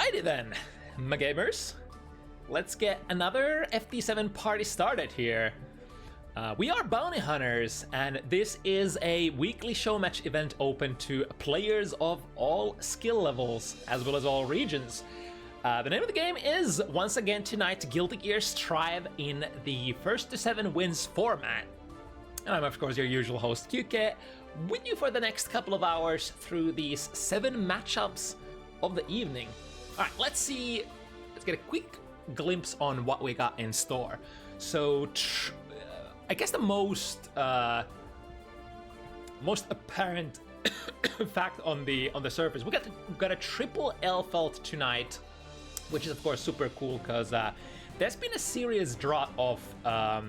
Alrighty then, my gamers. Let's get another FT7 party started here. We are bounty hunters, and this is a weekly show match event open to players of all skill levels, as well as all regions. The name of the game is, once again tonight, Guilty Gear Strive in the first to 7 wins format. And I'm of course your usual host QK, with you for the next couple of hours through these 7 matchups of the evening. Alright, let's get a quick glimpse on what we got in store. So, I guess the most apparent fact on the surface, we got a triple Elfelt tonight, which is of course super cool because there's been a serious drought of I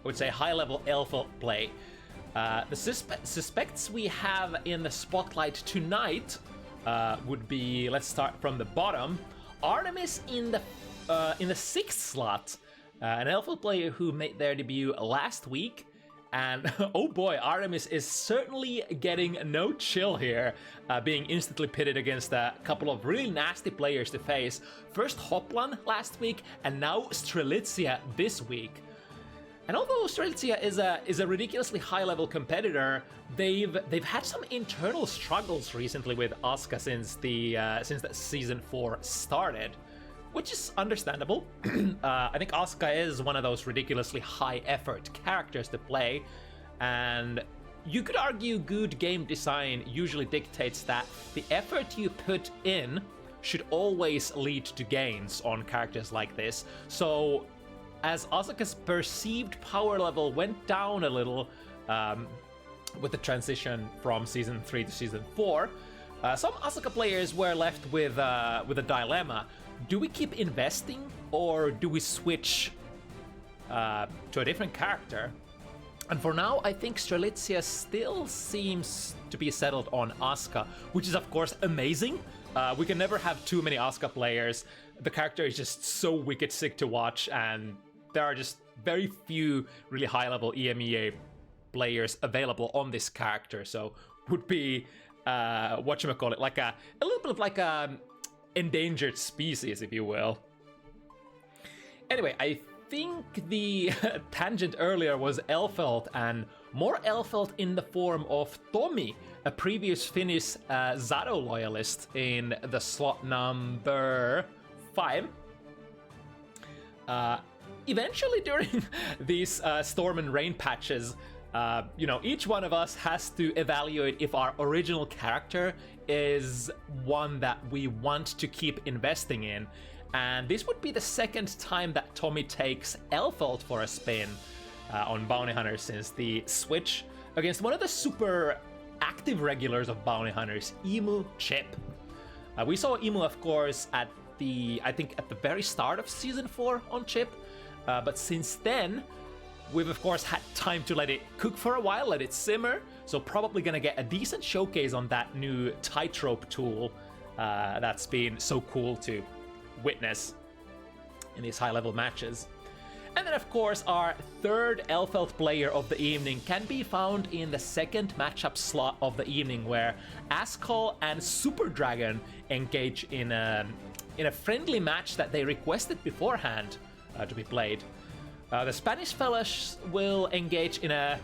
would say high-level Elfelt play. The suspects we have in the spotlight tonight would be, let's start from the bottom, Artemis in the 6th slot, an Elfelt player who made their debut last week, and oh boy, Artemis is certainly getting no chill here, being instantly pitted against a couple of really nasty players to face. First Hoplan last week, and now Strelitzia this week. And although Strelitzia is a ridiculously high-level competitor, they've had some internal struggles recently with Asuka since the season 4 started, which is understandable. I think Asuka is one of those ridiculously high-effort characters to play, and you could argue good game design usually dictates that the effort you put in should always lead to gains on characters like this. So, as Asuka's perceived power level went down a little with the transition from Season 3 to Season 4, some Asuka players were left with a dilemma. Do we keep investing, or do we switch to a different character? And for now, I think Strelitzia still seems to be settled on Asuka, which is of course amazing. We can never have too many Asuka players. The character is just so wicked sick to watch, and there are just very few really high-level EMEA players available on this character, so would be whatchamacallit, like a little bit of like a endangered species, if you will. Anyway, I think the tangent earlier was Elfelt, and more Elfelt in the form of Tomi, a previous Finnish Zado loyalist in the slot number 5. Eventually during these Storm and Rain patches, each one of us has to evaluate if our original character is one that we want to keep investing in. And this would be the second time that Tomi takes Elfelt for a spin on Bounty Hunters since the switch against one of the super active regulars of Bounty Hunters, Emu Chip. We saw Emu, of course, at the very start of Season 4 on Chip, but since then, we've of course had time to let it cook for a while, let it simmer, so probably gonna get a decent showcase on that new tightrope tool that's been so cool to witness in these high-level matches. And then of course our third Elfelt player of the evening can be found in the second matchup slot of the evening, where Askoll and SuperDragon engage in a friendly match that they requested beforehand to be played. The Spanish fellas will engage in a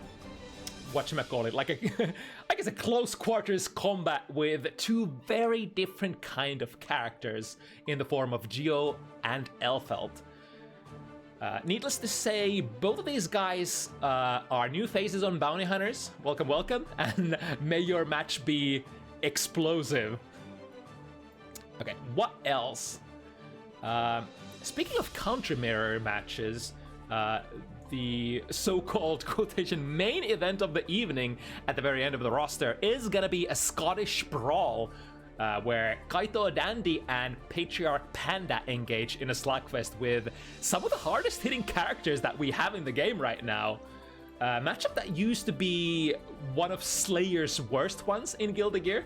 like a close quarters combat with two very different kind of characters in the form of Geo and Elfelt. Needless to say, both of these guys are new faces on Bounty Hunters. Welcome, welcome, and may your match be explosive. Okay, what else? Speaking of country mirror matches, the so-called quotation main event of the evening at the very end of the roster is gonna be a Scottish brawl where KaitouDandy and Patriarch Panda engage in a slugfest with some of the hardest hitting characters that we have in the game right now. A matchup that used to be one of Slayer's worst ones in Guilty Gear,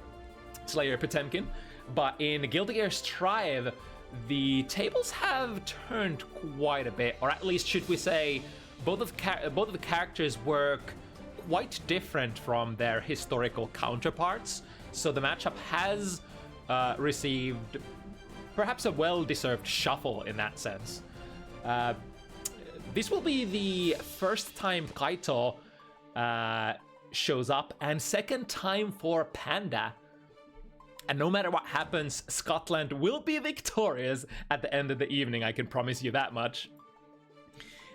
Slayer Potemkin, but in Guilty Gear Strive, the tables have turned quite a bit, or at least should we say, both of the characters work quite different from their historical counterparts. So the matchup has received perhaps a well-deserved shuffle in that sense. This will be the first time Kaito shows up, and second time for Panda. And no matter what happens, Scotland will be victorious at the end of the evening, I can promise you that much.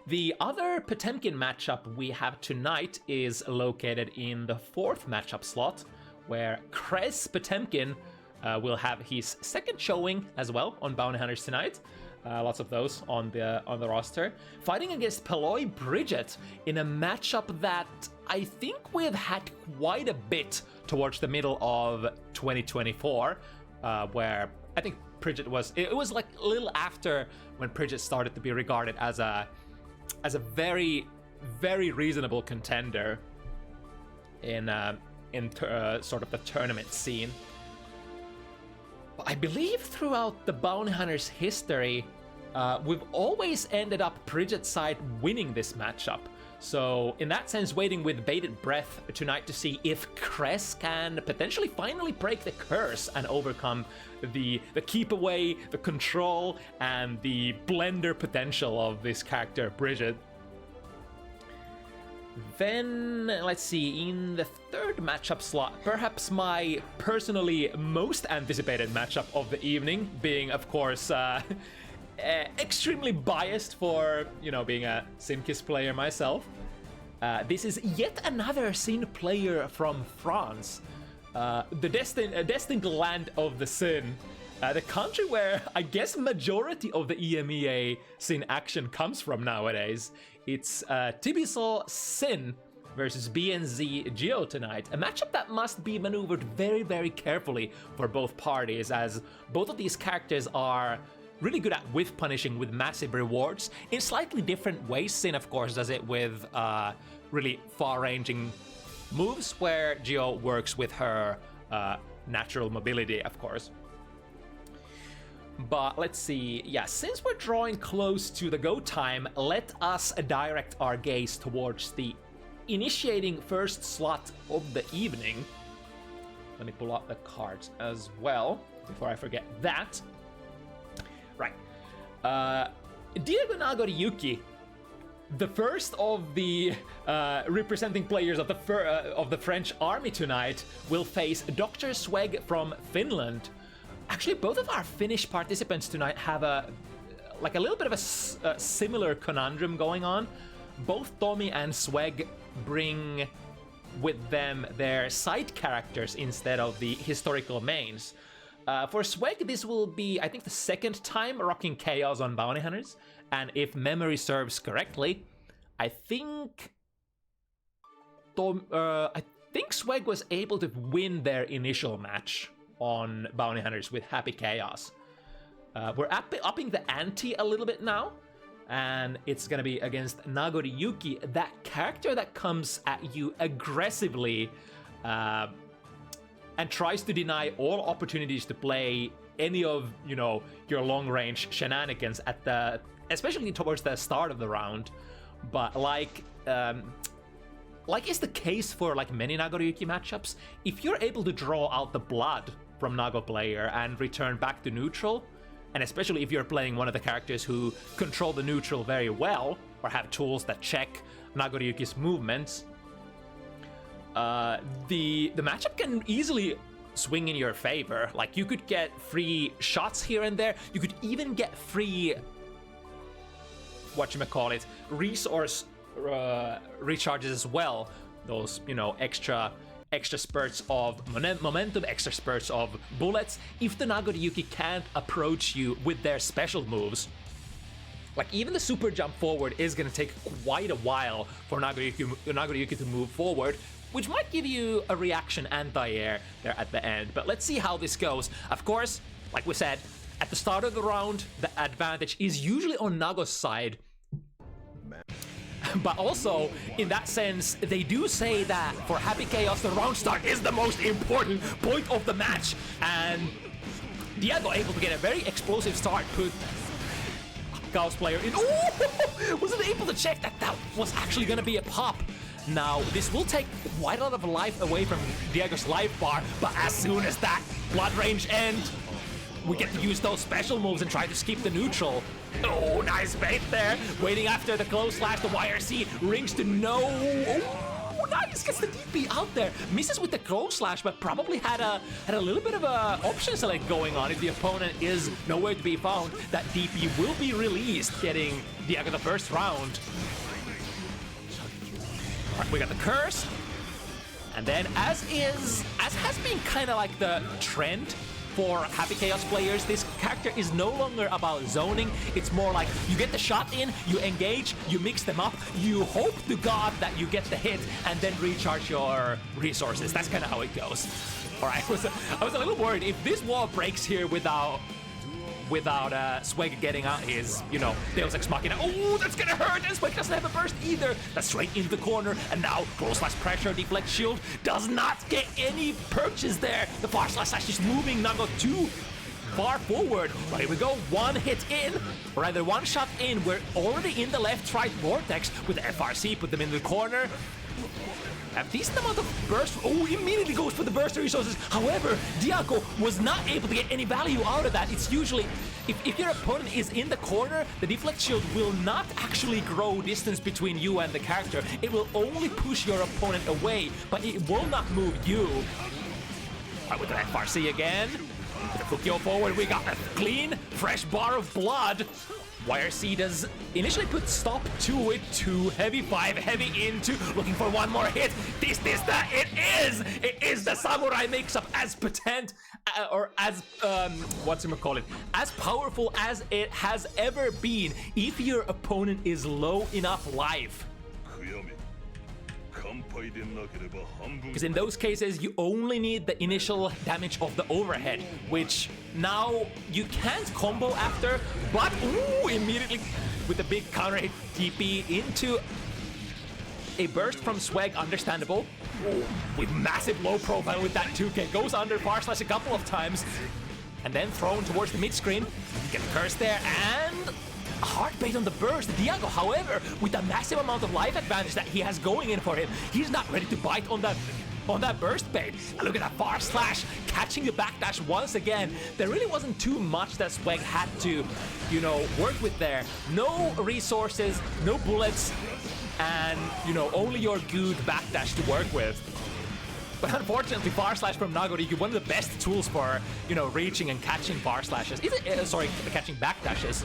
The other Potemkin matchup we have tonight is located in the 4th matchup slot, where Crez Potemkin will have his second showing as well on Bounty Hunters tonight. Lots of those on the roster. Fighting against Paloys Bridget in a matchup that I think we've had quite a bit towards the middle of 2024, where I think Bridget was... It was like a little after when Bridget started to be regarded as a very, very reasonable contender in sort of the tournament scene. But I believe throughout the Bounty Hunters history, we've always ended up Bridget's side winning this matchup. So in that sense, waiting with bated breath tonight to see if Crez can potentially finally break the curse and overcome the keep away, the control, and the blender potential of this character, Bridget. Then, let's see, in the 3rd matchup slot, perhaps my personally most anticipated matchup of the evening, being, of course, extremely biased for, you know, being a Sinkiss player myself. This is yet another Sin player from France, the destined land of the Sin, the country where I guess majority of the EMEA Sin action comes from nowadays. It's Tibisu Sin versus BNNNZ Geo tonight, a matchup that must be maneuvered very, very carefully for both parties, as both of these characters are really good at whiff punishing with massive rewards in slightly different ways. Sin, of course, does it with really far-ranging moves, where Geo works with her natural mobility, of course. But let's see, yeah, since we're drawing close to the go time, let us direct our gaze towards the initiating first slot of the evening. Let me pull out the cards as well, before I forget that. Right. Diego Nagoriyuki, the first of the representing players of the French army tonight, will face Dr. Sweg from Finland. Actually, both of our Finnish participants tonight have a little bit of a similar conundrum going on. Both Tomi and Sweg bring with them their side characters instead of the historical mains. For Sweg, this will be, I think, the 2nd time rocking Chaos on Bounty Hunters, and if memory serves correctly, I think Sweg was able to win their initial match on Bounty Hunters with Happy Chaos. We're upping the ante a little bit now, and it's gonna be against Nagoriyuki, that character that comes at you aggressively and tries to deny all opportunities to play any of, you know, your long-range shenanigans at especially towards the start of the round. But like is the case for like many Nagoriyuki matchups, if you're able to draw out the blood from Nago player and return back to neutral, and especially if you're playing one of the characters who control the neutral very well, or have tools that check Nagoriyuki's movements, the matchup can easily swing in your favor. Like, you could get free shots here and there, you could even get free, whatchamacallit, resource recharges as well. Those, you know, extra spurts of momentum, extra spurts of bullets, if the Nagoriyuki can't approach you with their special moves. Like, even the super jump forward is going to take quite a while for Nagoriyuki to move forward, which might give you a reaction anti-air there at the end. But let's see how this goes. Of course, like we said, at the start of the round, the advantage is usually on Nago's side. But also, in that sense, they do say that for Happy Chaos, the round start is the most important point of the match. And Diego able to get a very explosive start, put Chaos player in. Oh! Wasn't able to check that was actually going to be a pop. Now, this will take quite a lot of life away from Diego's life bar, but as soon as that blood range ends, we get to use those special moves and try to skip the neutral. Oh, nice bait there. Waiting after the close slash, the YRC rings to no. Oh, nice, gets the DP out there. Misses with the close slash, but probably had a little bit of a option select going on. If the opponent is nowhere to be found, that DP will be released, getting Diago the first round. All right, we got the curse. And then, as has been kind of like the trend for Happy Chaos players, this character is no longer about zoning. It's more like you get the shot in, you engage, you mix them up, you hope to God that you get the hit, and then recharge your resources. That's kind of how it goes. All right, I was a little worried if this wall breaks here without Swag getting out his, you know, Deus Ex Machina. Oh, that's gonna hurt, and Swag doesn't have a burst either. That's straight into the corner, and now close slash pressure, deflect shield, does not get any purchase there. The far slash just moving, not go too far forward. But here we go, one hit in, or rather one shot in. We're already in the left right vortex with the FRC, put them in the corner. A decent amount of burst. Oh, immediately goes for the burst resources. However, Diago was not able to get any value out of that. It's usually, if your opponent is in the corner, the deflect shield will not actually grow distance between you and the character. It will only push your opponent away, but it will not move you. All right, with the FRC again. With the Fukyo forward, we got a clean, fresh bar of blood. YRC does initially put stop to it, 2 heavy, 5 heavy into, looking for one more hit. This, that, it is the Samurai mix-up as potent, or as, whatchamacallit, as powerful as it has ever been, if your opponent is low enough life. Because in those cases, you only need the initial damage of the overhead, which now you can't combo after, but ooh, immediately with the big counter hit TP into a burst from Swag, understandable. Ooh, with massive low profile with that 2K, goes under far slash a couple of times, and then thrown towards the mid screen. Get the curse there, and a hard bait on the burst. Diago, however, with the massive amount of life advantage that he has going in for him, he's not ready to bite on that burst bait. And look at that far slash, catching the backdash once again. There really wasn't too much that Swag had to, you know, work with there. No resources, no bullets, and, you know, only your good backdash to work with. But unfortunately, far slash from Nagoriki, one of the best tools for, you know, reaching and catching far slashes. Catching backdashes.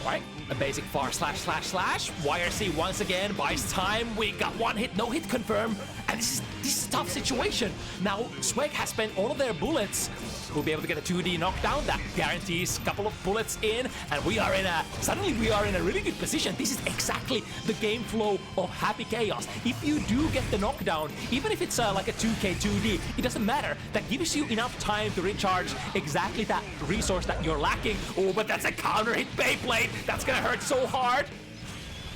Right, a basic far slash. YRC once again buys time. We got one hit, no hit confirm, and this is a tough situation. Now Swag has spent all of their bullets. We'll be able to get a 2D knockdown that guarantees a couple of bullets in, and suddenly we are in a really good position. This is exactly the game flow of Happy Chaos. If you do get the knockdown, even if it's like a 2K 2D, it doesn't matter. That gives you enough time to recharge exactly that resource that you're lacking. Oh, but that's a counter hit Beyblade. That's gonna hurt so hard.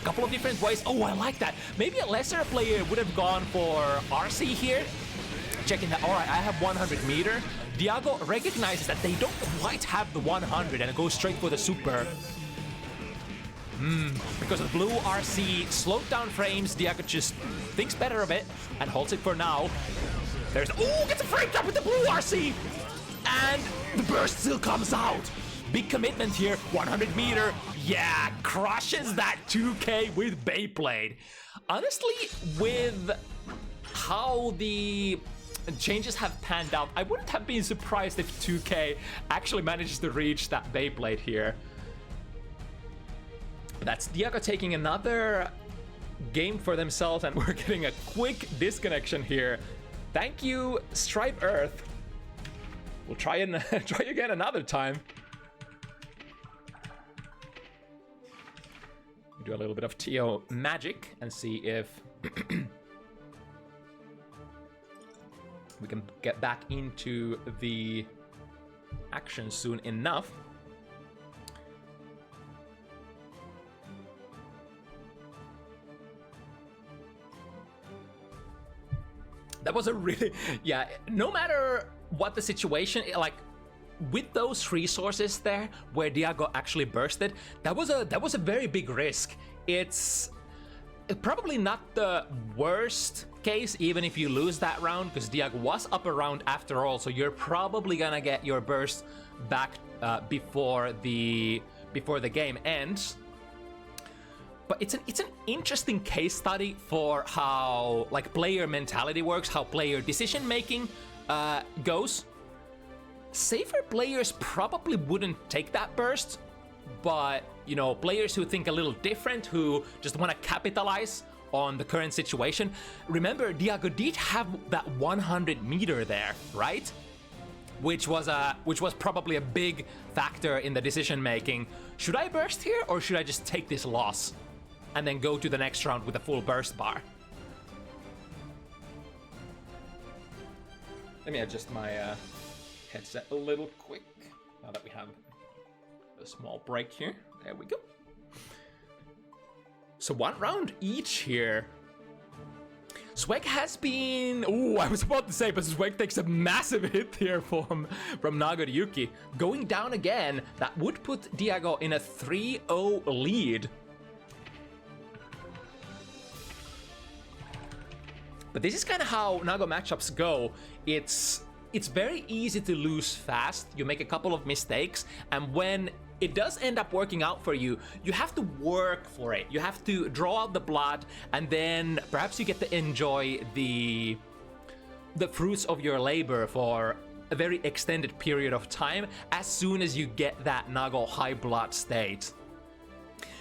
Couple of different ways. Oh, I like that. Maybe a lesser player would have gone for RC here. Checking that. All right, I have 100 meter. Diago recognizes that they don't quite have the 100 and goes straight for the super. Because of blue RC slowed down frames, Diago just thinks better of it and holds it for now. There's, oh, gets a frame trap with the blue RC! And the burst still comes out. Big commitment here, 100 meter. Yeah, crushes that 2K with Beyblade. Honestly, with how the changes have panned out, I wouldn't have been surprised if 2K actually manages to reach that Beyblade here. That's Diago taking another game for themselves, and we're getting a quick disconnection here. Thank you, Stripe Earth. We'll try again another time. Do a little bit of TO magic and see if we can get back into the action soon enough. That was a really, yeah, no matter what the situation, like, with those resources there, where Diago actually bursted, that was a very big risk. It's probably not the worst case, even if you lose that round, because Diag was up a round after all, so you're probably gonna get your burst back before the game ends. But it's an interesting case study for how like player mentality works, how player decision making goes. Safer players probably wouldn't take that burst, but you know, players who think a little different, who just want to capitalize on the current situation. Remember, Diago did have that 100 meter there, right? Which was probably a big factor in the decision making. Should I burst here, or should I just take this loss and then go to the next round with a full burst bar? Let me adjust my headset a little quick now that we have a small break here. There we go. So 1 round each here. Sweg has been... Oh, I was about to say, but Sweg takes a massive hit here from Nagariyuki. Going down again, that would put Diago in a 3-0 lead. But this is kind of how Nago matchups go. It's very easy to lose fast. You make a couple of mistakes, and when it does end up working out for you, you have to work for it. You have to draw out the blood, and then perhaps you get to enjoy the fruits of your labor for a very extended period of time as soon as you get that Nago high blood state.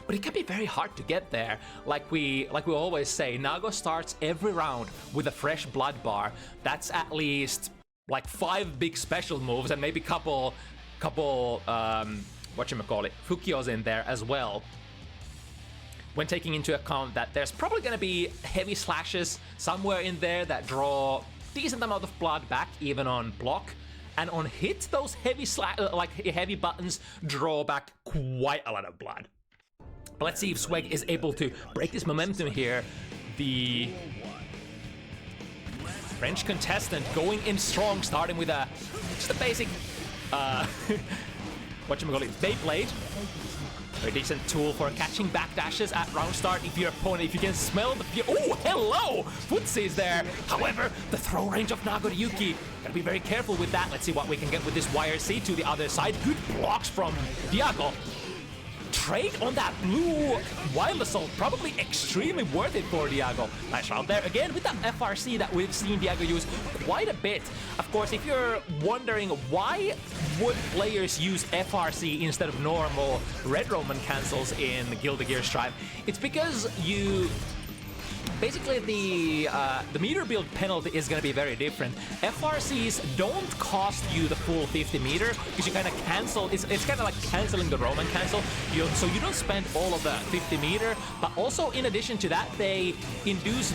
But it can be very hard to get there. Like we always say, Nago starts every round with a fresh blood bar. That's at least like 5 big special moves and maybe couple whatchamacallit, Fukios in there as well. When taking into account that there's probably gonna be heavy slashes somewhere in there that draw decent amount of blood back even on block. And on hit, those heavy buttons draw back quite a lot of blood. But let's see if Sweg is able to break this momentum here. The French contestant going in strong, starting with just a basic whatchamacallit, Beyblade. Very decent tool for catching backdashes at round start if your opponent, if you can smell the... Oh, hello! Footsies there. However, the throw range of Nagariyuki. Gotta be very careful with that. Let's see what we can get with this YRC to the other side. Good blocks from Diago. Trade on that blue Wild Assault, probably extremely worth it for Diago. Nice round there again with that FRC that we've seen Diago use quite a bit. Of course, if you're wondering why would players use FRC instead of normal Red Roman cancels in Guilty Gear Strive, it's because you... Basically, the meter build penalty is going to be very different. FRCs don't cost you the full 50 meter because you kind of cancel. It's kind of like canceling the Roman cancel. So you don't spend all of the 50 meter. But also, in addition to that, they induce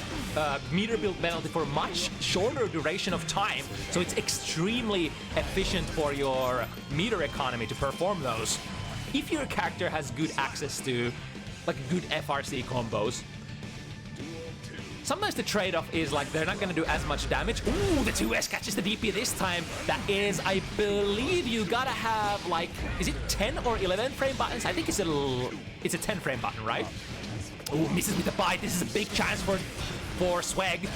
meter build penalty for a much shorter duration of time. So it's extremely efficient for your meter economy to perform those. If your character has good access to like good FRC combos. Sometimes the trade-off is like they're not going to do as much damage. Ooh, the 2S catches the DP this time. That is, I believe you gotta have like, is it 10 or 11 frame buttons? I think it's a 10 frame button, right? Ooh, misses with the bite. This is a big chance for Sweg.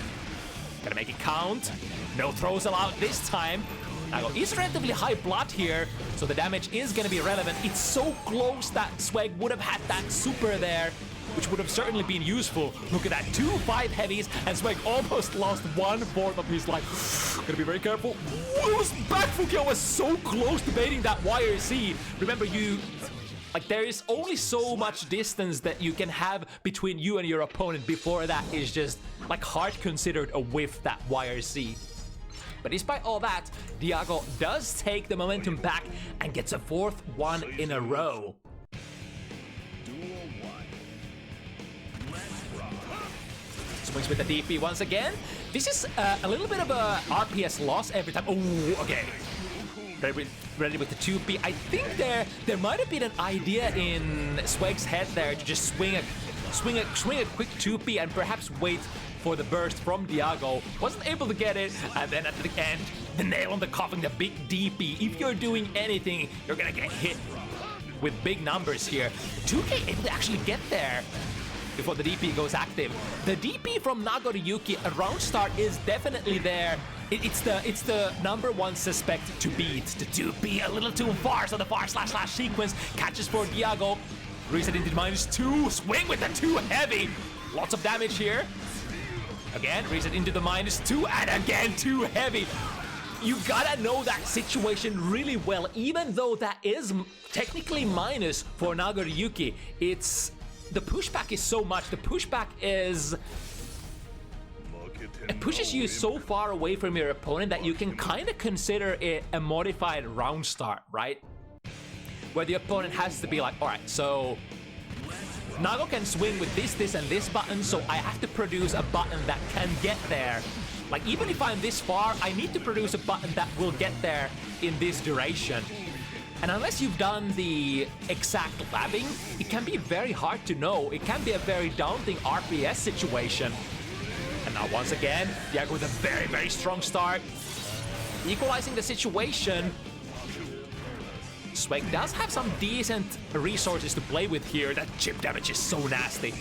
Gotta make it count. No throws allowed this time. Nago is relatively high blood here, so the damage is gonna be relevant. It's so close that Sweg would have had that super there, which would have certainly been useful. Look at that, 2 5 heavies, and Sweg almost lost 1/4 of his life. Gotta be very careful. Ooh, back Fukio was so close to baiting that YRC. Remember, there is only so much distance that you can have between you and your opponent before that is just, like, hard considered a whiff, that YRC. But despite all that, Diago does take the momentum back and gets a 4th one in a row. Swings with the DP once again. This is a little bit of a RPS loss every time. Oh, okay. Ready with the 2P. I think there might have been an idea in Sweg's head there to just swing a quick 2P and perhaps wait for the burst from Diago. Wasn't able to get it, and then at the end, the nail on the coffin, the big DP. If you're doing anything, you're gonna get hit with big numbers here. 2K able to actually get there. before the DP goes active. The DP from Nagoriyuki around start is definitely there. It's the #1 suspect to beat. The 2P a little too far, so the far slash sequence catches for Diago. Reset into -2, swing with the 2 heavy. Lots of damage here. Again, reset into the -2, and again 2 heavy. You gotta know that situation really well, even though that is technically minus for Nagoriyuki. It's the pushback is so much. The pushback is it pushes you so far away from your opponent that you can kind of consider it a modified round start, right? Where the opponent has to be like, all right, so Nago can swing with this, and this button, so I have to produce a button that can get there. Like, even if I'm this far, I need to produce a button that will get there in this duration. And unless you've done the exact labbing, it can be very hard to know. It can be a very daunting RPS situation. And now once again, Diago with a very, very strong start. Equalizing the situation. Swag does have some decent resources to play with here. That chip damage is so nasty.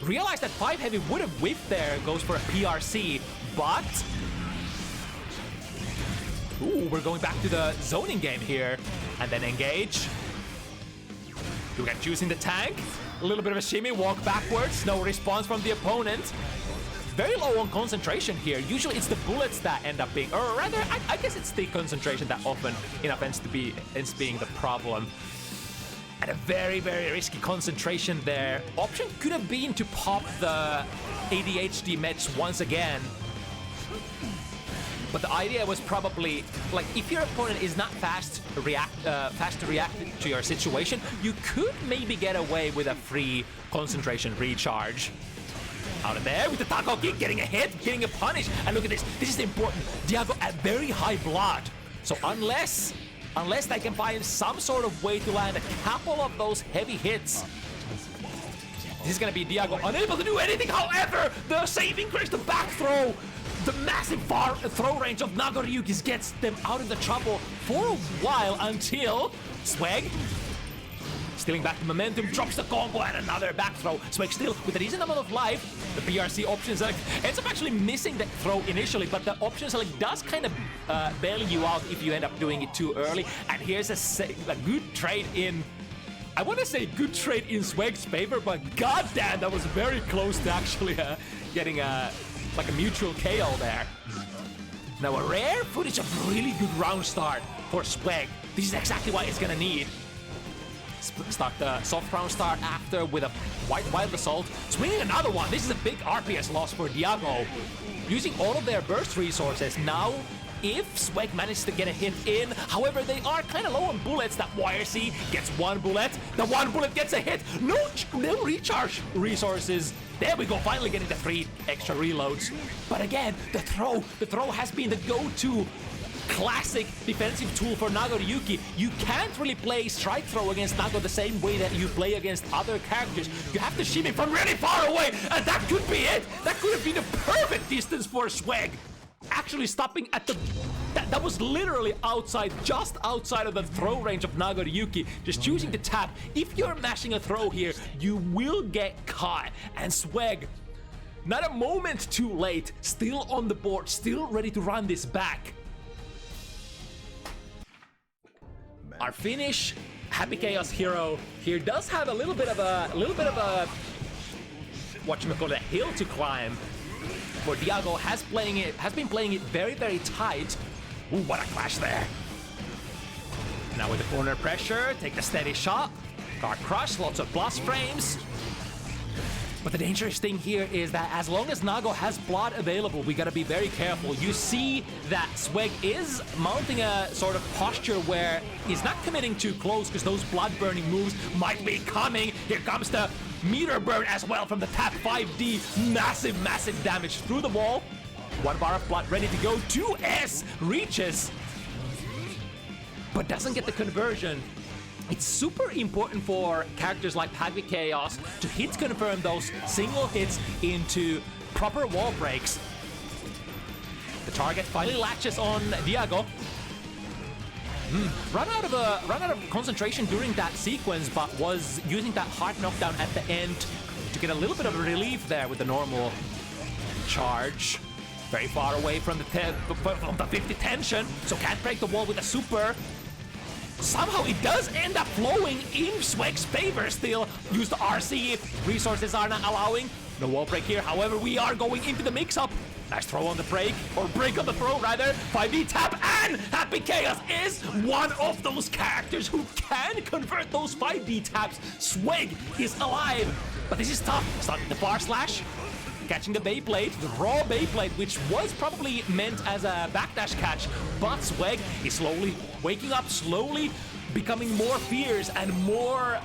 Realize that 5 heavy would have whiffed there, goes for a PRC, but... Ooh, we're going back to the zoning game here. And then engage. Dugan choosing the tank. A little bit of a shimmy, walk backwards. No response from the opponent. Very low on concentration here. Usually it's the bullets that end up being, or rather, I guess it's the concentration that often ends up being the problem. And a very, very risky concentration there. Option could have been to pop the ADHD meds once again. But the idea was probably, like, if your opponent is not fast to react to your situation, you could maybe get away with a free concentration recharge. Out of there with the taco kick, getting a hit, getting a punish. And look at this. This is important. Diago at very high blood. So unless they can find some sort of way to land a couple of those heavy hits, this is going to be Diago unable to do anything. However, the saving grace, the back throw, the massive far throw range of Nagoriyuki gets them out of the trouble for a while until Swag, stealing back the momentum, drops the combo and another back throw. Swag still with a decent amount of life. The PRC option select ends up actually missing that throw initially, but the option select does kind of bail you out if you end up doing it too early. And here's a good trade in, I want to say good trade in Swag's favor, but goddamn, that was very close to actually getting like a mutual KO there. Now a rare footage of really good round start for Swag. This is exactly what it's gonna need. Start the soft round start after with a wild assault. Swinging another one. This is a big RPS loss for Diago. Using all of their burst resources. Now, if Swag manages to get a hit in, however, they are kind of low on bullets. That YRC gets 1 bullet. The 1 bullet gets a hit. No recharge resources. There we go, finally getting the 3 extra reloads. But again, the throw has been the go-to classic defensive tool for Nagoriyuki. You can't really play strike throw against Nago the same way that you play against other characters. You have to shimmy from really far away, and that could be it. That could have been the perfect distance for Swag. Actually stopping at the... That was literally outside, just outside of the throw range of Nagoriyuki. Just choosing to tap. If you're mashing a throw here, you will get caught. And Swag, not a moment too late, still on the board, still ready to run this back. Our Finnish Happy Chaos hero here does have a little bit of a whatchamacallit, hill to climb. Where Diago has been playing it very, very tight. Ooh, what a clash there. Now with the corner pressure, take the steady shot. Guard crush, lots of blast frames. But the dangerous thing here is that as long as Nago has blood available, we gotta be very careful. You see that Swag is mounting a sort of posture where he's not committing too close because those blood-burning moves might be coming. Here comes the meter burn as well from the tap 5D. Massive, massive damage through the wall. 1 bar of blood ready to go. 2S reaches, but doesn't get the conversion. It's super important for characters like Happy Chaos to hit confirm those single hits into proper wall breaks. The target finally latches on Diago. Run out of concentration during that sequence, but was using that hard knockdown at the end to get a little bit of relief there with the normal charge. Very far away from the 50 tension, so can't break the wall with a super. Somehow it does end up flowing in Sweg's favor still. Use the RC if resources are not allowing. No wall break here, however, we are going into the mix-up. Nice throw on the break, or break on the throw rather. 5D tap, and Happy Chaos is one of those characters who can convert those 5D taps. Sweg is alive, but this is tough. Starting the bar slash, catching the Beyblade, the raw Beyblade, which was probably meant as a backdash catch, but Sweg is slowly waking up, slowly becoming more fierce and more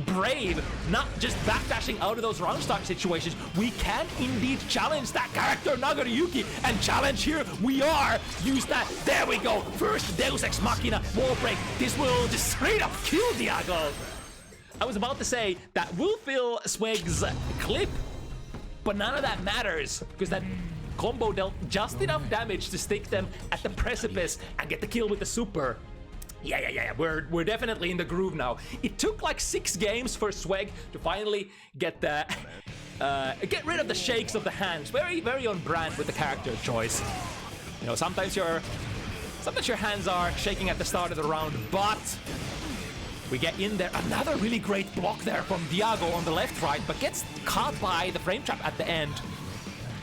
brave, not just backdashing out of those round start situations. We can indeed challenge that character Nagoriyuki, and challenge here we are. Use that. There we go. First Deus Ex Machina wall break. This will just straight up kill Diago. I was about to say that will fill Sweg's clip, but none of that matters because that combo dealt just enough damage to stick them at the precipice and get the kill with the super. Yeah. We're definitely in the groove now. It took like 6 games for Sweg to finally get the get rid of the shakes of the hands. Very, very on brand with the character choice. You know, sometimes your hands are shaking at the start of the round, but we get in there. Another really great block there from Diago on the left right, but gets caught by the frame trap at the end.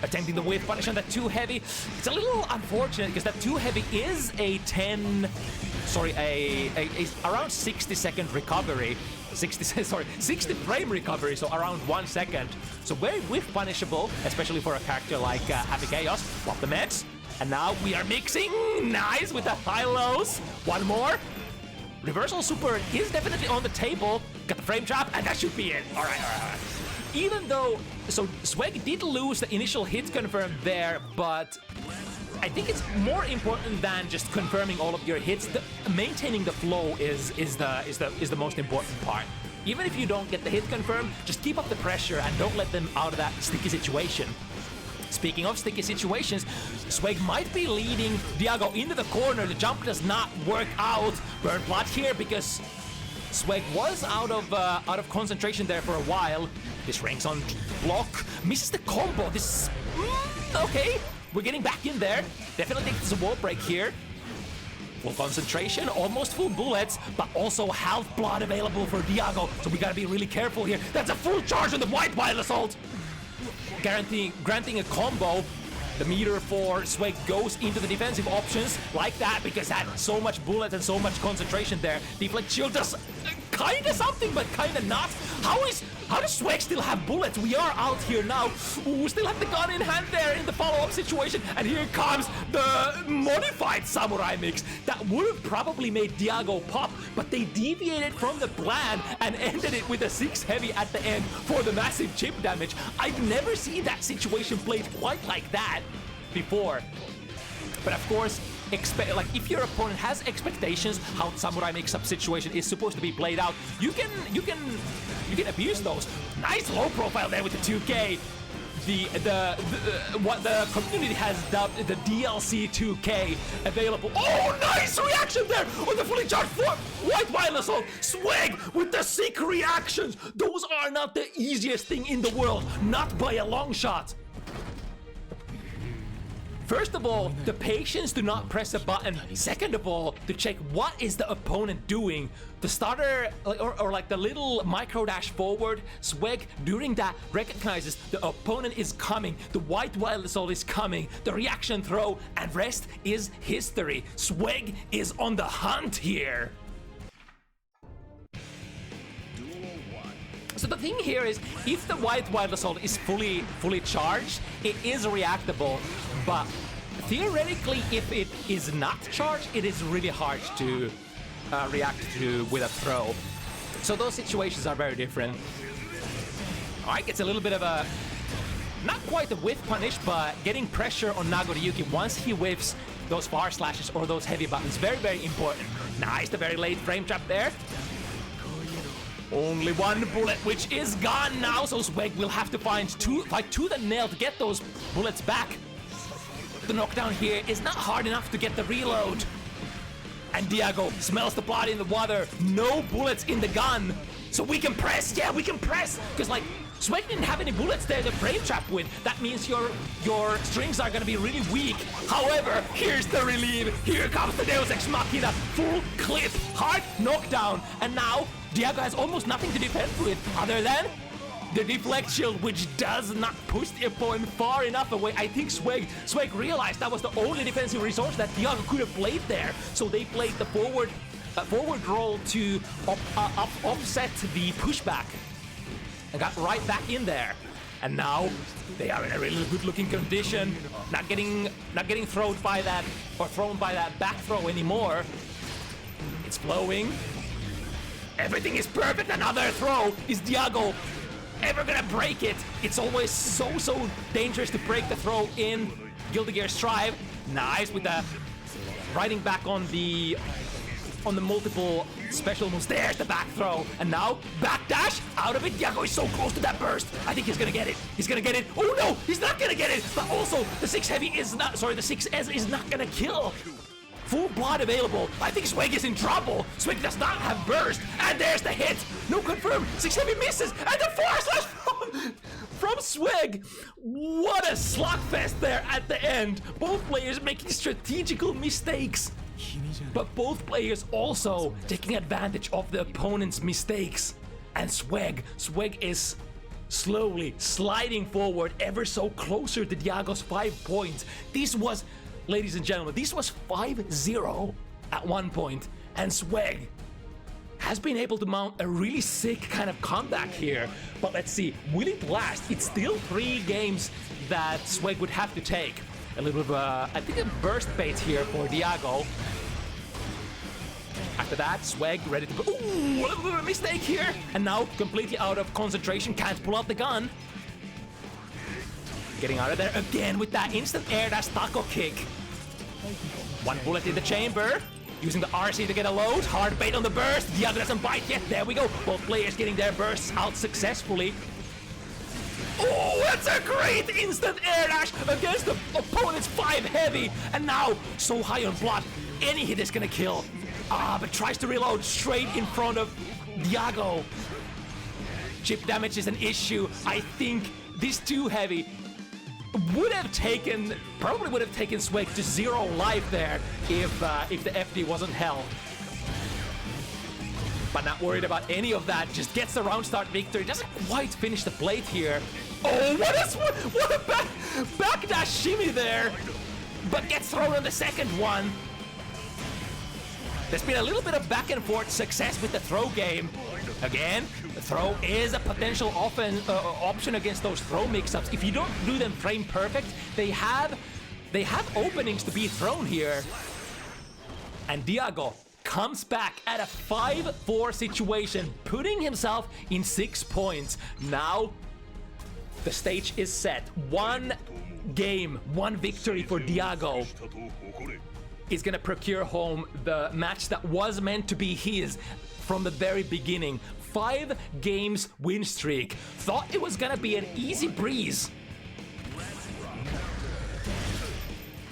Attempting the whiff punish on that too heavy. It's a little unfortunate because that too heavy is a around 60-second recovery. 60 frame recovery, so around 1 second. So very whiff punishable, especially for a character like Happy Chaos. Pop the meds, and now we are mixing. Nice with the high-lows. One more. Reversal super is definitely on the table. Got the frame trap, and that should be it. All right. Even though, so Sweg did lose the initial hit confirm there, but I think it's more important than just confirming all of your hits. Maintaining the flow is the most important part. Even if you don't get the hit confirm, just keep up the pressure and don't let them out of that sticky situation. Speaking of sticky situations, Sweg might be leading Diago into the corner. The jump does not work out. Burn blood here because Sweg was out of concentration there for a while. This ranks on block, misses the combo. This okay. We're getting back in there. Definitely think there's a wall break here. Full concentration, almost full bullets, but also half blood available for Diago. So we gotta be really careful here. That's a full charge on the White Wild Assault. Granting a combo. The meter for Sweg goes into the defensive options like that because had so much bullets and so much concentration there. Deflect shield does kinda something, but kinda not. How does Sweg still have bullets? We are out here now. Ooh, still have the gun in hand there in the follow-up situation. And here comes the modified samurai mix. That would have probably made Diago pop, but they deviated from the plan and ended it with a 6 heavy at the end for the massive chip damage. I've never seen that situation played quite like that before. But of course, if your opponent has expectations how samurai mix-up situation is supposed to be played out, you can abuse those. Nice low profile there with the 2K. What the community has dubbed the DLC 2K available. Oh, nice reaction there on the fully charged White Wild Assault. Sweg with the sick reactions. Those are not the easiest thing in the world, not by a long shot. First of all, the patience to not press a button. Second of all, to check what is the opponent doing. The starter, or like the little micro dash forward, Sweg during that recognizes the opponent is coming. The White Wild Assault is coming. The reaction throw and rest is history. Sweg is on the hunt here. So the thing here is, if the White Wild Assault is fully charged, it is reactable, but theoretically, if it is not charged, it is really hard to react to with a throw. So those situations are very different. Alright, gets a little bit of a, not quite a whiff punish, but getting pressure on Nagoriyuki once he whiffs those far slashes or those heavy buttons. Very, very important. Nice, the very late frame trap there. Only one bullet, which is gone now, so Sweg will have to fight tooth and nail to get those bullets back. The knockdown here is not hard enough to get the reload. And Diago smells the blood in the water. No bullets in the gun. So we can press, yeah, we can press! Because, like, Swag didn't have any bullets there to frame trap with. That means your strings are gonna be really weak. However, here's the relief. Here comes the Deus Ex Machina. Full clip, hard knockdown. And now, Diago has almost nothing to defend with other than the deflect shield, which does not push the opponent far enough away. I think Swag realized that was the only defensive resource that Diago could have played there. So they played the forward roll to offset the pushback. And got right back in there. And now they are in a really good looking condition. Not getting thrown by that back throw anymore. It's flowing. Everything is perfect. Another throw. Is Diago ever gonna break it? It's always so dangerous to break the throw in Guilty Gear Strive. Nice with the riding back on the multiple special moves. There's the back throw. And now, backdash out of it. Diago is so close to that burst. I think he's gonna get it. He's gonna get it. Oh no, he's not gonna get it. But also, the 6S is not gonna kill. Full blood available. I think Swag is in trouble. Swag does not have burst. And there's the hit. No confirm. 6 Heavy misses. And the 4/ from Swag. What a slugfest there at the end. Both players making strategical mistakes. But both players also taking advantage of the opponent's mistakes. And Swag is slowly sliding forward ever so closer to Diago's 5 points. This was, ladies and gentlemen, this was 5-0 at one point. And Swag has been able to mount a really sick kind of comeback here. But let's see, will it last? It's still 3 games that Swag would have to take. A little bit of I think a burst bait here for Diago. After that, Swag ready to go. Ooh, a little bit of a mistake here. And now completely out of concentration, can't pull out the gun. Getting out of there again with that instant air dash taco kick. 1 bullet in the chamber. Using the RC to get a load. Hard bait on the burst. Diago doesn't bite yet. There we go. Both players getting their bursts out successfully. Oh, that's a great instant air dash against the opponent's 5 heavy. And now, so high on blood, any hit is gonna kill. But tries to reload straight in front of Diago. Chip damage is an issue. I think this 2 heavy probably would have taken Swag to 0 life there if the FD wasn't held. But not worried about any of that. Just gets the round start victory. Doesn't quite finish the plate here. Oh, what a backdash shimmy there. But gets thrown on the second one. There's been a little bit of back and forth success with the throw game. Again, the throw is a potential option against those throw mix-ups. If you don't do them frame perfect, they have openings to be thrown here. And Diago comes back at a 5-4 situation, putting himself in 6 points. Now, the stage is set. 1 game, 1 victory for Diago is gonna procure home the match that was meant to be his from the very beginning. 5 games win streak. Thought it was gonna be an easy breeze.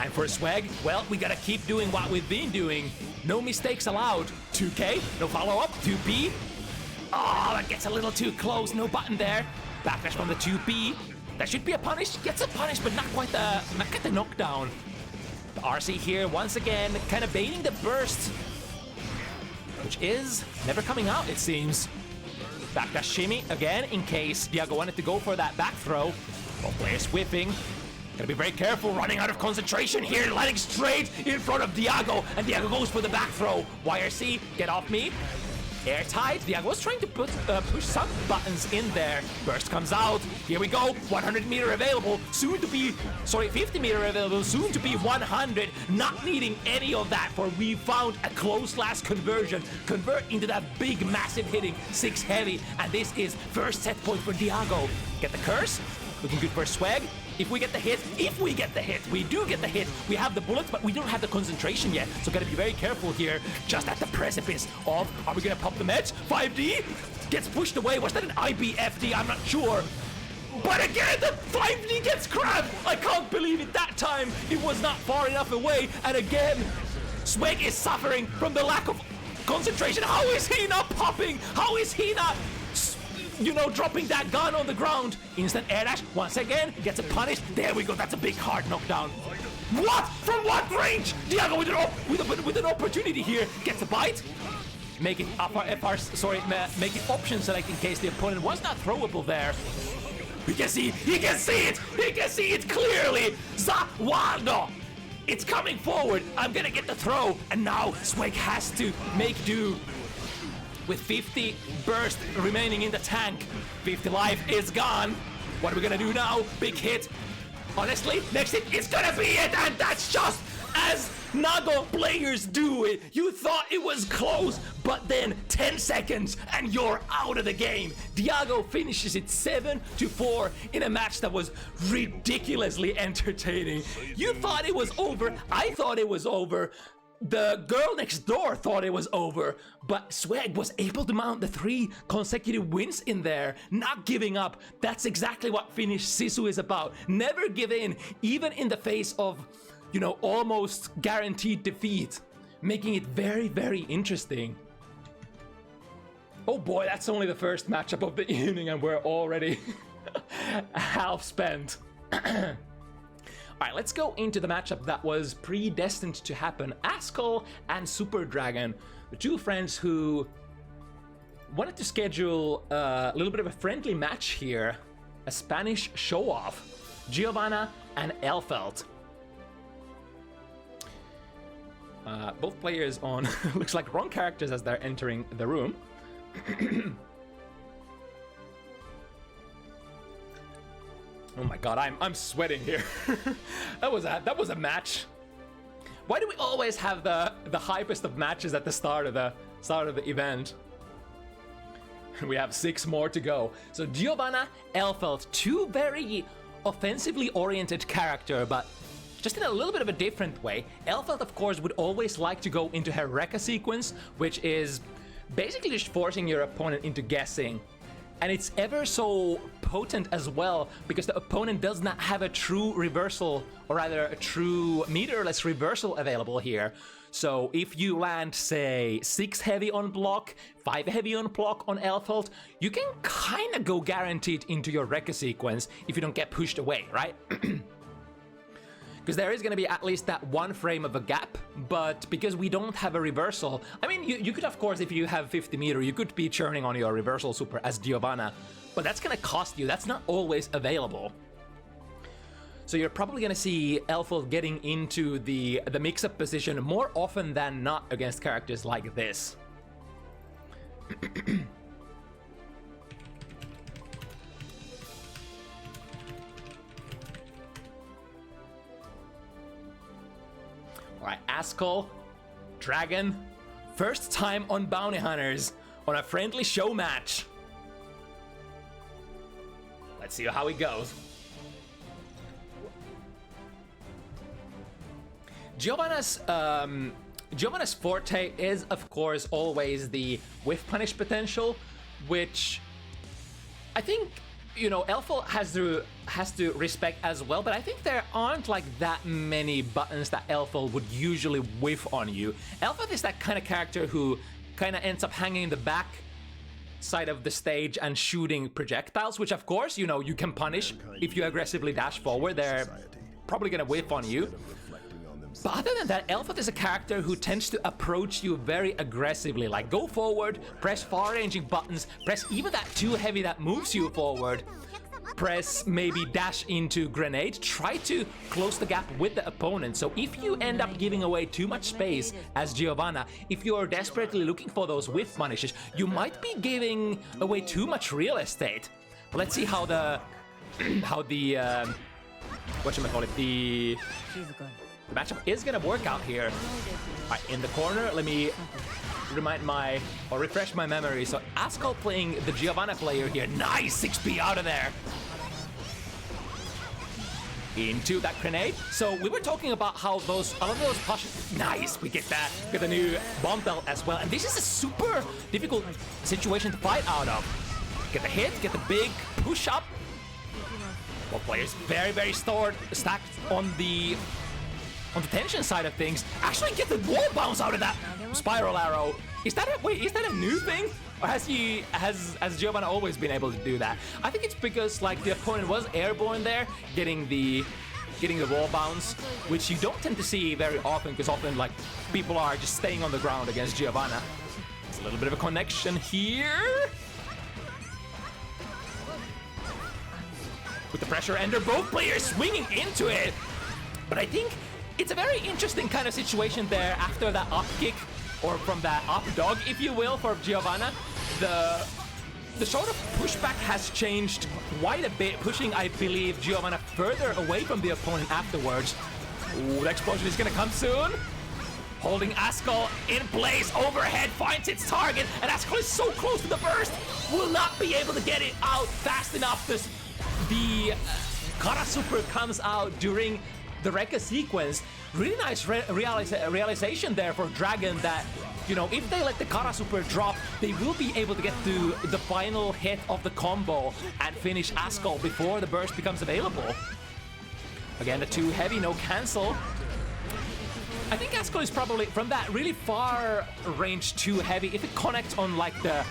And for Swag, well, we gotta keep doing what we've been doing. No mistakes allowed. 2K, no follow-up. 2B. Oh, that gets a little too close. No button there. Backlash from the 2B. That should be a punish. Gets a punish, but not quite the knockdown. The RC here, once again, kind of baiting the burst, which is never coming out, it seems. Backdash shimmy again, in case Diago wanted to go for that back throw. Both players whipping. Gotta be very careful, running out of concentration here, landing straight in front of Diago, and Diago goes for the back throw. YRC, get off me. Airtight. Diago was trying to push some buttons in there. Burst comes out. Here we go. 100 meter available. 50 meter available. Soon to be 100. Not needing any of that, for we found a close last conversion. Convert into that big, massive hitting 6 heavy. And this is first set point for Diago. Get the curse. Looking good for Swag. If we get the hit, we do get the hit. We have the bullets, but we don't have the concentration yet. So gotta be very careful here. Just at the precipice of, are we gonna pop the meds? 5D gets pushed away. Was that an IBFD? I'm not sure. But again, the 5D gets grabbed. I can't believe it. That time, it was not far enough away. And again, Swag is suffering from the lack of concentration. How is he not popping? How is he not, you know, dropping that gun on the ground? Instant air dash once again, gets a punish. There we go, that's a big hard knockdown. What? From what range? Diago with an opportunity here, gets a bite. Make it make it option select in case the opponent was not throwable there. He can see it clearly. Zawado! It's coming forward. I'm gonna get the throw, and now Swag has to make do. With 50 burst remaining in the tank, 50 life is gone. What are we gonna do now? Big hit. Honestly, next hit is gonna be it, and that's just as Nago players do it. You thought it was close, but then 10 seconds and you're out of the game. Diago finishes it 7-4 in a match that was ridiculously entertaining. You thought it was over. I thought it was over. The girl next door thought it was over, but Swag was able to mount the 3 consecutive wins in there, not giving up. That's exactly what Finnish Sisu is about. Never give in, even in the face of, you know, almost guaranteed defeat, making it very, very interesting. Oh boy, that's only the first matchup of the evening and we're already half spent. Alright, let's go into the matchup that was predestined to happen. Askoll and SuperDragon, the two friends who wanted to schedule a little bit of a friendly match here. A Spanish show-off. Giovanna and Elfelt. Both players on, looks like wrong characters as they're entering the room. Oh my god, I'm sweating here. that was a match. Why do we always have the hypest of matches at the start of the event? We have 6 more to go. So Giovanna, Elfelt, two very offensively oriented character, but just in a little bit of a different way. Elfelt, of course, would always like to go into her Rekka sequence, which is basically just forcing your opponent into guessing. And it's ever so potent as well, because the opponent does not have a true reversal, or rather a true meterless reversal available here. So if you land, say, 6 heavy on block, 5 heavy on block on Elfelt, you can kind of go guaranteed into your Rekka sequence if you don't get pushed away, right? Because there is going to be at least that 1 frame of a gap, but because we don't have a reversal, I mean, you could, of course, if you have 50 meter, you could be churning on your reversal super as Giovanna, but that's going to cost you. That's not always available. So you're probably going to see Elfelt getting into the mix-up position more often than not against characters like this. Alright, Askoll, Dragon, first time on Bounty Hunters on a friendly show match. Let's see how it goes. Giovanna's forte is, of course, always the whiff punish potential, which I think, you know, Elfelt has to respect as well, but I think there aren't like that many buttons that Elfelt would usually whiff on you. Elfelt is that kind of character who kind of ends up hanging in the back side of the stage and shooting projectiles, which of course, you know, you can punish if you aggressively dash forward. They're probably gonna whiff on you. But other than that, Elfelt is a character who tends to approach you very aggressively, like go forward, press far-ranging buttons, press even that too heavy that moves you forward, press maybe dash into grenade, try to close the gap with the opponent. So if you end up giving away too much space as Giovanna, if you're desperately looking for those whiff punishes, you might be giving away too much real estate. But let's see how the the matchup is gonna work out here. Alright, in the corner, let me refresh my memory. So Askoll playing the Giovanna player here. Nice 6P out of there. Into that grenade. So we were talking about how all of those pushes. Nice, we get the new bomb belt as well. And this is a super difficult situation to fight out of. Get the hit, get the big push up. Both players very, very stacked on the tension side of things. Actually get the wall bounce out of that spiral arrow. Is that a new thing? Or has Giovanna always been able to do that? I think it's because like the opponent was airborne there, getting the wall bounce, which you don't tend to see very often, because often like people are just staying on the ground against Giovanna. It's a little bit of a connection here. With the pressure ender, both players swinging into it. But I think it's a very interesting kind of situation there after that up kick, or from that up dog, if you will, for Giovanna. The sort of pushback has changed quite a bit, pushing, I believe, Giovanna further away from the opponent afterwards. Ooh, the explosion is gonna come soon. Holding Askoll in place, overhead, finds its target, and Askoll is so close to the burst, will not be able to get it out fast enough. The Kara Super comes out during the Rekka sequence. Really nice realization there for Dragon that, you know, if they let the Kara Super drop, they will be able to get to the final hit of the combo and finish Askoll before the burst becomes available. Again, the too heavy, no cancel. I think Askoll is probably, from that really far range too heavy, if it connects on like the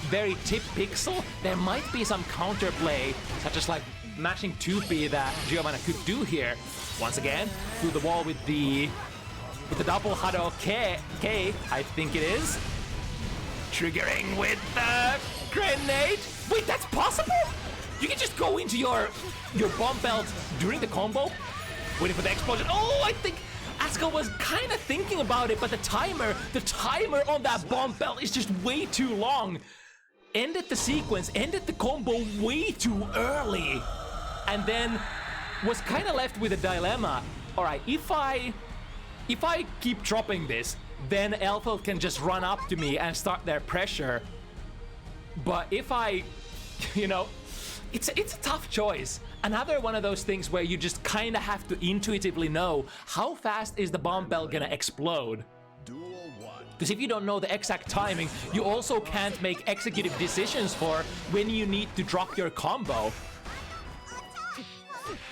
very tip pixel, there might be some counterplay, such as like mashing 2P that Giovanna could do here. Once again, through the wall with the double Hado K, I think it is. Triggering with the grenade. Wait, that's possible? You can just go into your bomb belt during the combo, waiting for the explosion. Oh, I think Askoll was kind of thinking about it, but the timer on that bomb belt is just way too long. Ended the sequence, ended the combo way too early, and then was kind of left with a dilemma. All right, if I keep dropping this, then Elfeld can just run up to me and start their pressure. But if I, you know, it's a tough choice. Another one of those things where you just kind of have to intuitively know how fast is the bomb belt gonna explode. Because if you don't know the exact timing, you also can't make executive decisions for when you need to drop your combo.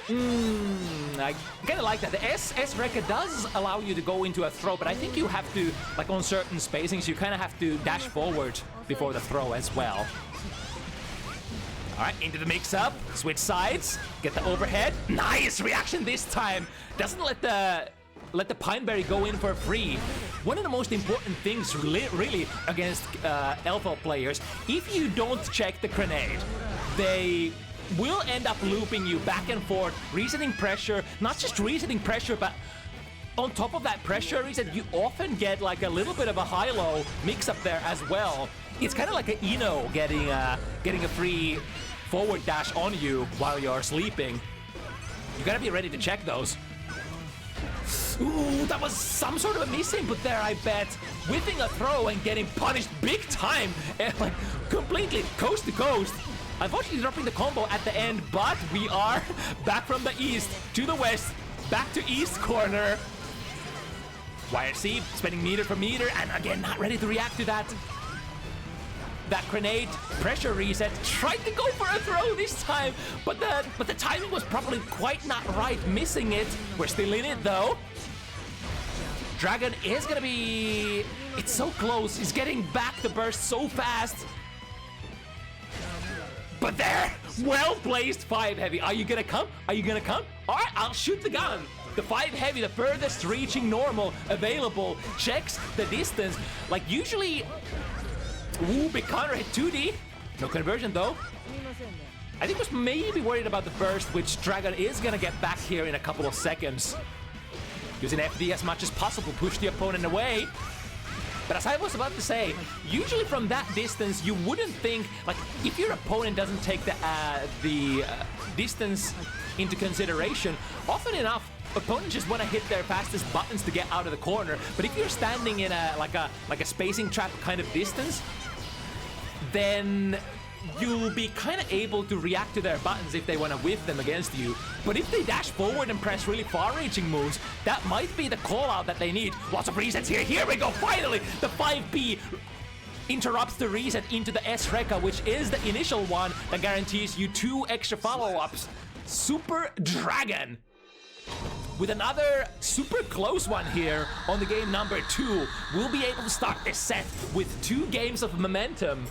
I kind of like that. The S Rekka does allow you to go into a throw, but I think you have to, like on certain spacings, you kind of have to dash forward before the throw as well. All right, into the mix-up, switch sides, get the overhead. Nice reaction this time. Doesn't let the Pineberry go in for free. One of the most important things really against Elfeld players, if you don't check the grenade, they will end up looping you back and forth, resetting pressure, not just resetting pressure, but on top of that pressure reset, you often get like a little bit of a high-low mix-up there as well. It's kind of like an Ino getting a free forward dash on you while you're sleeping. You gotta be ready to check those. Ooh, that was some sort of a miss-input there, I bet. Whipping a throw and getting punished big time, and like completely coast to coast. Unfortunately dropping the combo at the end, but we are back from the east to the west, back to east corner. YRC spending meter for meter, and again not ready to react to that grenade pressure reset. Tried to go for a throw this time, but the timing was probably quite not right, missing it. We're still in it though. Dragon is gonna be... It's so close. He's getting back the burst so fast. But there! Well-placed 5 heavy. Are you gonna come? Are you gonna come? Alright, I'll shoot the gun. The 5 heavy, the furthest reaching normal available, checks the distance. Like usually... Ooh, big counter hit 2D. No conversion though. I think was maybe worried about the burst, which Dragon is gonna get back here in a couple of seconds. Using FD as much as possible, push the opponent away. But as I was about to say, usually from that distance, you wouldn't think, like, if your opponent doesn't take the distance into consideration, often enough, opponents just want to hit their fastest buttons to get out of the corner. But if you're standing in like a spacing trap kind of distance, then you'll be kind of able to react to their buttons if they want to whiff them against you. But if they dash forward and press really far-reaching moves, that might be the call-out that they need. Lots of resets here. Here we go, finally! The 5B interrupts the reset into the S Rekka, which is the initial one that guarantees you 2 extra follow-ups. SuperDragon. with another super close one here on the game number 2. We'll be able to start this set with 2 games of momentum.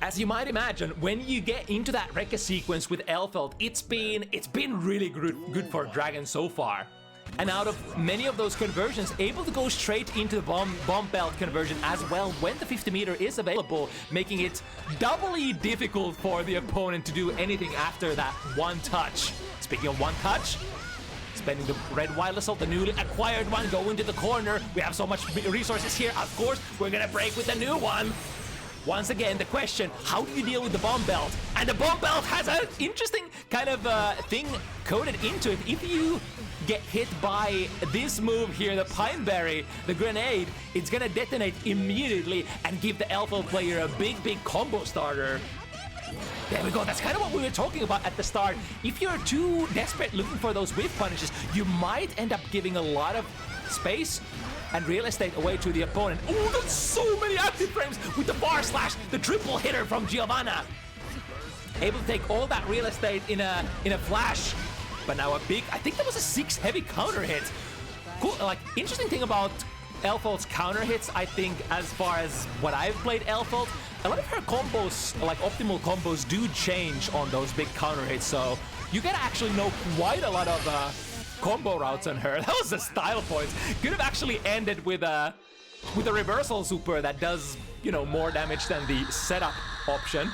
As you might imagine, when you get into that Rekka sequence with Elfelt, it's been really good for Dragon so far. And out of many of those conversions, able to go straight into the bomb belt conversion as well when the 50 meter is available, making it doubly difficult for the opponent to do anything after that one touch. Speaking of one touch, spending the red wild assault, the newly acquired one, go into the corner. We have so much resources here. Of course, we're gonna break with the new one. Once again, the question, how do you deal with the bomb belt? And the bomb belt has an interesting kind of thing coded into it. If you get hit by this move here, the Pineberry, the grenade, it's gonna detonate immediately and give the Elfelt player a big combo starter. There we go, that's kind of what we were talking about at the start. If you're too desperate looking for those whiff punishes, you might end up giving a lot of space and real estate away to the opponent. Oh, that's so many active frames with the bar slash, the triple hitter from Giovanna. Able to take all that real estate in a flash. But now a big, I think that was a 6 heavy counter hit. Cool, like, interesting thing about Elfelt's counter hits, I think, as far as what I've played Elfelt, a lot of her combos, like optimal combos, do change on those big counter hits. So you gotta actually know quite a lot of combo routes on her. That was a style point. Could have actually ended with a reversal super that does, you know, more damage than the setup option.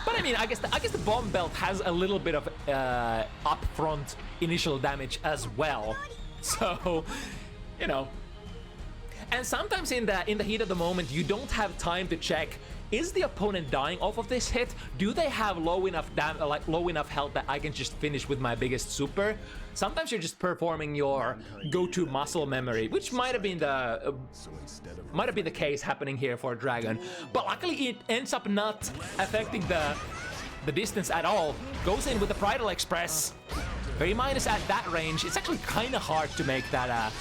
But I mean, I guess the bomb belt has a little bit of upfront initial damage as well. So, you know. And sometimes in the heat of the moment, you don't have time to check, is the opponent dying off of this hit? Do they have low enough health that I can just finish with my biggest super? Sometimes you're just performing your go-to muscle memory, which might have been the case happening here for Dragon. But luckily it ends up not affecting the distance at all. Goes in with the Bridal Express. Very minus at that range. It's actually kind of hard to make that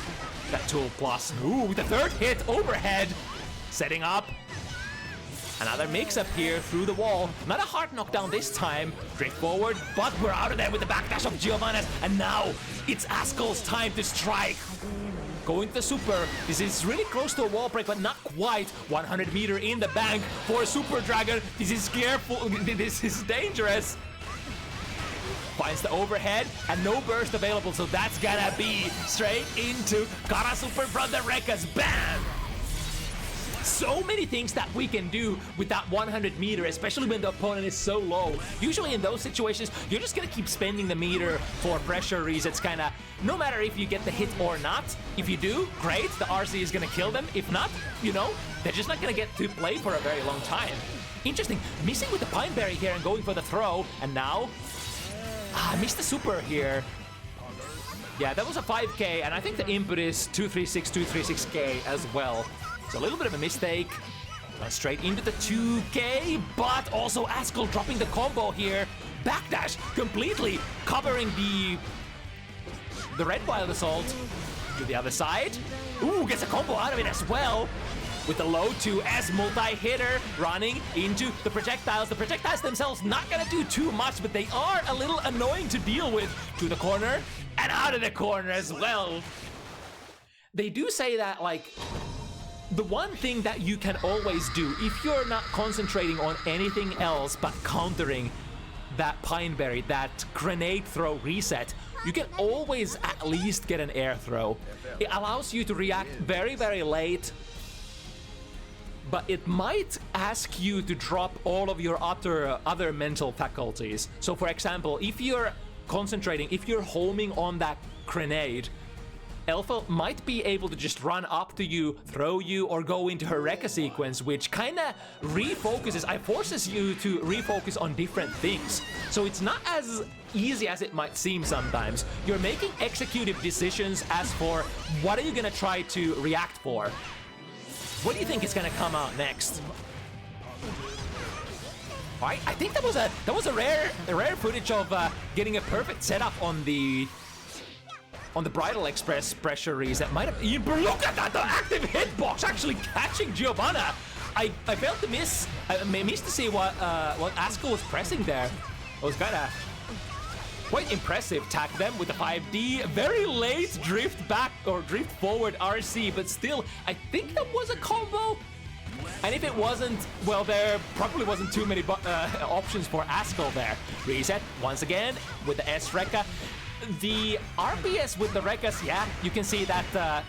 tool plus. Ooh, with the 3rd hit overhead, setting up. Another mix-up here through the wall. Not a hard knockdown this time. Drift forward, but we're out of there with the backdash of Giovanna's. And now it's Askoll's time to strike. Going to the super. This is really close to a wall break, but not quite. 100 meter in the bank for SuperDragon. This is careful. This is dangerous. Finds the overhead and no burst available, so that's gonna be straight into Kara Super from the Rekkas. Bam! So many things that we can do with that 100 meter, especially when the opponent is so low. Usually in those situations, you're just gonna keep spending the meter for pressure resets, kinda, no matter if you get the hit or not. If you do, great, the RC is gonna kill them. If not, you know, they're just not gonna get to play for a very long time. Interesting, missing with the Pineberry here and going for the throw, and now, I missed the super here. Yeah, that was a 5k, and I think the input is 236k as well. So a little bit of a mistake. Straight into the 2k, but also Askoll dropping the combo here. Backdash completely covering the red wild assault to the other side. Ooh, gets a combo out of it as well. With the low 2S multi-hitter running into the projectiles. The projectiles themselves not gonna do too much, but they are a little annoying to deal with. To the corner and out of the corner as well. They do say that, like, the one thing that you can always do if you're not concentrating on anything else but countering that Pineberry, that grenade throw reset, you can always at least get an air throw. It allows you to react very late, but it might ask you to drop all of your other mental faculties. So for example, if you're concentrating, if you're homing on that grenade, Elfelt might be able to just run up to you, throw you, or go into her Rekka sequence, which kinda forces you to refocus on different things. So it's not as easy as it might seem sometimes. You're making executive decisions as for what are you gonna try to react for. What do you think is gonna come out next? Right, I think that was a rare footage of getting a perfect setup on the Bridal Express pressure reset. Might have. Look at that! The active hitbox actually catching Giovanna. I failed to miss. I missed to see what Askoll was pressing there. It was kind of quite impressive. Tag them with the 5D. Very late drift back or drift forward RC, but still, I think that was a combo. And if it wasn't, well, there probably wasn't too many options for Askoll there. Reset once again with the S Rekka. The RPS with the Rekkas, yeah, you can see that.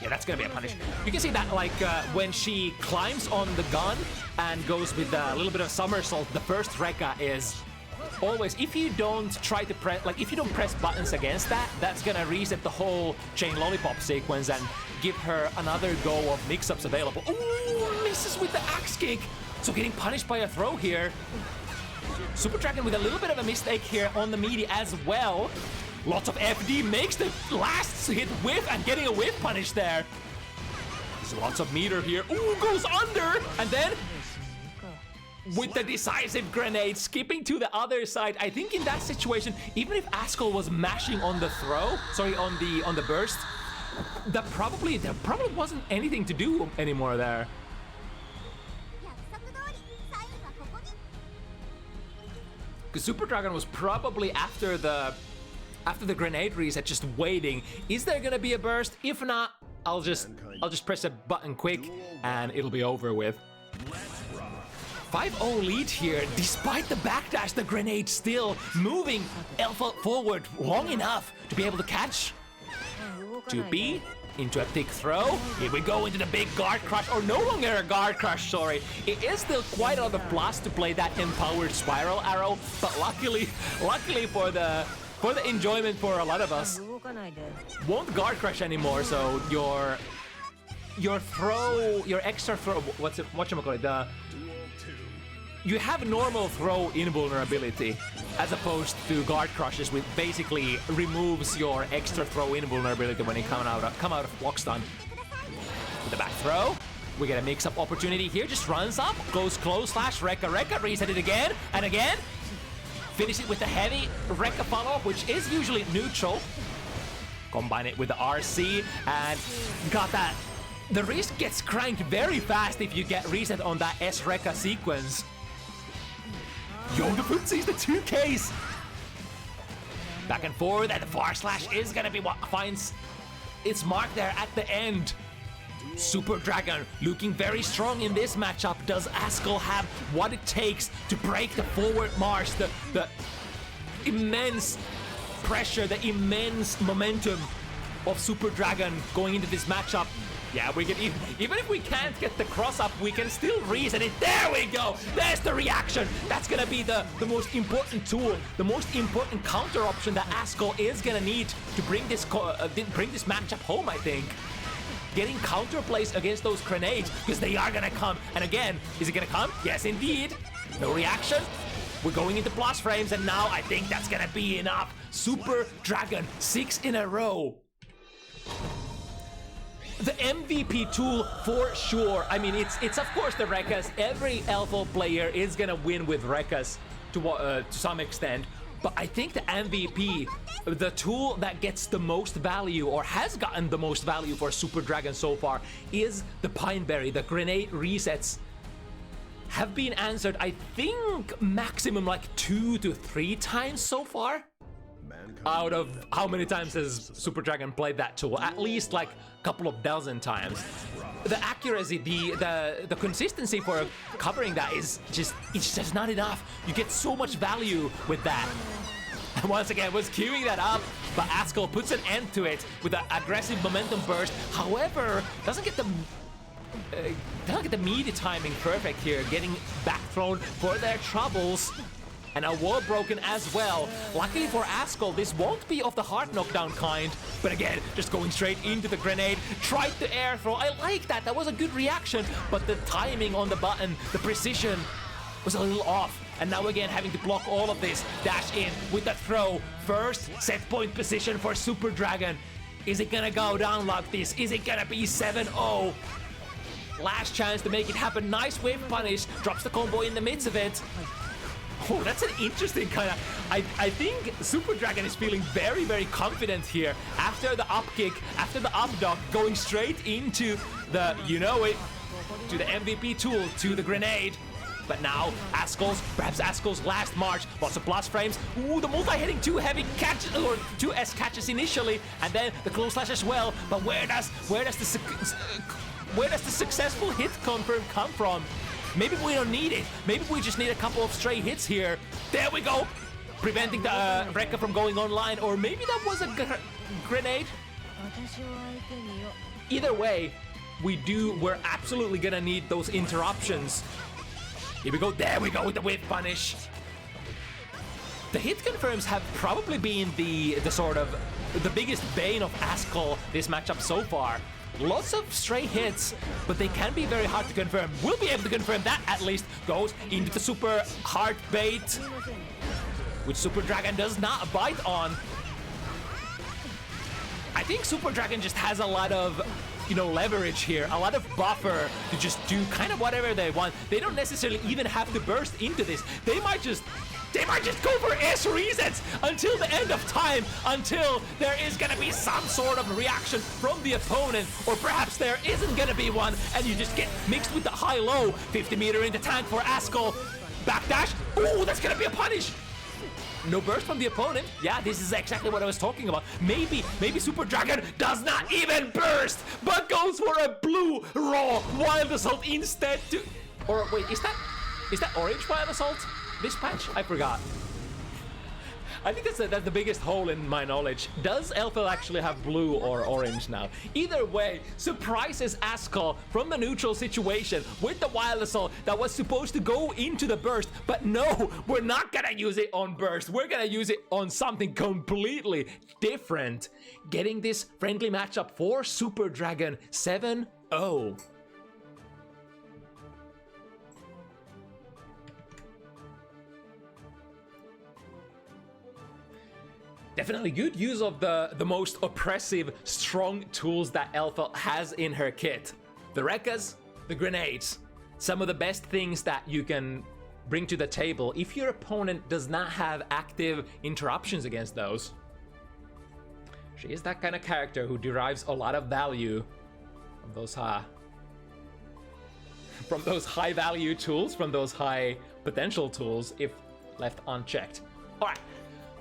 Yeah, that's gonna be a punish. You can see that, like, when she climbs on the gun and goes with a little bit of somersault, the first Rekka is always, if you don't try to press, like, if you don't press buttons against that, that's gonna reset the whole chain lollipop sequence and give her another go of mix-ups available. Ooh, misses with the axe kick. So getting punished by a throw here. SuperDragon with a little bit of a mistake here on the meaty as well. Lots of FD, makes the last hit whiff and getting a whiff punish there. There's lots of meter here. Ooh, goes under! And then with the decisive grenade, skipping to the other side. I think in that situation, even if Askoll was mashing on the throw, sorry, on the burst, there probably wasn't anything to do anymore there. Because SuperDragon was probably after the grenade reset, just waiting. Is there gonna be a burst? If not, I'll just press a button quick and it'll be over with. 5-0 lead here. Despite the backdash, the grenade still moving Elfa forward long enough to be able to catch. 2B into a thick throw. Here we go into the big guard crush, or no longer a guard crush, sorry. It is still quite a lot of plus to play that empowered spiral arrow, but luckily for the enjoyment for a lot of us, won't guard crush anymore. So your extra throw, whatchamacallit, you have normal throw invulnerability as opposed to guard crushes, which basically removes your extra throw invulnerability when you come out of block stun. With the back throw, we get a mix-up opportunity here. Just runs up, goes close slash Rekka, reset it again and again. Finish it with the heavy Rekka follow-up, which is usually neutral. Combine it with the RC and got that. The wrist gets cranked very fast if you get reset on that S Rekka sequence. Yo, the footsies, the 2Ks! Back and forth, and the far slash is gonna be what finds its mark there at the end. SuperDragon looking very strong in this matchup. Does Askoll have what it takes to break the forward march, the immense pressure, the immense momentum of SuperDragon going into this matchup? Yeah, we can even if we can't get the cross up, we can still reset it. There we go. There's the reaction. That's gonna be the most important tool, the most important counter option that Askoll is gonna need to bring this matchup home. I think getting counter plays against those grenades, because they are gonna come. And again, is it gonna come? Yes, indeed. No reaction. We're going into plus frames, and now I think that's gonna be enough. SuperDragon 6 in a row. The MVP tool for sure. I mean, it's of course the Rekkas. Every Elfo player is gonna win with Rekkas to some extent. But I think the MVP, the tool that gets the most value or has gotten the most value for SuperDragon so far, is the Pineberry. The grenade resets have been answered, I think, maximum like 2 to 3 times so far. Out of how many times has SuperDragon played that tool? At least like a couple of dozen times. The accuracy, the consistency for covering that is it's just not enough. You get so much value with that. And once again, was queuing that up, but Askoll puts an end to it with an aggressive momentum burst. However, doesn't get the meaty timing perfect here, getting back thrown for their troubles. And a wall broken as well. Luckily for Askoll, this won't be of the hard knockdown kind. But again, just going straight into the grenade. Tried the air throw. I like that. That was a good reaction. But the timing on the button, the precision was a little off. And now again, having to block all of this. Dash in with the throw. First set point position for SuperDragon. Is it gonna go down like this? Is it gonna be 7-0? Last chance to make it happen. Nice wave punish. Drops the combo in the midst of it. Oh, that's an interesting kind of... I think SuperDragon is feeling very, very confident here. After the up kick, after the up dog, going straight into the, you know it, to the MVP tool, to the grenade. But now, perhaps Askoll's last march, lots of blast frames. Ooh, the multi-hitting 2 heavy catches, or 2 S catches initially, and then the close slash as well. But where does the successful hit confirm come from? Maybe we don't need it. Maybe we just need a couple of stray hits here. There we go, preventing the Rekka from going online, or maybe that was a grenade. Either way, we're absolutely gonna need those interruptions. Here we go, there we go with the whiff punish. The hit confirms have probably been the sort of the biggest bane of Askoll this matchup so far. Lots of stray hits, but they can be very hard to confirm. We'll be able to confirm that at least. Goes into the super hard bait, which SuperDragon does not bite on. I think SuperDragon just has a lot of, you know, leverage here, a lot of buffer to just do kind of whatever they want. They don't necessarily even have to burst into this. They might just go for S resets until the end of time, until there is gonna be some sort of reaction from the opponent, or perhaps there isn't gonna be one, and you just get mixed with the high-low. 50 meter in the tank for Askoll. Backdash. Ooh, that's gonna be a punish. No burst from the opponent. Yeah, this is exactly what I was talking about. Maybe SuperDragon does not even burst, but goes for a blue raw Wild Assault instead to... Or wait, is that orange Wild Assault? This patch? I forgot. I think that's the biggest hole in my knowledge. Does Elfel actually have blue or orange now? Either way, surprises Askoll from the neutral situation with the Wild Assault that was supposed to go into the burst, but no, we're not gonna use it on burst. We're gonna use it on something completely different. Getting this friendly matchup for SuperDragon 7-0. Definitely good use of the most oppressive, strong tools that Elfel has in her kit. The Rekkas, the grenades. Some of the best things that you can bring to the table if your opponent does not have active interruptions against those. She is that kind of character who derives a lot of value from those high value tools, from those high potential tools if left unchecked. All right.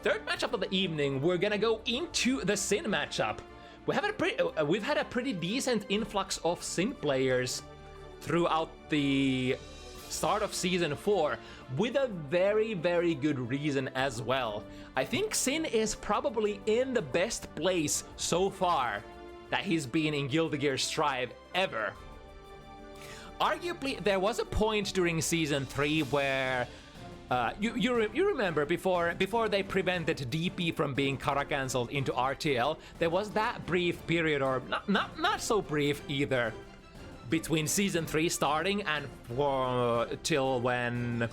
Third matchup of the evening, we're gonna go into the Sin matchup. We've had a pretty decent influx of Sin players throughout the start of Season 4, with a very, very good reason as well. I think Sin is probably in the best place so far that he's been in Guilty Gear Strive ever. Arguably, there was a point during Season 3 where you remember before they prevented DP from being kara cancelled into RTL, there was that brief period, or not so brief either, between Season 3 starting and till when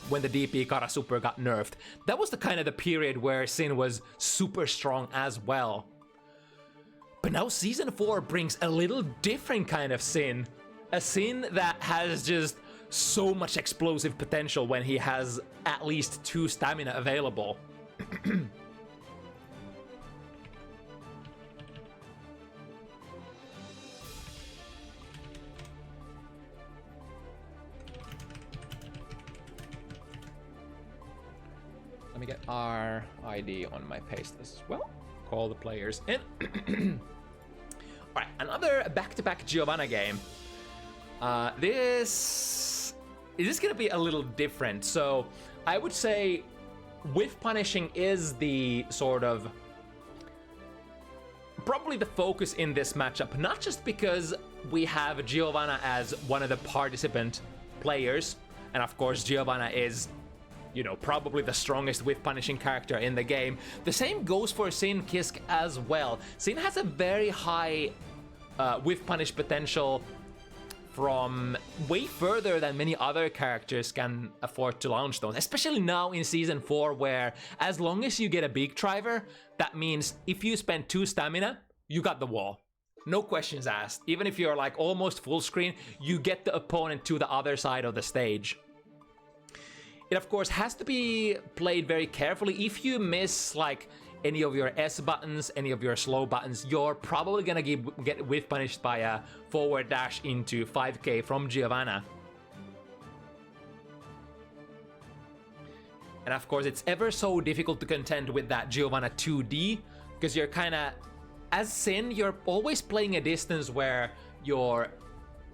the DP Kara Super got nerfed. That was the kind of the period where Sin was super strong as well. But now Season 4 brings a little different kind of Sin. A Sin that has just so much explosive potential when he has at least 2 stamina available. Let me get our ID on my paste as well. Call the players in. Alright, another back-to-back Giovanna game. This is gonna be a little different. So I would say whiff punishing is the sort of probably the focus in this matchup, not just because we have Giovanna as one of the participant players, and of course Giovanna is, you know, probably the strongest whiff punishing character in the game. The same goes for Sin Kisk as well. Sin has a very high whiff punish potential from way further than many other characters can afford to launch those, especially now in Season 4, where as long as you get a big driver, that means if you spend 2 stamina, you got the wall. No questions asked. Even if you're like almost full screen, you get the opponent to the other side of the stage. It of course has to be played very carefully. If you miss like any of your S buttons, any of your slow buttons, you're probably gonna get whiff punished by a forward dash into 5k from Giovanna. And of course, it's ever so difficult to contend with that Giovanna 2D, because you're kind of, as Sin, you're always playing a distance where you're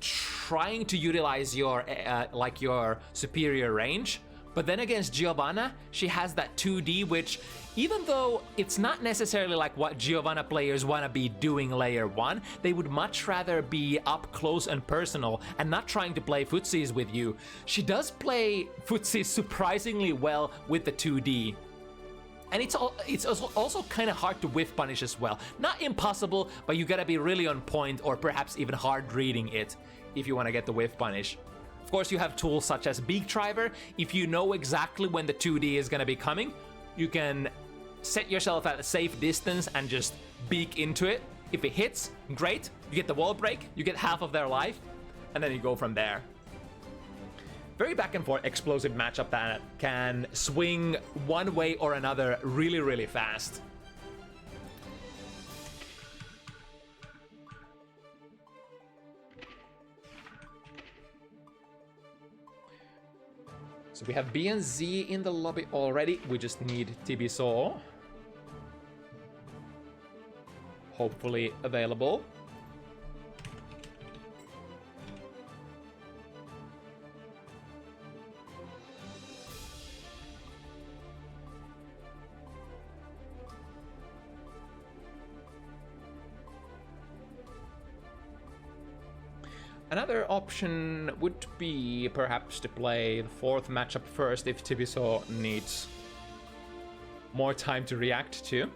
trying to utilize your like your superior range. But then against Giovanna, she has that 2D, which, even though it's not necessarily like what Giovanna players want to be doing layer 1, they would much rather be up close and personal and not trying to play footsies with you. She does play footsies surprisingly well with the 2D. And it's also kind of hard to whiff punish as well. Not impossible, but you gotta be really on point, or perhaps even hard reading it if you want to get the whiff punish. Of course, you have tools such as Beak Driver. If you know exactly when the 2D is gonna be coming, you can set yourself at a safe distance and just beak into it. If it hits, great. You get the wall break, you get half of their life, and then you go from there. Very back and forth explosive matchup that can swing one way or another really, really fast. So we have BNZ in the lobby already. We just need Tibisu. Hopefully available. Another option would be perhaps to play the 4th matchup first if Tibisu needs more time to react to.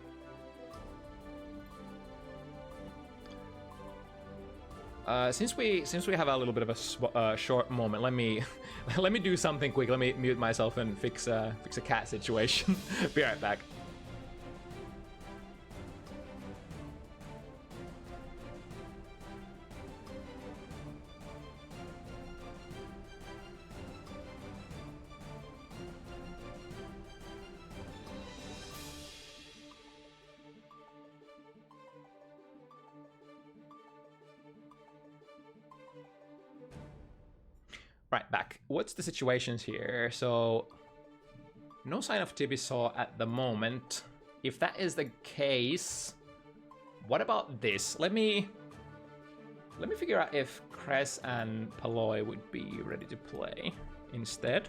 Since we have a little bit of a short moment, let me do something quick. Let me mute myself and fix a cat situation. Be right back. Right, back. What's the situations here? So, no sign of Tibisu at the moment. If that is the case, what about this? Let me figure out if Crez and Paloy would be ready to play instead.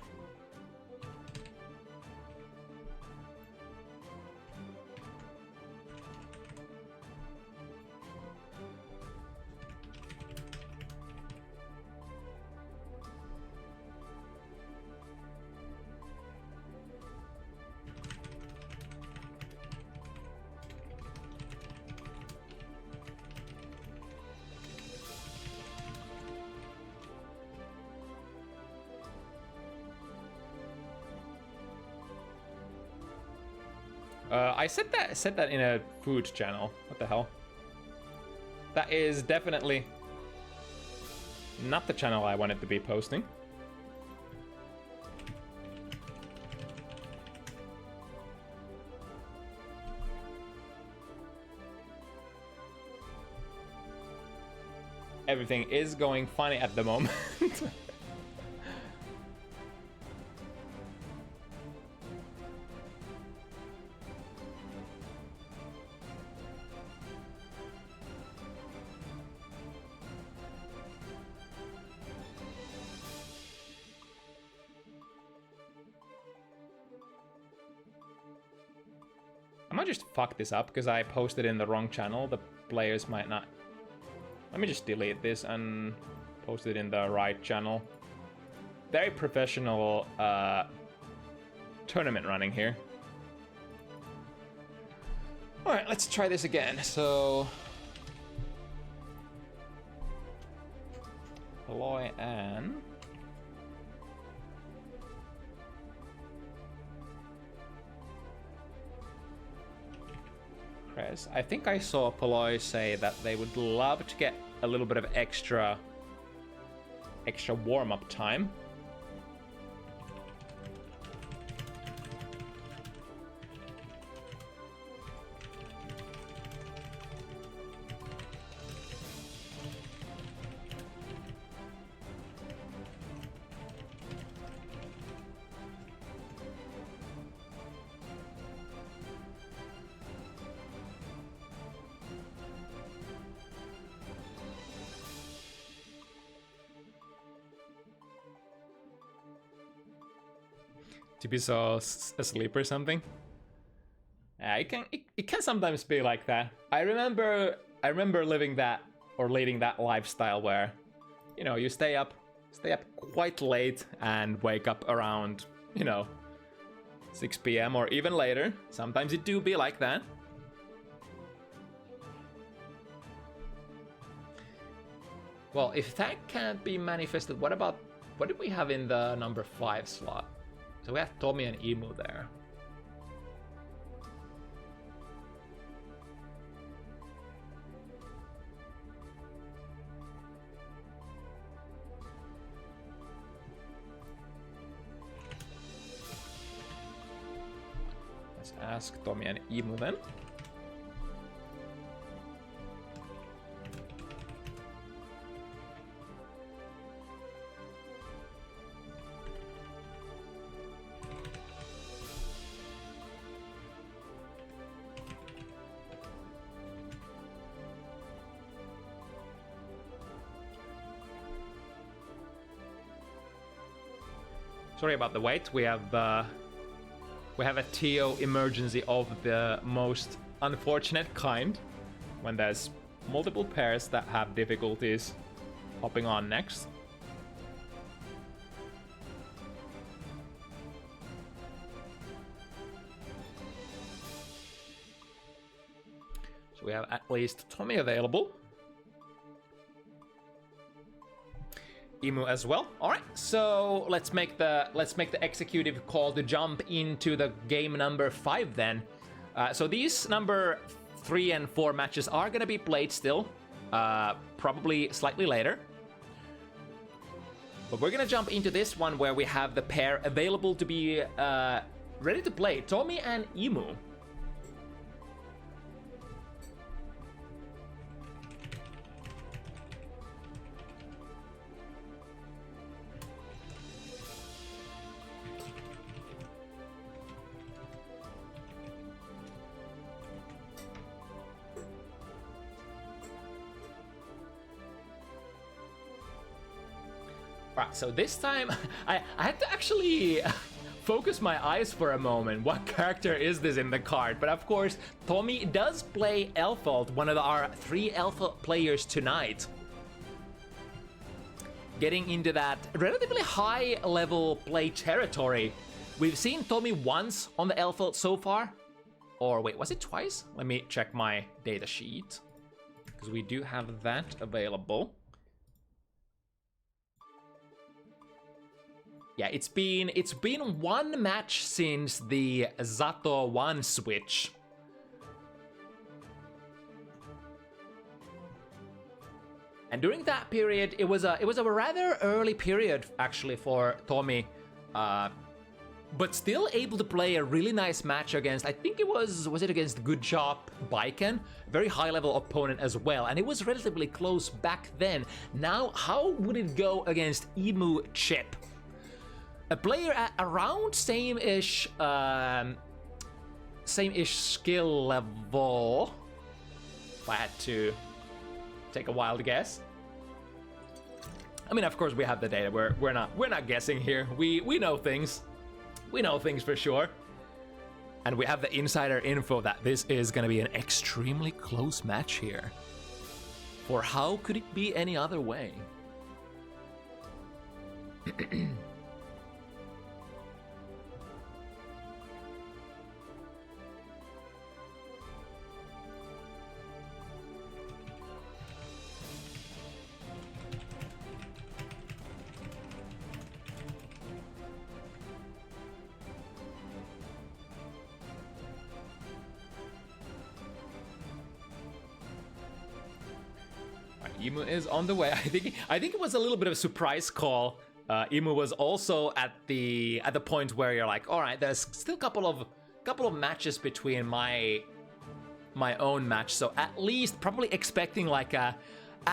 I said that in a food channel. What the hell? That is definitely not the channel I wanted to be posting. Everything is going funny at the moment. I might just fuck this up because I posted in the wrong channel. The players might not. Let me just delete this and post it in the right channel. Very professional tournament running here. All right, let's try this again. So, Paloy and Crez. I think I saw Paloy say that they would love to get a little bit of extra warm-up time. Tibisu asleep or something. It can sometimes be like that. I remember living that or leading that lifestyle where, you know, you stay up quite late and wake up around, you know, 6 p.m. or even later. Sometimes it do be like that. Well, if that can't be manifested, what did we have in the number 5 slot? So we have Tomi and Emu there. Let's ask Tomi and Emu then. Sorry about the wait. We have a TO emergency of the most unfortunate kind when there's multiple pairs that have difficulties hopping on next. So we have at least Tomi available. Emu as well. All right, so let's make the executive call to jump into the game number 5 then. So these number 3 and 4 matches are gonna be played still, probably slightly later. But we're gonna jump into this one where we have the pair available to be ready to play, Tomi and Emu. Right, so this time I had to actually focus my eyes for a moment. What character is this in the card? But of course, Tomi does play Elfalt, one of our 3 Elfalt players tonight. Getting into that relatively high level play territory. We've seen Tomi once on the Elfalt so far. Or wait, was it twice? Let me check my data sheet. Because we do have that available. Yeah, it's been 1 match since the Zato 1 switch. And during that period, it was a rather early period actually for Tomi, but still able to play a really nice match against, I think it was it against Good Job Baiken, very high level opponent as well, and it was relatively close back then. Now, how would it go against Emu Chip? A player at around same-ish skill level, if I had to take a wild guess. I mean, of course, we have the data. We're not guessing here. We know things. We know things for sure. And we have the insider info that this is gonna be an extremely close match here. For how could it be any other way? Emu is on the way. I think it was a little bit of a surprise call. Emu was also at the point where you're like, all right, there's still a couple of matches between my own match, so at least probably expecting like at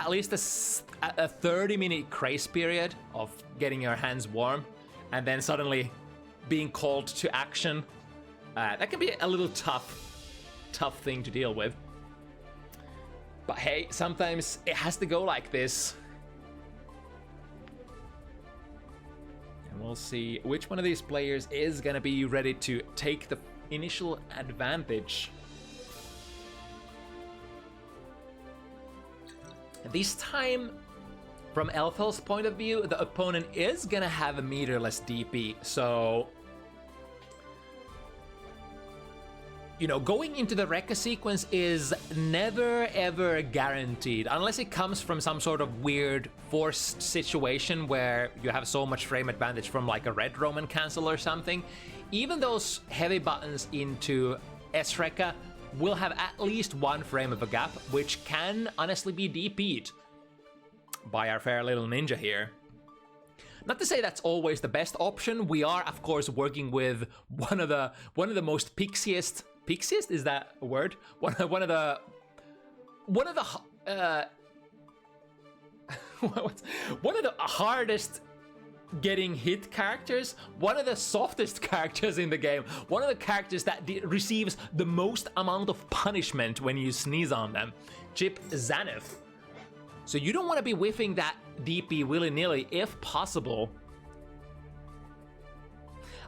least a 30-minute grace period of getting your hands warm, and then suddenly being called to action. That can be a little tough thing to deal with. But hey, sometimes it has to go like this. And We'll see which one of these players is gonna be ready to take the initial advantage. This time, from Elfel's point of view, the opponent is gonna have a meterless DP, so... You know, going into the Rekka sequence is never ever guaranteed, unless it comes from some sort of weird forced situation where you have so much frame advantage from like a red Roman cancel or something. Even those heavy buttons into S-Rekka will have at least one frame of a gap, which can honestly be DP'd by our fair little ninja here. Not to say that's always the best option. We are, of course, working with one of the most pixiest. Pixiest, is that a word? One of the hardest getting hit characters, one of the softest characters in the game, one of the characters that receives the most amount of punishment when you sneeze on them, Chip Zaneth. So you don't want to be whiffing that DP willy-nilly if possible.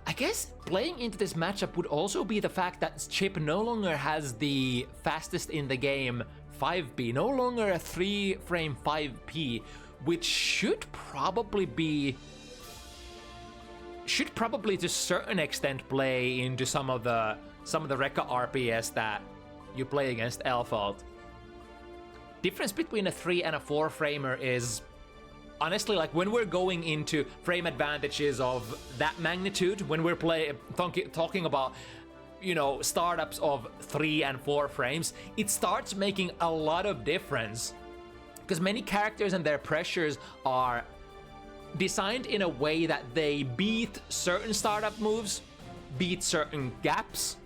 I guess playing into this matchup would also be the fact that Chip no longer has the fastest in the game 5P, no longer a 3-frame 5P, which should probably to a certain extent play into some of the Rekka RPS that you play against Elfald. Difference between a 3 and a 4 framer is honestly, like when we're going into frame advantages of that magnitude, when we're talking about, you know, startups of 3 and 4 frames, it starts making a lot of difference. Because many characters and their pressures are designed in a way that they beat certain startup moves, beat certain gaps,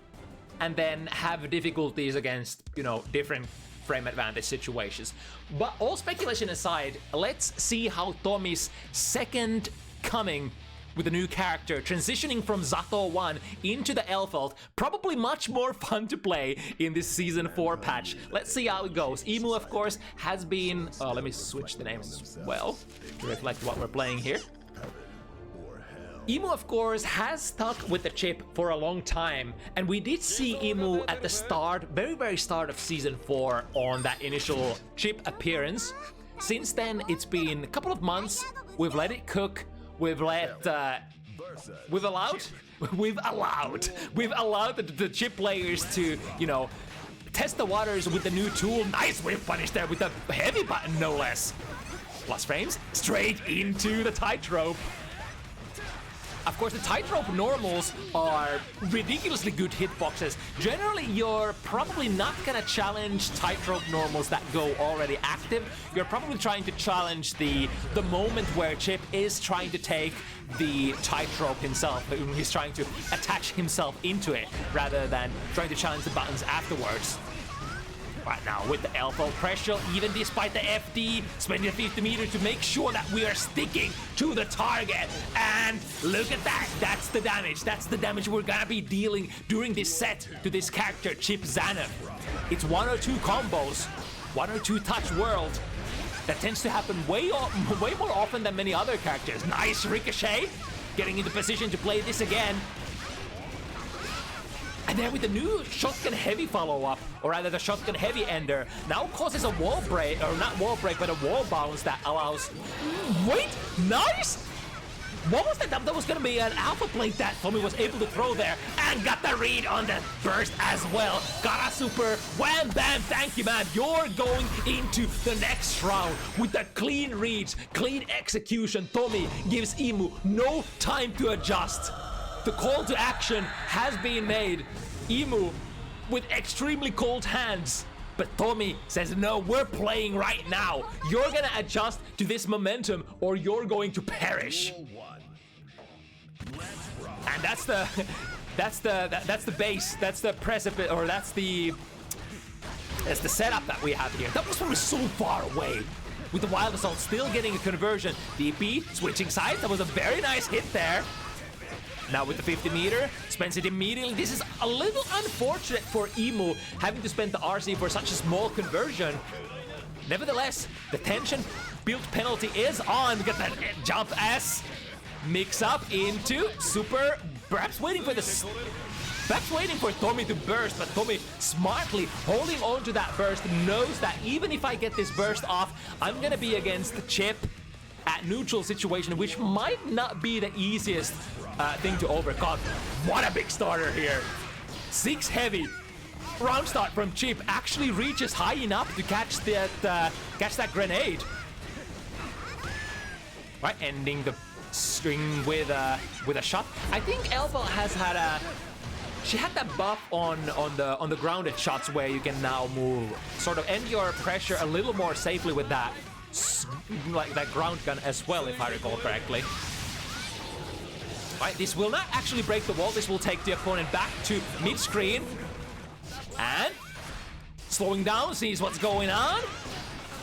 and then have difficulties against, you know, different frame advantage situations. But all speculation aside, let's see how Tomi's second coming with a new character, transitioning from Zato 1 into the Elfald, probably much more fun to play in this Season 4 patch. Let's see how it goes. Emu, of course, has been... Oh, let me switch the names as well to reflect what we're playing here. Emu, of course, has stuck with the chip for a long time, and we did see Emu at the start, very start of Season 4 on that initial chip appearance. Since then, it's been a couple of months. We've let it cook. We've allowed the chip players to, you know, test the waters with the new tool. Nice whiff punish there with the heavy button, no less. Plus frames, straight into the tightrope. Of course, the tightrope normals are ridiculously good hitboxes. Generally, you're probably not gonna challenge tightrope normals that go already active. You're probably trying to challenge the moment where Chip is trying to take the tightrope himself. He's trying to attach himself into it, rather than trying to challenge the buttons afterwards. Right now with the Elfald pressure, even despite the FD, spending 50 meters to make sure that we are sticking to the target. And look at that, that's the damage. That's the damage we're gonna be dealing during this set to this character, Chip Zaneth. It's 1 or 2 combos, 1 or 2 touch world. That tends to happen way more often than many other characters. Nice ricochet, getting into position to play this again. And then with the new shotgun heavy follow-up, or rather the shotgun heavy ender, now causes a wall break, or not wall break, but a wall bounce that allows... Wait, nice! What was that? That was gonna be an alpha plate that Tomi was able to throw there, and got the read on the burst as well. Got a super wham bam, thank you man. You're going into the next round with the clean reads, clean execution. Tomi gives Emu no time to adjust. The call to action has been made. Emu with extremely cold hands. But Tomi says, no, we're playing right now. You're gonna adjust to this momentum or you're going to perish. And that's the base, that's the precipice, or that's the setup that we have here. That was from so far away. With the Wild Assault still getting a conversion. DP switching sides, that was a very nice hit there. Now with the 50 meter, spends it immediately. This is a little unfortunate for Emu, having to spend the RC for such a small conversion. Nevertheless, the tension build penalty is on. We got that jump S. mix up into Super, perhaps waiting for Tomi to burst, but Tomi smartly holding on to that burst, knows that even if I get this burst off, I'm gonna be against Chip at neutral situation, which might not be the easiest thing to overcome. What a big starter here. 6 heavy. Round start from Chip actually reaches high enough to catch that grenade. Right, ending the string with a shot. I think Elva has had she had that buff on the grounded shots where you can now move, sort of end your pressure a little more safely with that, like that ground gun as well, if I recall correctly. Right, this will not actually break the wall. This will take the opponent back to mid-screen. And slowing down, sees what's going on.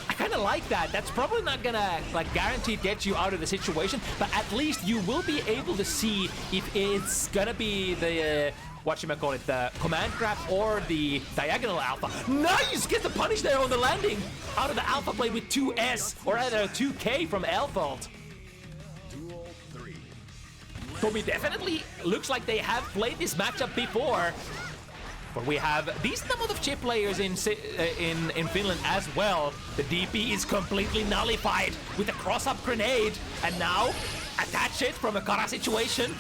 I kind of like that. That's probably not gonna like guaranteed get you out of the situation, but at least you will be able to see if it's gonna be the whatchamacallit, the command grab or the diagonal alpha. Nice! Get the punish there on the landing out of the alpha play with 2S, or rather 2K from Elfalt. Tomi definitely looks like they have played this matchup before. But we have a decent amount of chip players in Finland as well. The DP is completely nullified with a cross-up grenade. And now, attach it from a Kara situation.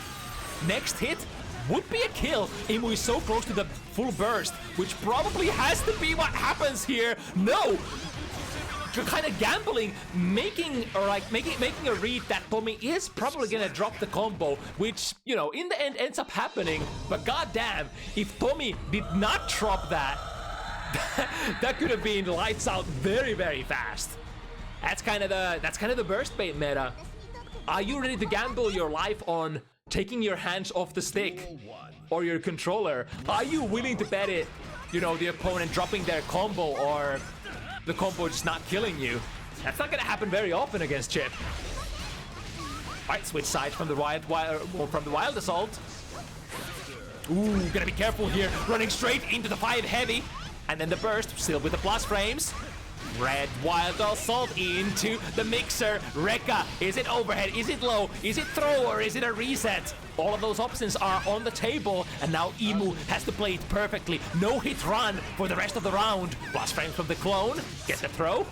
Next hit would be a kill. Imu is so close to the full burst, which probably has to be what happens here. No! Kind of gambling, making a read that Tomi is probably gonna drop the combo, which, you know, in the end ends up happening. But goddamn, if Tomi did not drop that, that could have been lights out very, very fast. That's kind of the burst bait meta. Are you ready to gamble your life on taking your hands off the stick or your controller? Are you willing to bet it, you know, the opponent dropping their combo or the combo just not killing you? That's not gonna happen very often against Chip. Alright, switch sides from the wild assault. Ooh, gotta be careful here. Running straight into the 5 heavy. And then the burst, still with the plus frames. Red wild assault into the mixer. Rekka, is it overhead? Is it low? Is it throw or is it a reset? All of those options are on the table, and now Imu has to play it perfectly. No hit run for the rest of the round. Plus frame from the clone. Get the throw.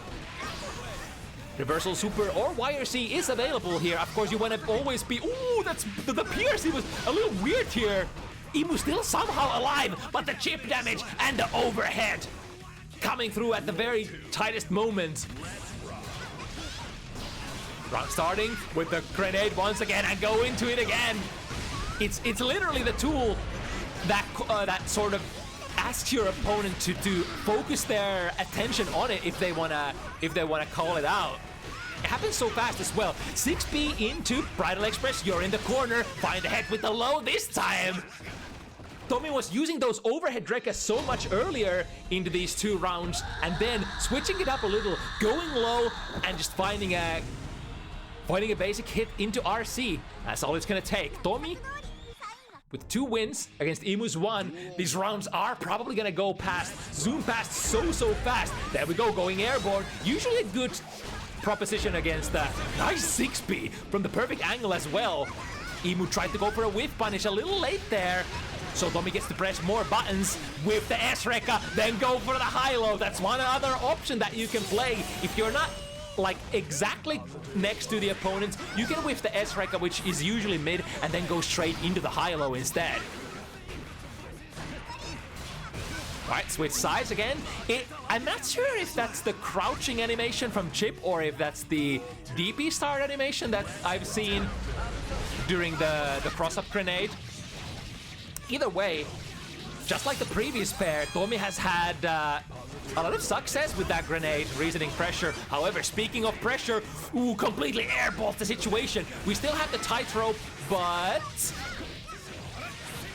Reversal super or YRC is available here. Of course, you want to always be... Ooh, that's the PRC was a little weird here. Imu still somehow alive, but the chip damage and the overhead coming through at the very tightest moment. Round starting with the grenade once again and go into it again. It's literally the tool that that sort of asks your opponent to focus their attention on it if they wanna call it out. It happens so fast as well. 6B into Bridal Express. You're in the corner. Find the head with the low this time. Tomi was using those overhead Rekka so much earlier into these 2 rounds, and then switching it up a little, going low, and just finding a basic hit into RC. That's all it's gonna take. Tomi, with 2 wins against Imu's 1, these rounds are probably gonna go zoom past so fast. There we go, going airborne. Usually a good proposition against that. Nice 6B from the perfect angle as well. Imu tried to go for a whiff punish a little late there. So Tomi gets to press more buttons with the S-Rekka, then go for the high-low. That's one other option that you can play. If you're not like exactly next to the opponent, you can whiff the S-Rekka, which is usually mid, and then go straight into the high-low instead. Alright, switch sides again. I'm not sure if that's the crouching animation from Chip or if that's the DP start animation that I've seen during the cross-up grenade. Either way, just like the previous pair, Tomi has had a lot of success with that grenade, reasoning pressure. However, speaking of pressure, ooh, completely airballs the situation. We still have the tightrope, but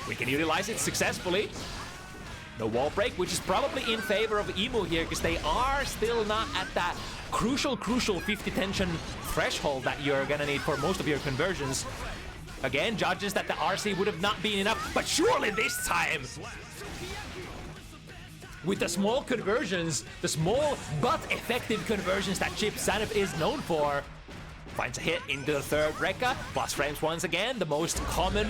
we can utilize it successfully. No wall break, which is probably in favor of Imu here, because they are still not at that crucial 50 tension threshold that you're gonna need for most of your conversions. Again, judges that the RC would have not been enough, but surely this time, with the small conversions, the small but effective conversions that Chip Sanif is known for, finds a hit into the third Rekka, plus frames once again, the most common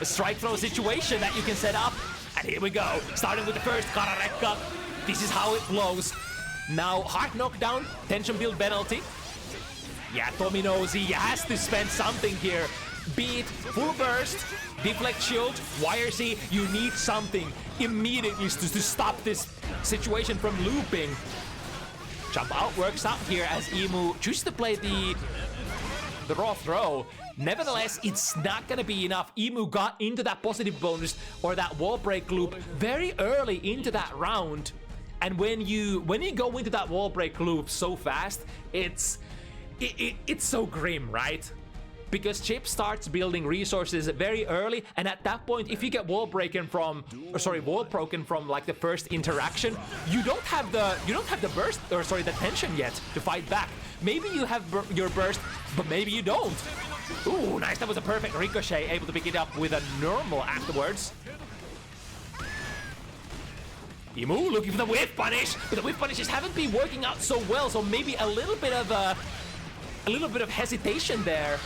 strike throw situation that you can set up. And here we go, starting with the first Kara Rekka. This is how it flows. Now, hard knockdown, tension build penalty. Yeah, Tomi knows he has to spend something here. Be it full burst, deflect shield, YRC, you need something immediately to stop this situation from looping. Jump out works out here as Emu chooses to play the raw throw. Nevertheless, it's not gonna be enough. Emu got into that positive bonus or that wall break loop very early into that round. And when you go into that wall break loop so fast, it's so grim, right? Because Chip starts building resources very early, and at that point, if you get wall broken from like the first interaction, you don't have the burst, or sorry, the tension yet to fight back. Maybe you have your burst, but maybe you don't. Ooh, nice! That was a perfect ricochet, able to pick it up with a normal afterwards. Emu looking for the whiff punish, but the whiff punishes haven't been working out so well, so maybe a little bit of hesitation there.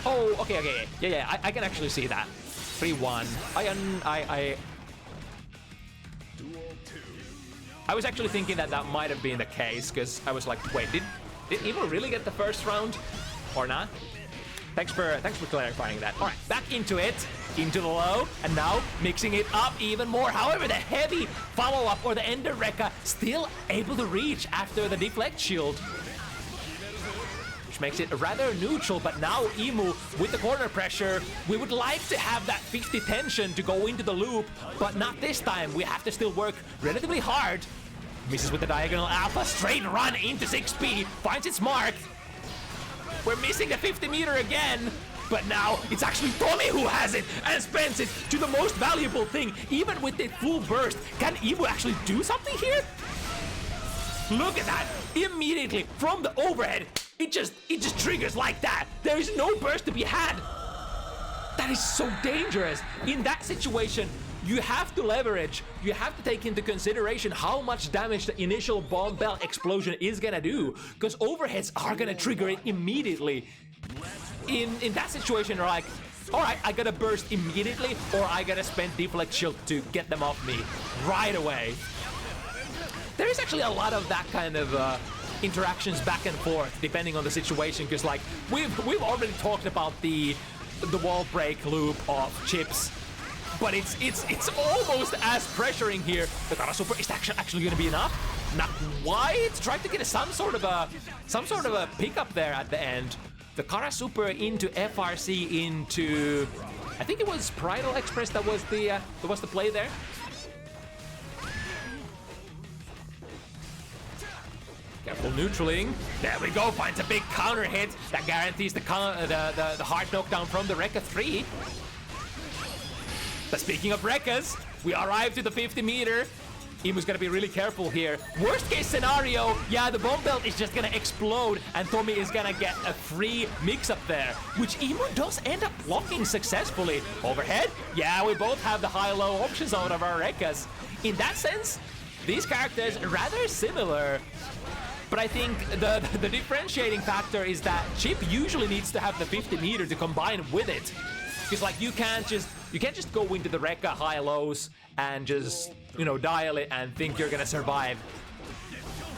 Oh, okay. Yeah, I can actually see that. 3-1. I was actually thinking that might have been the case, because I was like, wait, did Emu really get the first round or not? Thanks for clarifying that. All right, back into it, into the low, and now mixing it up even more. However, the heavy follow-up or the Ender Rekka still able to reach after the deflect shield, which makes it rather neutral. But now Emu with the corner pressure, we would like to have that 50 tension to go into the loop, but not this time. We have to still work relatively hard. Misses with the diagonal alpha, straight run into 6P, finds its mark. We're missing the 50 meter again, but now it's actually Tomi who has it and spends it to the most valuable thing. Even with the full burst, can Emu actually do something here? Look at that! Immediately from the overhead, it just triggers like that. There is no burst to be had. That is so dangerous. In that situation, you have to leverage. You have to take into consideration how much damage the initial bomb belt explosion is gonna do, because overheads are gonna trigger it immediately. In that situation, you're like, all right, I gotta burst immediately, or I gotta spend deflect shield to get them off me right away. There is actually a lot of that kind of interactions back and forth depending on the situation, because like we've already talked about the wall break loop of Chips, but it's almost as pressuring here. The Kara Super is actually going to be enough. Not quite. Tried to get some sort of a pickup there at the end. The Kara Super into FRC into, I think it was Bridal Express that was the play there. Careful neutraling. There we go. Finds a big counter hit that guarantees the hard knockdown from the Rekka 3. But speaking of Rekkas, we arrived to the 50 meter. Emu's gonna be really careful here. Worst case scenario, yeah, the bomb belt is just gonna explode and Tomi is gonna get a free mix-up there, which Emu does end up blocking successfully. Overhead, yeah, we both have the high-low options out of our Rekkas. In that sense, these characters are rather similar. But I think the differentiating factor is that Chip usually needs to have the 50 meter to combine with it. Because like you can't just go into the Rekka high lows and just, you know, dial it and think you're gonna survive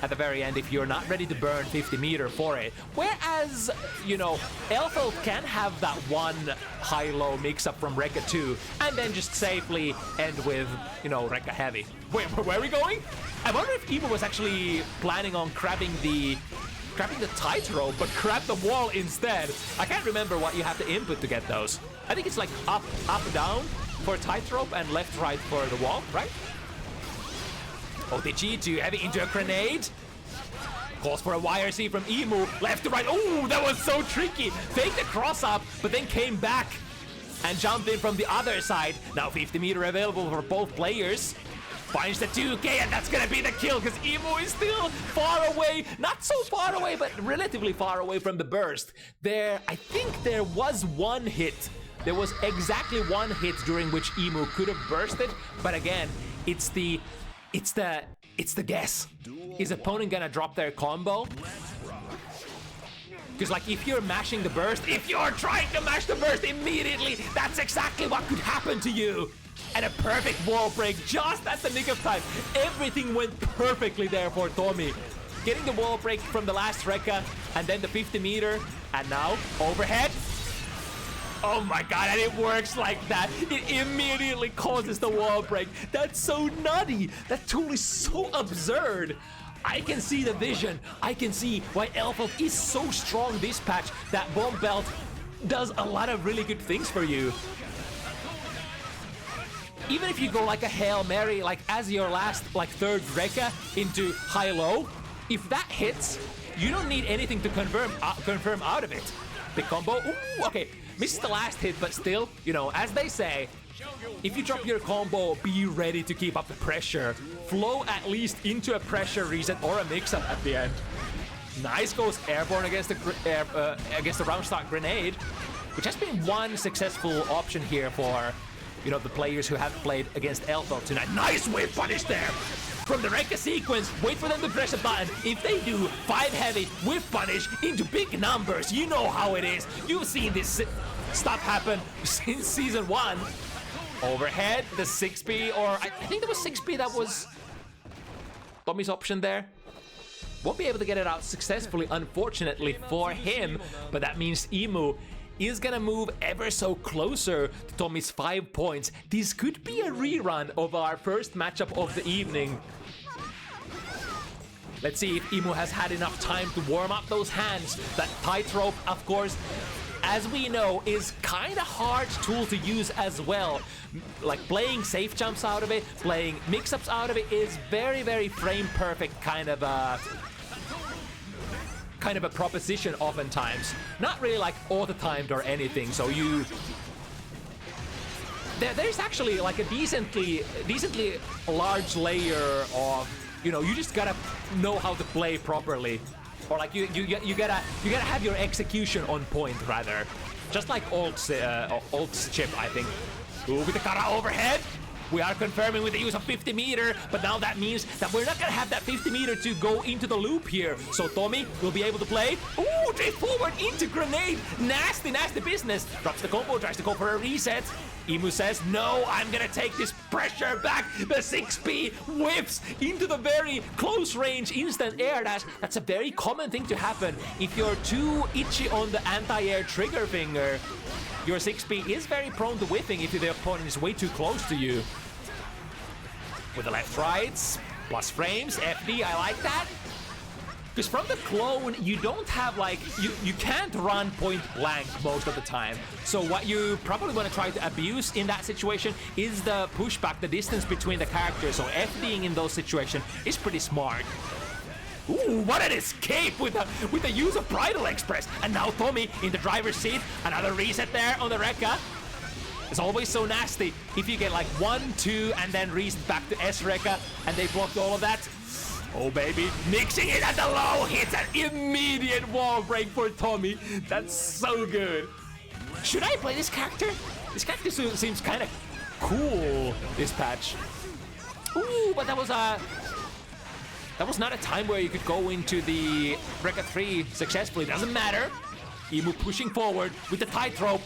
at the very end if you're not ready to burn 50 meter for it. Whereas, you know, Elfeld can have that one high-low mix-up from Rekka 2 and then just safely end with, you know, Rekka heavy. Wait, where are we going? I wonder if Emo was actually planning on grabbing the tightrope, but grab the wall instead. I can't remember what you have to input to get those. I think it's like up, down for tightrope and left, right for the wall, right? OTG to heavy into a grenade. Calls for a YRC from Emu. Left to right. Oh, that was so tricky. Faked the cross up, but then came back and jumped in from the other side. Now 50 meter available for both players. Finds the 2K, and that's gonna be the kill because Emu is still far away. Not so far away, but relatively far away from the burst. I think there was one hit. There was exactly one hit during which Emu could have bursted, but again, it's the guess. Is opponent gonna drop their combo? Because like if you're mashing the burst, if you're trying to mash the burst immediately, that's exactly what could happen to you. And a perfect wall break just at the nick of time. Everything went perfectly there for Tomi. Getting the wall break from the last Rekka and then the 50 meter. And now overhead. Oh my god, and it works like that. It immediately causes the wall break. That's so nutty. That tool is so absurd. I can see the vision. I can see why Elfelt is so strong this patch. That bomb belt does a lot of really good things for you. Even if you go like a Hail Mary, like as your last, like third Rekka into high-low, if that hits, you don't need anything to confirm out of it. The combo, ooh, okay, misses the last hit, but still, you know, as they say, if you drop your combo, be ready to keep up the pressure. Flow at least into a pressure reset or a mix-up at the end. Nice goes airborne against the round start grenade, which has been one successful option here for, you know, the players who have played against Elfelt tonight. Nice whip punish there! From the Rekka sequence, wait for them to press a button. If they do, 5 heavy, whiff punish into big numbers. You know how it is. You've seen this stuff happen since season 1. Overhead, the 6B, or I think there was 6B that was Tomi's option there. Won't be able to get it out successfully, unfortunately for him, but that means Emu is gonna move ever so closer to Tomi's 5 points. This could be a rerun of our first matchup of the evening. Let's see if Emu has had enough time to warm up those hands. That tightrope, of course, as we know, is kind of hard tool to use as well. Like playing safe jumps out of it, playing mix-ups out of it is very, very frame perfect kind of a proposition oftentimes. Not really like auto-timed or anything, so there's actually like a decently large layer of, you know, you just gotta know how to play properly. Or like you gotta have your execution on point rather. Just like Ult's chip, I think. Ooh, with the Kara overhead. We are confirming with the use of 50 meter, but now that means that we're not gonna have that 50 meter to go into the loop here. So Tomi will be able to play. Ooh, drift forward into grenade. Nasty, nasty business. Drops the combo, tries to go for a reset. Emu says, no, I'm gonna take this pressure back. The 6P whips into the very close range instant air dash. That's a very common thing to happen. If you're too itchy on the anti-air trigger finger, your 6P is very prone to whiffing if the opponent is way too close to you. With the left rights, plus frames, FD, I like that. Because from the clone, you don't have like, you can't run point blank most of the time. So what you probably want to try to abuse in that situation is the pushback, the distance between the characters. So FDing in those situations is pretty smart. Ooh, what an escape with the use of Bridal Express. And now Tomi in the driver's seat. Another reset there on the Rekka. It's always so nasty if you get like 1, 2, and then reset back to S Rekka, and they blocked all of that. Oh baby, mixing it at the low hits an immediate wall break for Tomi. That's so good. Should I play this character? This character seems kind of cool this patch. Ooh, but that was not a time where you could go into the Rekka 3 successfully. Doesn't matter. Emu pushing forward with the tightrope.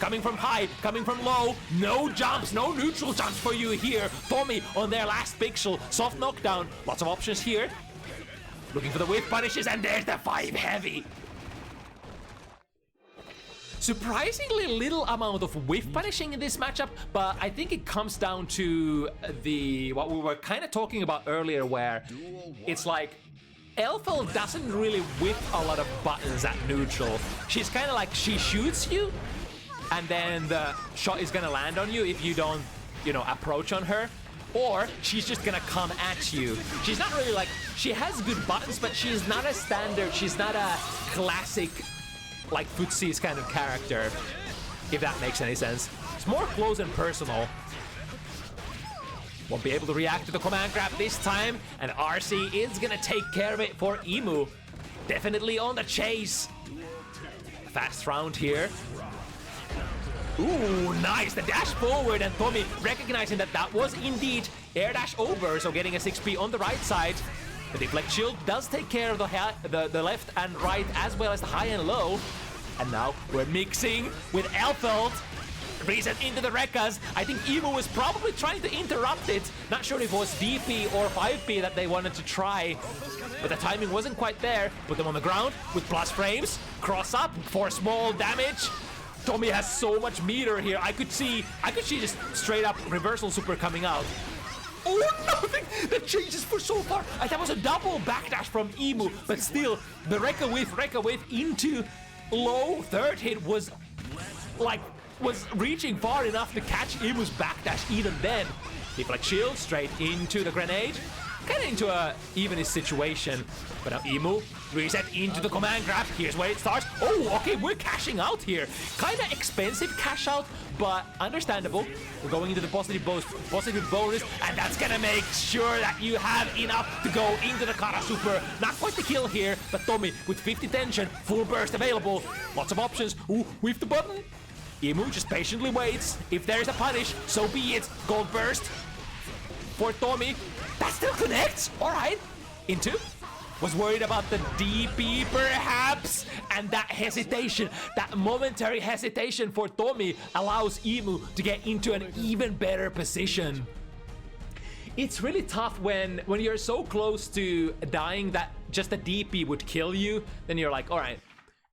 Coming from high, coming from low. No jumps, no neutral jumps for you here. Tomi on their last pixel. Soft knockdown. Lots of options here. Looking for the whiff punishes, and there's the 5 heavy. Surprisingly little amount of whiff punishing in this matchup, but I think it comes down to what we were kind of talking about earlier, where it's like Elfelt doesn't really whip a lot of buttons at neutral. She's kind of like, she shoots you, and then the shot is gonna land on you if you don't, you know, approach on her. Or she's just gonna come at you. She's not really like, she has good buttons, but she's not a standard, she's not a classic, like Footsie's kind of character, if that makes any sense. It's more close and personal. Won't be able to react to the command grab this time, and RC is gonna take care of it for Emu. Definitely on the chase. Fast round here. Ooh, nice, the dash forward, and Tomi recognizing that that was indeed air dash over, so getting a 6P on the right side. The deflect shield does take care of the left and right as well as the high and low. And now we're mixing with Elfeld. Reset into the Rekkas. I think Evo was probably trying to interrupt it. Not sure if it was DP or 5P that they wanted to try. But the timing wasn't quite there. Put them on the ground with plus frames. Cross up for small damage. Tomi has so much meter here. I could see just straight up reversal super coming out. Oh, nothing! That changes for so far. That was a double backdash from Emu. But still, the Rekka with into low. Third hit was reaching far enough to catch Emu's backdash even then. Deflect shield straight into the grenade. Kind of into a evenest situation. But now Emu reset into the command grab. Here's where it starts. Oh, okay, we're cashing out here. Kind of expensive cash out, but understandable. We're going into the positive bonus, and that's gonna make sure that you have enough to go into the Kara Super. Not quite the kill here, but Tomi with 50 tension, full burst available. Lots of options. Ooh, with the button. Emu just patiently waits. If there's a punish, so be it. Gold burst for Tomi. That still connects. All right. Into. Was worried about the DP perhaps. And that hesitation, that momentary hesitation for Tomi allows Emu to get into an even better position. It's really tough when you're so close to dying that just a DP would kill you. Then you're like, all right.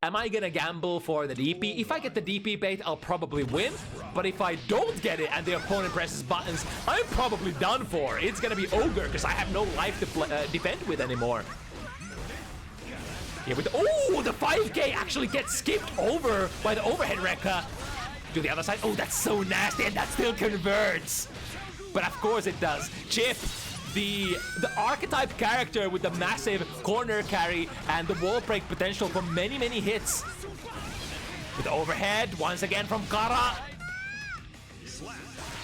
Am I gonna gamble for the DP? If I get the DP bait, I'll probably win. But if I don't get it and the opponent presses buttons, I'm probably done for. It's gonna be Ogre because I have no life to defend with anymore. Here with oh, the 5K actually gets skipped over by the overhead Rekka. To the other side. Oh, that's so nasty, and that still converts. But of course it does. Chip. The archetype character with the massive corner carry and the wall break potential for many hits. With the overhead, once again from Kara.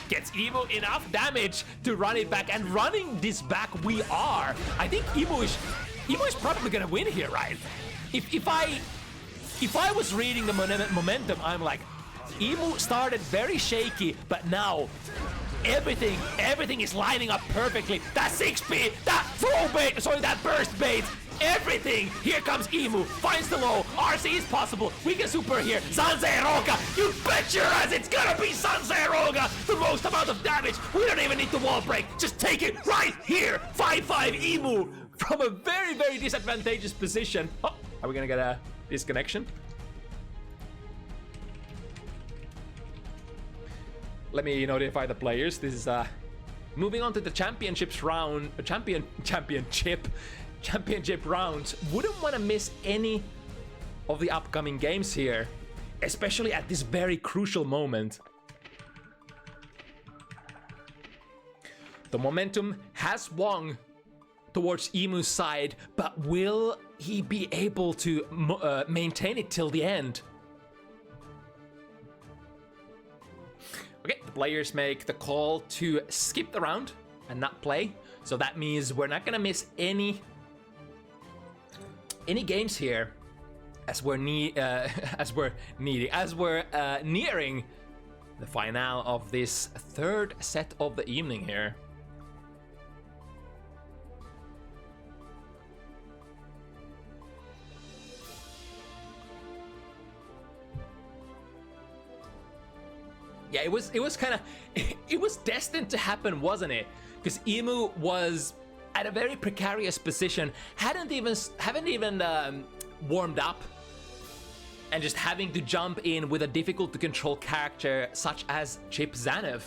Gets Evo enough damage to run it back, and running this back we are. I think Evo is probably gonna win here, right? If I was reading the momentum, I'm like, Emu started very shaky, but now everything is lining up perfectly. That 6P, that throw bait, sorry, that burst bait, everything. Here comes Emu, finds the low. RC is possible. We can super here. Sansei Roga, you bet your ass it's gonna be Sansei Roga. The most amount of damage. We don't even need the wall break. Just take it right here. 5-5 Emu from a very disadvantageous position. Oh, are we gonna get a disconnection? Let me notify the players. This is moving on to the championships round, championship rounds. Wouldn't want to miss any of the upcoming games here, especially at this very crucial moment. The momentum has swung towards Emu's side, but will he be able to maintain it till the end? Okay, the players make the call to skip the round and not play. So that means we're not gonna miss any games here, as we're nearing the finale of this third set of the evening here. Yeah, it was destined to happen, wasn't it? Because Emu was at a very precarious position, haven't even warmed up, and just having to jump in with a difficult to control character such as Chip Zanev.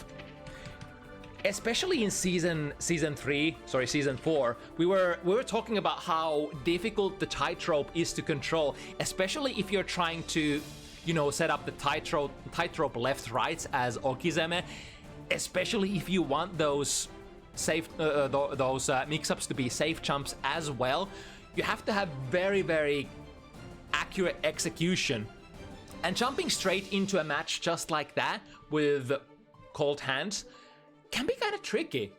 Especially in season 4, we were talking about how difficult the tightrope is to control, especially if you're trying to, you know, set up the tightrope left-rights as Okizeme, especially if you want those safe mix-ups to be safe jumps as well. You have to have very accurate execution, and jumping straight into a match just like that with cold hands can be kind of tricky.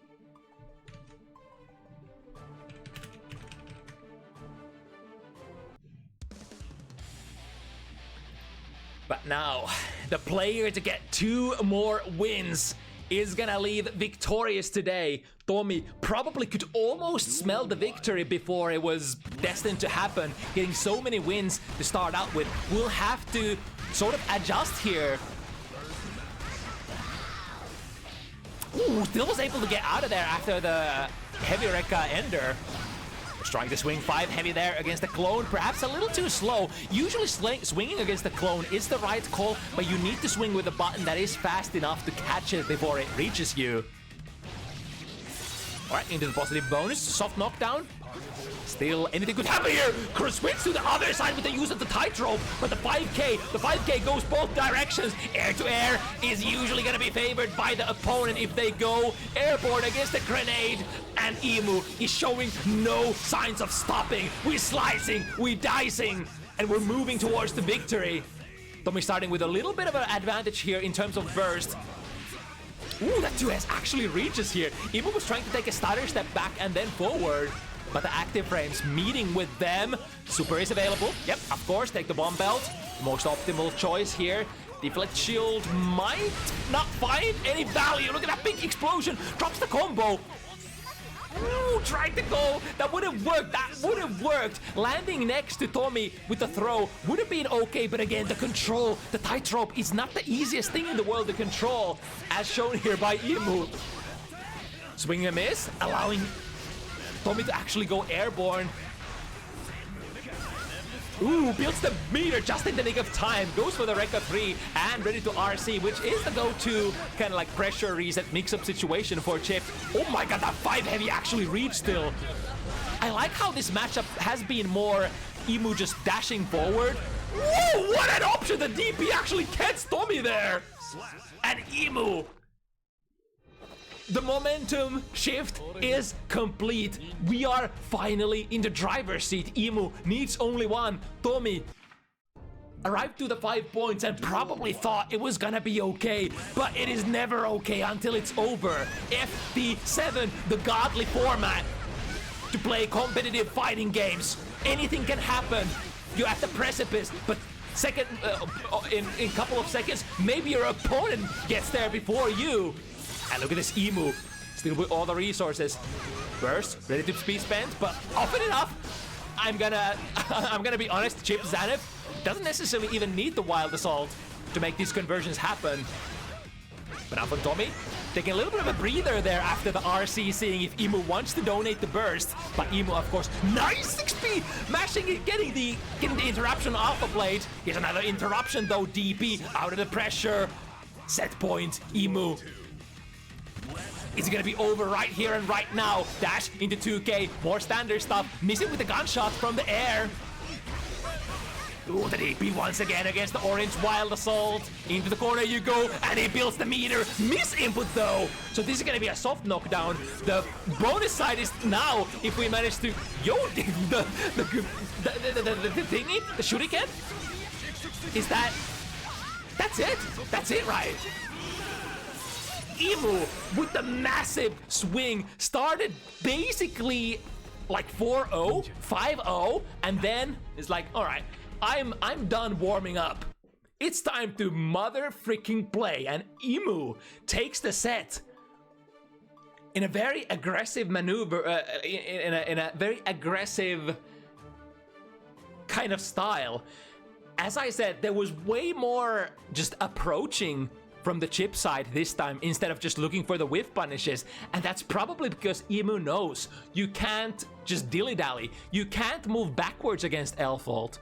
But now, the player to get 2 more wins is gonna leave victorious today. Tomi probably could almost smell the victory before it was destined to happen. Getting so many wins to start out with. We'll have to sort of adjust here. Ooh, still was able to get out of there after the heavy Rekka Ender. Was trying to swing 5 heavy there against the clone, perhaps a little too slow. Usually swinging against the clone is the right call, but you need to swing with a button that is fast enough to catch it before it reaches you. Alright, into the positive bonus, soft knockdown. Still, anything could happen here. Switch to the other side with the use of the tightrope, but the 5K goes both directions. Air to air is usually gonna be favored by the opponent if they go airborne against the grenade. And Emu is showing no signs of stopping. We're slicing, we're dicing, and we're moving towards the victory. Tomi starting with a little bit of an advantage here in terms of burst. Ooh, that 2S actually reaches here. Emu was trying to take a stutter step back and then forward. But the active frames meeting with them. Super is available. Yep, of course, take the bomb belt. Most optimal choice here. Deflect shield might not find any value. Look at that big explosion. Drops the combo. Ooh, tried to go. That would have worked. That would have worked. Landing next to Tomi with the throw would have been okay. But again, the control, the tightrope is not the easiest thing in the world to control, as shown here by Emu. Swing and miss, allowing Tomi to actually go airborne. Ooh, builds the meter just in the nick of time. Goes for the Rekka 3 and ready to RC, which is the go-to kind of like pressure reset mix-up situation for Chip. Oh my god, that 5 heavy actually reached still. I like how this matchup has been more Emu just dashing forward. Whoa, what an option! The DP actually gets Tomi there. And Emu, the momentum shift is complete. We are finally in the driver's seat. Emu needs only one. Tomi arrived to the 5 points and probably thought it was gonna be okay, but it is never okay until it's over. FT7, the godly format to play competitive fighting games. Anything can happen. You're at the precipice, but in a couple of seconds, maybe your opponent gets there before you. And look at this Emu, still with all the resources. Burst, ready to be spent, but often enough, I'm gonna be honest, Chip Zaneth doesn't necessarily even need the Wild Assault to make these conversions happen. But now from Tomi, taking a little bit of a breather there after the RC, seeing if Emu wants to donate the burst. But Emu, of course, nice XP, mashing it, getting the interruption off the blade. Here's another interruption though, DP out of the pressure. Set point, Emu. Is it gonna be over right here and right now? Dash into 2K, more standard stuff, missing with the gunshot from the air. Ooh, the DP once again against the orange Wild Assault. Into the corner you go, and he builds the meter. Miss input though. So this is gonna be a soft knockdown. The bonus side is now, if we manage to, the thingy, the shuriken, is that's it, right? Emu with the massive swing started basically like 4-0, 5-0, and then it's like, all right, I'm done warming up. It's time to mother freaking play, and Emu takes the set in a very aggressive maneuver, in a very aggressive kind of style. As I said, there was way more just approaching from the Chip side this time instead of just looking for the whiff punishes, and that's probably because Emu knows you can't just dilly-dally. You can't move backwards against Elfold.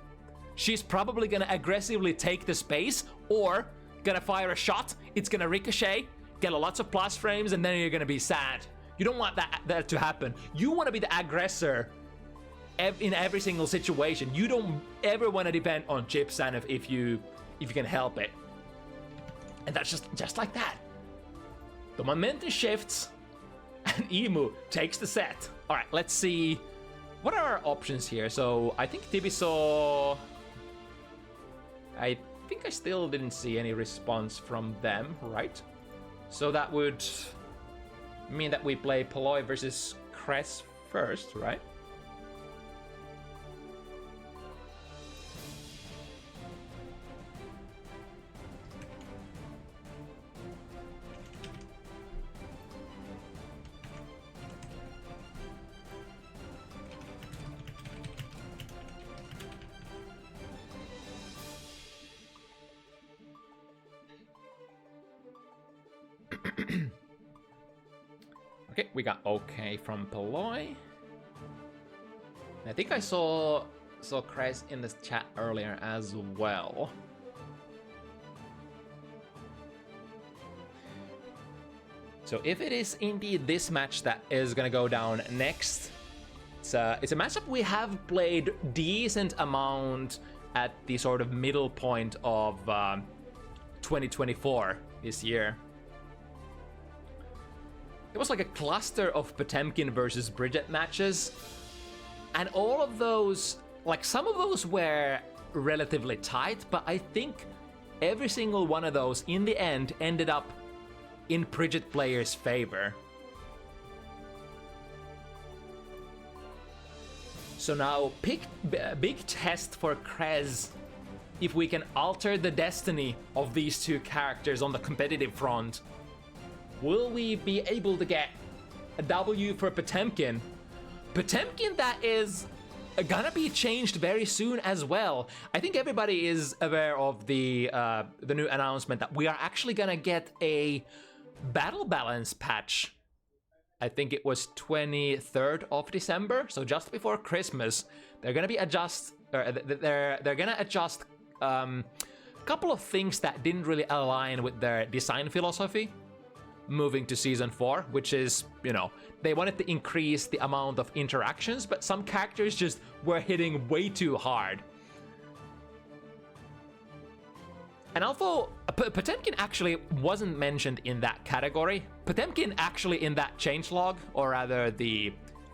She's probably gonna aggressively take the space or gonna fire a shot. It's gonna ricochet, get lots of plus frames, and then you're gonna be sad. You don't want that to happen. You want to be the aggressor in every single situation. You don't ever want to depend on Chip Zaneth if you can help it. And that's just like that. The momentum shifts, and Emu takes the set. All right, let's see. What are our options here? So I think Tibisu. I think I still didn't see any response from them, right? So that would mean that we play Paloys versus Crez first, right? Okay, we got okay from Paloy. I think I saw Crez in this chat earlier as well. So if it is indeed this match that is gonna go down next, it's a matchup we have played decent amount at the sort of middle point of 2024 this year. It was like a cluster of Potemkin versus Bridget matches, and all of those, like some of those were relatively tight, but I think every single one of those in the end ended up in Bridget players' favor. So now, big test for Crez if we can alter the destiny of these two characters on the competitive front. Will we be able to get a W for Potemkin? Potemkin that is gonna be changed very soon as well. I think everybody is aware of the new announcement that we are actually gonna get a battle balance patch. I think it was 23rd of December, so just before Christmas. They're gonna be they're gonna adjust a couple of things that didn't really align with their design philosophy moving to season 4, which is, you know, they wanted to increase the amount of interactions, but some characters just were hitting way too hard. And although Potemkin actually wasn't mentioned in that category, Potemkin actually in that changelog, or rather the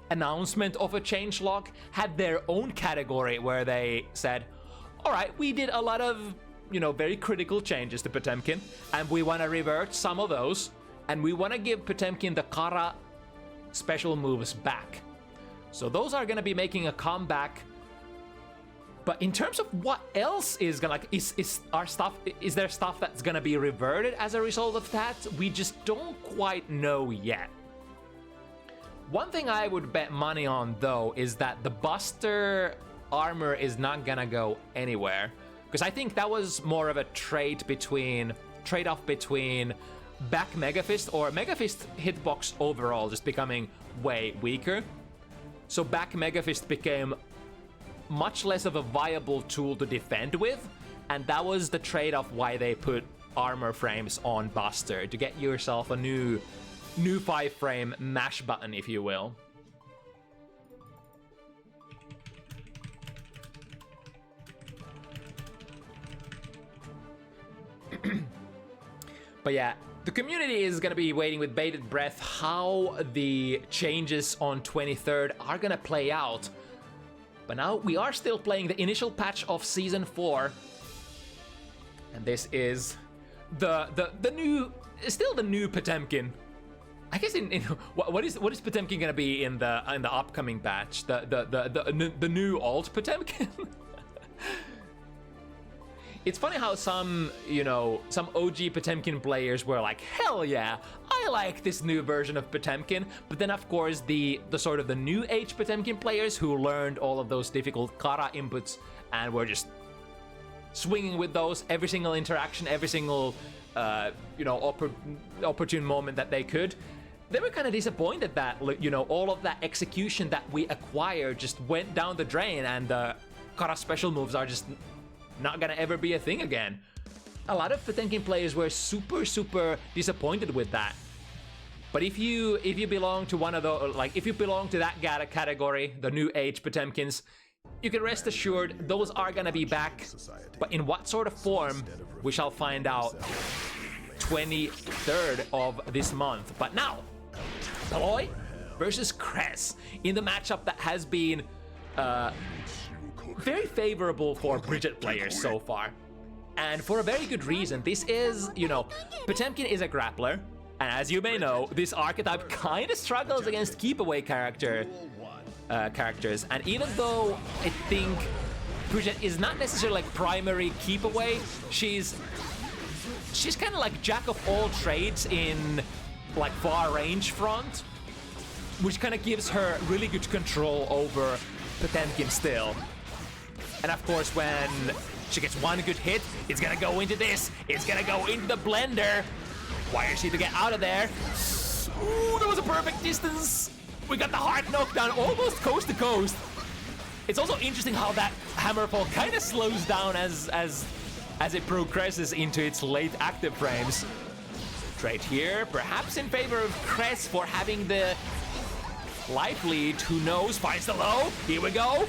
announcement of a changelog, had their own category where they said, all right, we did a lot of, you know, very critical changes to Potemkin, and we want to revert some of those, and we want to give Potemkin the Kara special moves back. So those are going to be making a comeback. But in terms of what else is gonna, like, is there stuff that's gonna be reverted as a result of that? We just don't quite know yet. One thing I would bet money on, though, is that the Buster armor is not gonna go anywhere, because I think that was more of a trade-off between back Megafist or Megafist hitbox overall just becoming way weaker. So back Megafist became much less of a viable tool to defend with, and that was the trade-off why they put armor frames on Buster, to get yourself a new 5-frame mash button, if you will. But yeah, the community is gonna be waiting with bated breath how the changes on 23rd are gonna play out. But now we are still playing the initial patch of Season 4. And this is the new Potemkin. I guess what is Potemkin gonna be in the upcoming patch? The new alt Potemkin? It's funny how some OG Potemkin players were like, hell yeah, I like this new version of Potemkin. But then of course the sort of the new age Potemkin players who learned all of those difficult Kara inputs and were just swinging with those every single interaction, every single opportune moment that they could. They were kind of disappointed that, you know, all of that execution that we acquired just went down the drain, and the Kara special moves are just not gonna ever be a thing again. A lot of Potemkin players were super disappointed with that. But if you belong to one of those, like if you belong to that category, the new age Potemkins, you can rest assured those are gonna be back. But in what sort of form, we shall find out 23rd of this month. But now, Paloy versus Crez in the matchup that has been very favorable for Bridget players so far. And for a very good reason. This is, you know, Potemkin is a grappler, and as you may know, this archetype kind of struggles against keep-away characters. And even though I think Bridget is not necessarily like primary keep-away, she's kind of like jack of all trades in like far range front, which kind of gives her really good control over Potemkin still. And of course, when she gets one good hit, it's gonna go into this. It's gonna go into the blender. Wire she to get out of there. Ooh, that was a perfect distance. We got the hard knockdown, almost coast to coast. It's also interesting how that hammerfall kind of slows down as it progresses into its late active frames. Trade here, perhaps in favor of Crez for having the life lead. Who knows? Finds the low. Here we go.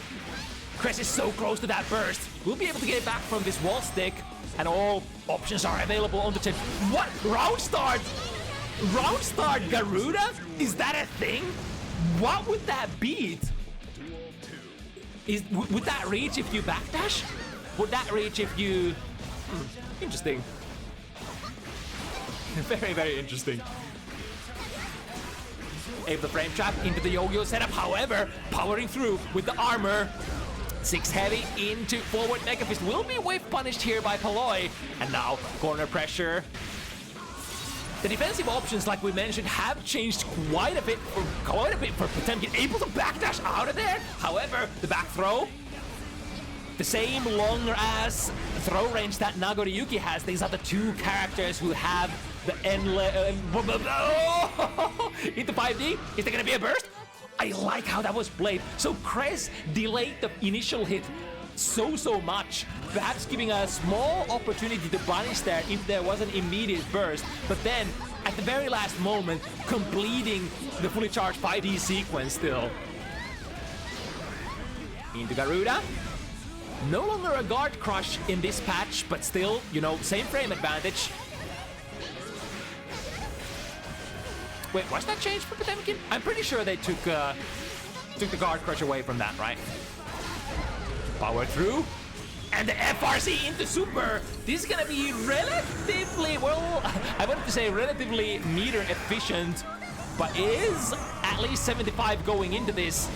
Crez is so close to that burst. We'll be able to get back from this wall stick, and all options are available on the tip. What? Round start? Round start Garuda? Is that a thing? What would that beat? Would that reach if you backdash? Would that reach if you... Interesting. Very, very interesting. Able to frame trap into the yo-yo setup, however, powering through with the armor. 6 heavy into forward Mega Fist will be wave punished here by Paloy. And now corner pressure. The defensive options, like we mentioned, have changed quite a bit for Potemkin. Able to backdash out of there. However, the back throw, the same long-ass throw range that Nagoriyuki has. These are the two characters who have the endless... into 5D. Is there gonna be a burst? I like how that was played. So Crez delayed the initial hit so much, perhaps giving a small opportunity to punish there if there was an immediate burst, but then at the very last moment completing the fully charged 5D sequence still. Into Garuda. No longer a guard crush in this patch, but still, you know, same frame advantage. Wait, was that changed for Potemkin? I'm pretty sure they took the guard crush away from that, right? Power through, and the FRC into super. This is gonna be relatively, well, I wanted to say relatively meter efficient, but is at least 75 going into this.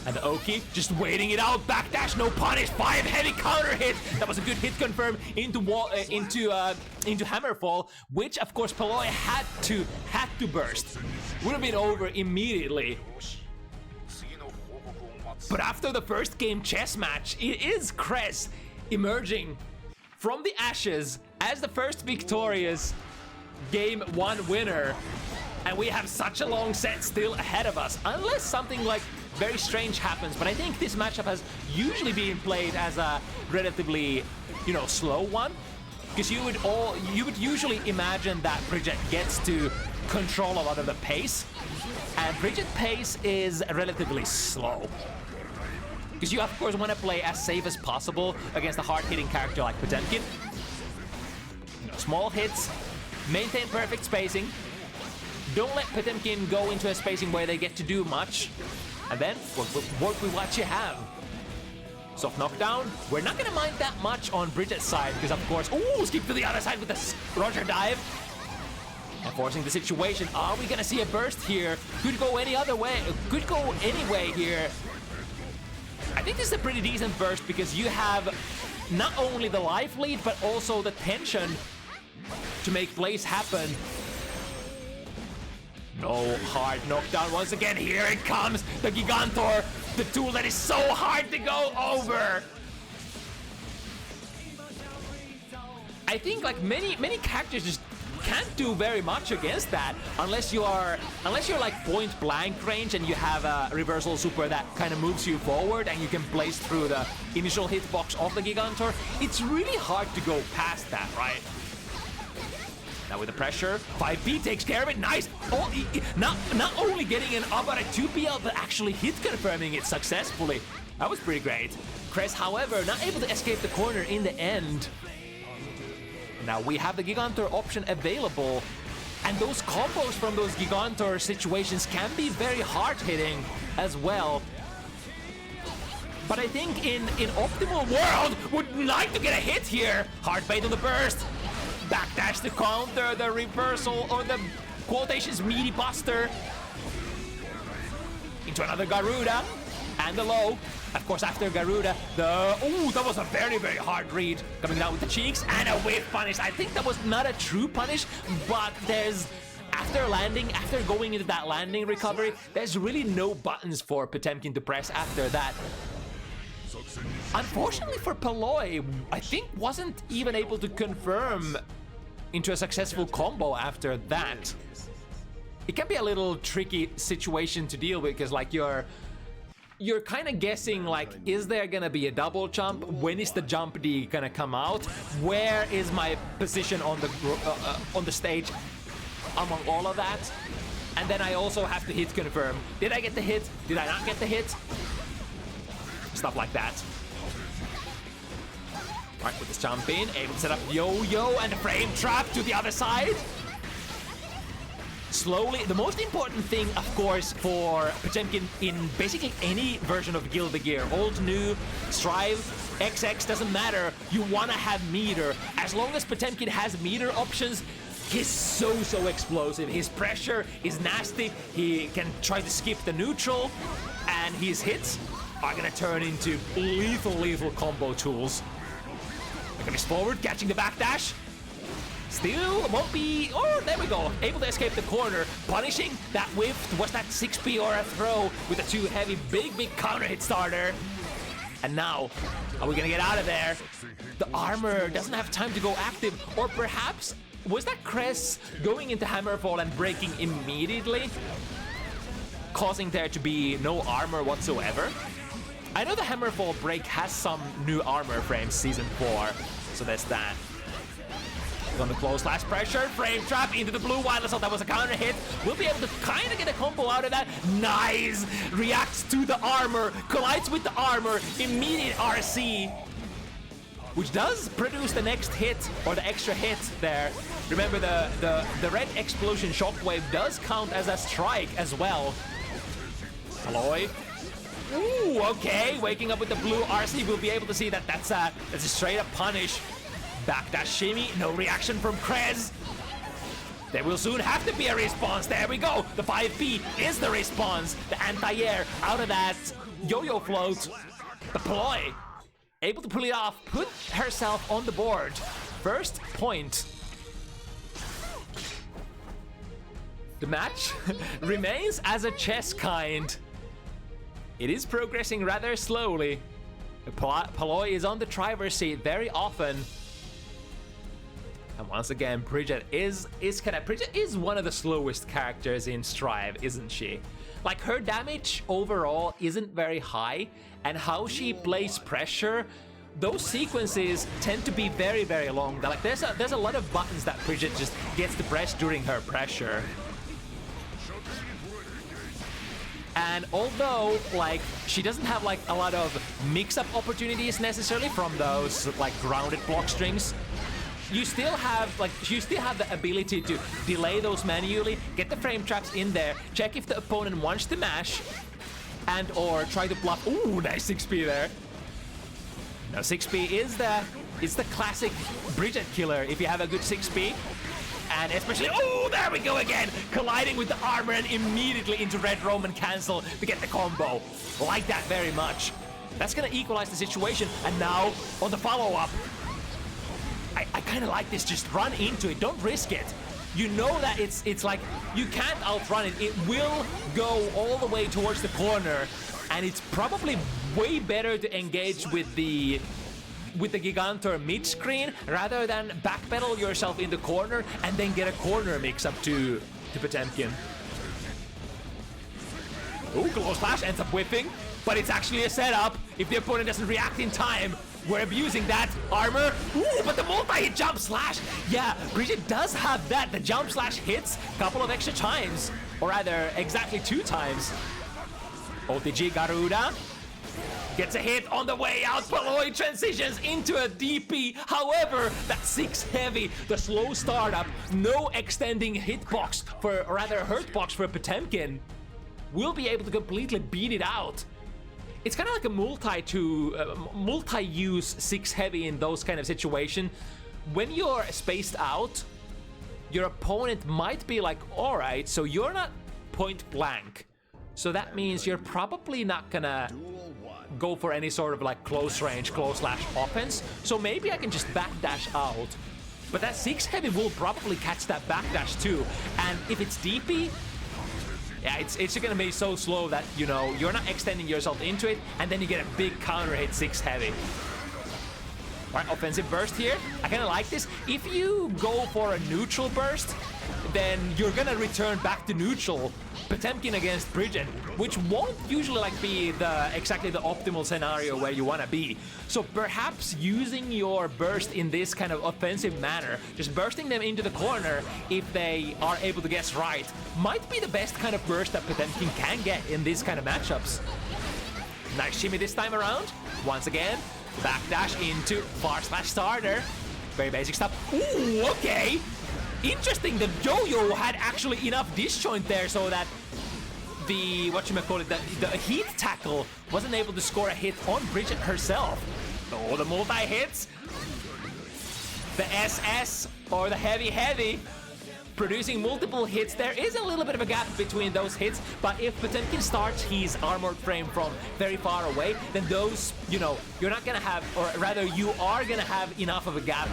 And the Oki just waiting it out, backdash, no punish, 5 heavy counter hit. That was a good hit confirm into Hammerfall, which of course Paloy had to burst. Would have been over immediately. But after the first game chess match, it is Crez emerging from the ashes as the first victorious game 1 winner. And we have such a long set still ahead of us, unless something like very strange happens. But I think this matchup has usually been played as a relatively, you know, slow one, because you would usually imagine that Bridget gets to control a lot of the pace, and Bridget's pace is relatively slow. Because you of course want to play as safe as possible against a hard-hitting character like Potemkin. You know, small hits, maintain perfect spacing. Don't let Potemkin go into a spacing where they get to do much. And then work with what you have. Soft knockdown. We're not gonna mind that much on Bridget's side because of course, ooh, skip to the other side with the Roger dive. And forcing the situation. Are we gonna see a burst here? Could go any other way. Could go any way here. I think this is a pretty decent burst because you have not only the life lead but also the tension to make plays happen. No hard knockdown once again. Here it comes, the Gigantor, the tool that is so hard to go over. I think like many characters just can't do very much against that unless you're like point blank range and you have a reversal super that kind of moves you forward and you can blaze through the initial hitbox of the Gigantor. It's really hard to go past that, right? Now with the pressure, 5B takes care of it. Nice. Oh, not only getting an up at a 2PL, but actually hit confirming it successfully. That was pretty great. Crez, however, not able to escape the corner in the end. Now we have the Gigantor option available, and those combos from those Gigantor situations can be very hard-hitting as well. But I think in optimal world, would like to get a hit here. Hard bait on the burst. Backdash to counter the reversal or the quotations meaty buster. Into another Garuda and the low. Of course, after Garuda, that was a very, very hard read. Coming down with the cheeks and a wave punish. I think that was not a true punish, but after going into that landing recovery, there's really no buttons for Potemkin to press after that. Unfortunately for Paloy, I think wasn't even able to confirm into a successful combo after that. it can be a little tricky situation to deal with, because like you're kind of guessing, like, is there gonna be a double jump? When is the jump D gonna come out? Where is my position on the stage among all of that? And then I also have to hit confirm. Did I get the hit? Did I not get the hit? Stuff like that. Right, with this jump in, able to set up yo-yo and a frame trap to the other side. Slowly, the most important thing, of course, for Potemkin in basically any version of Guild Gear, old, new, Strive, XX, doesn't matter. You want to have meter. As long as Potemkin has meter options, he's so explosive. His pressure is nasty. He can try to skip the neutral, and his hits are gonna turn into lethal combo tools. Looking forward, catching the backdash. Still won't be. Oh, there we go. Able to escape the corner, punishing that whiff. Was that 6P or a throw with a too heavy, big counter hit starter? And now, are we gonna get out of there? The armor doesn't have time to go active, or perhaps was that Crez going into Hammerfall and breaking immediately, causing there to be no armor whatsoever? I know the Hammerfall break has some new armor frames Season 4, so there's that. On the close slash pressure, frame trap into the blue wireless, so that was a counter hit. We'll be able to kind of get a combo out of that. Nice! Reacts to the armor, collides with the armor, immediate RC, which does produce the next hit, or the extra hit there. Remember, the red explosion shockwave does count as a strike as well. Paloys. Ooh, okay, waking up with the blue RC, we'll be able to see that that's a straight up punish. Backdash shimmy, no reaction from Crez. There will soon have to be a response. There we go. The 5B is the response. The anti-air out of that yo-yo float. The Paloys able to pull it off, put herself on the board. First point. The match remains as a chess kind. It is progressing rather slowly. Paloys is on the driver's seat very often. And once again, Bridget is one of the slowest characters in Strive, isn't she? Like, her damage overall isn't very high, and how she plays pressure, those sequences tend to be very long. Like, there's a lot of buttons that Bridget just gets to press during her pressure. And although, like, she doesn't have like a lot of mix-up opportunities necessarily from those like grounded block strings, you still have the ability to delay those manually, get the frame traps in there, check if the opponent wants to mash, and or try to bluff. Ooh, nice 6P there. Now 6P is the classic Bridget killer if you have a good 6P. And especially, oh, there we go again! Colliding with the armor and immediately into Red Roman cancel to get the combo. Like that very much. That's gonna equalize the situation. And now, on the follow-up, I kind of like this. Just run into it. Don't risk it. You know that it's like, you can't outrun it. It will go all the way towards the corner. And it's probably way better to engage with the Gigantor mid-screen rather than backpedal yourself in the corner and then get a corner mix-up to Potemkin. Ooh, close slash ends up whipping, but it's actually a setup. If the opponent doesn't react in time, we're abusing that armor. Ooh, but the multi-hit jump slash. Yeah, Bridget does have that. The jump slash hits a couple of extra times, or rather, exactly 2 times. OTG Garuda gets a hit on the way out. Paloys transitions into a DP. However, that 6 heavy, the slow startup, no extending hitbox for, or rather hurtbox for Potemkin, will be able to completely beat it out. It's kind of like a multi-use 6 heavy in those kind of situation. When you're spaced out, your opponent might be like, all right, so you're not point blank. So that means you're probably not gonna go for any sort of like close range, close slash offense. So maybe I can just backdash out. But that 6 heavy will probably catch that backdash too. And if it's DP, yeah, it's gonna be so slow that, you know, you're not extending yourself into it, and then you get a big counter hit 6 heavy. Alright, offensive burst here. I kinda like this. If you go for a neutral burst, then you're gonna return back to neutral. Potemkin against Bridget, which won't usually like be exactly the optimal scenario where you wanna be. So perhaps using your burst in this kind of offensive manner, just bursting them into the corner if they are able to guess right, might be the best kind of burst that Potemkin can get in these kind of matchups. Nice shimmy this time around. Once again, backdash into / starter. Very basic stuff. Ooh, okay. Interesting, the yo-yo had actually enough disjoint there so that the, the heat tackle wasn't able to score a hit on Bridget herself. Oh, the multi-hits. The SS, or the heavy, producing multiple hits. There is a little bit of a gap between those hits, but if Potemkin starts his armored frame from very far away, then those, you know, you're not gonna have, or rather you are gonna have enough of a gap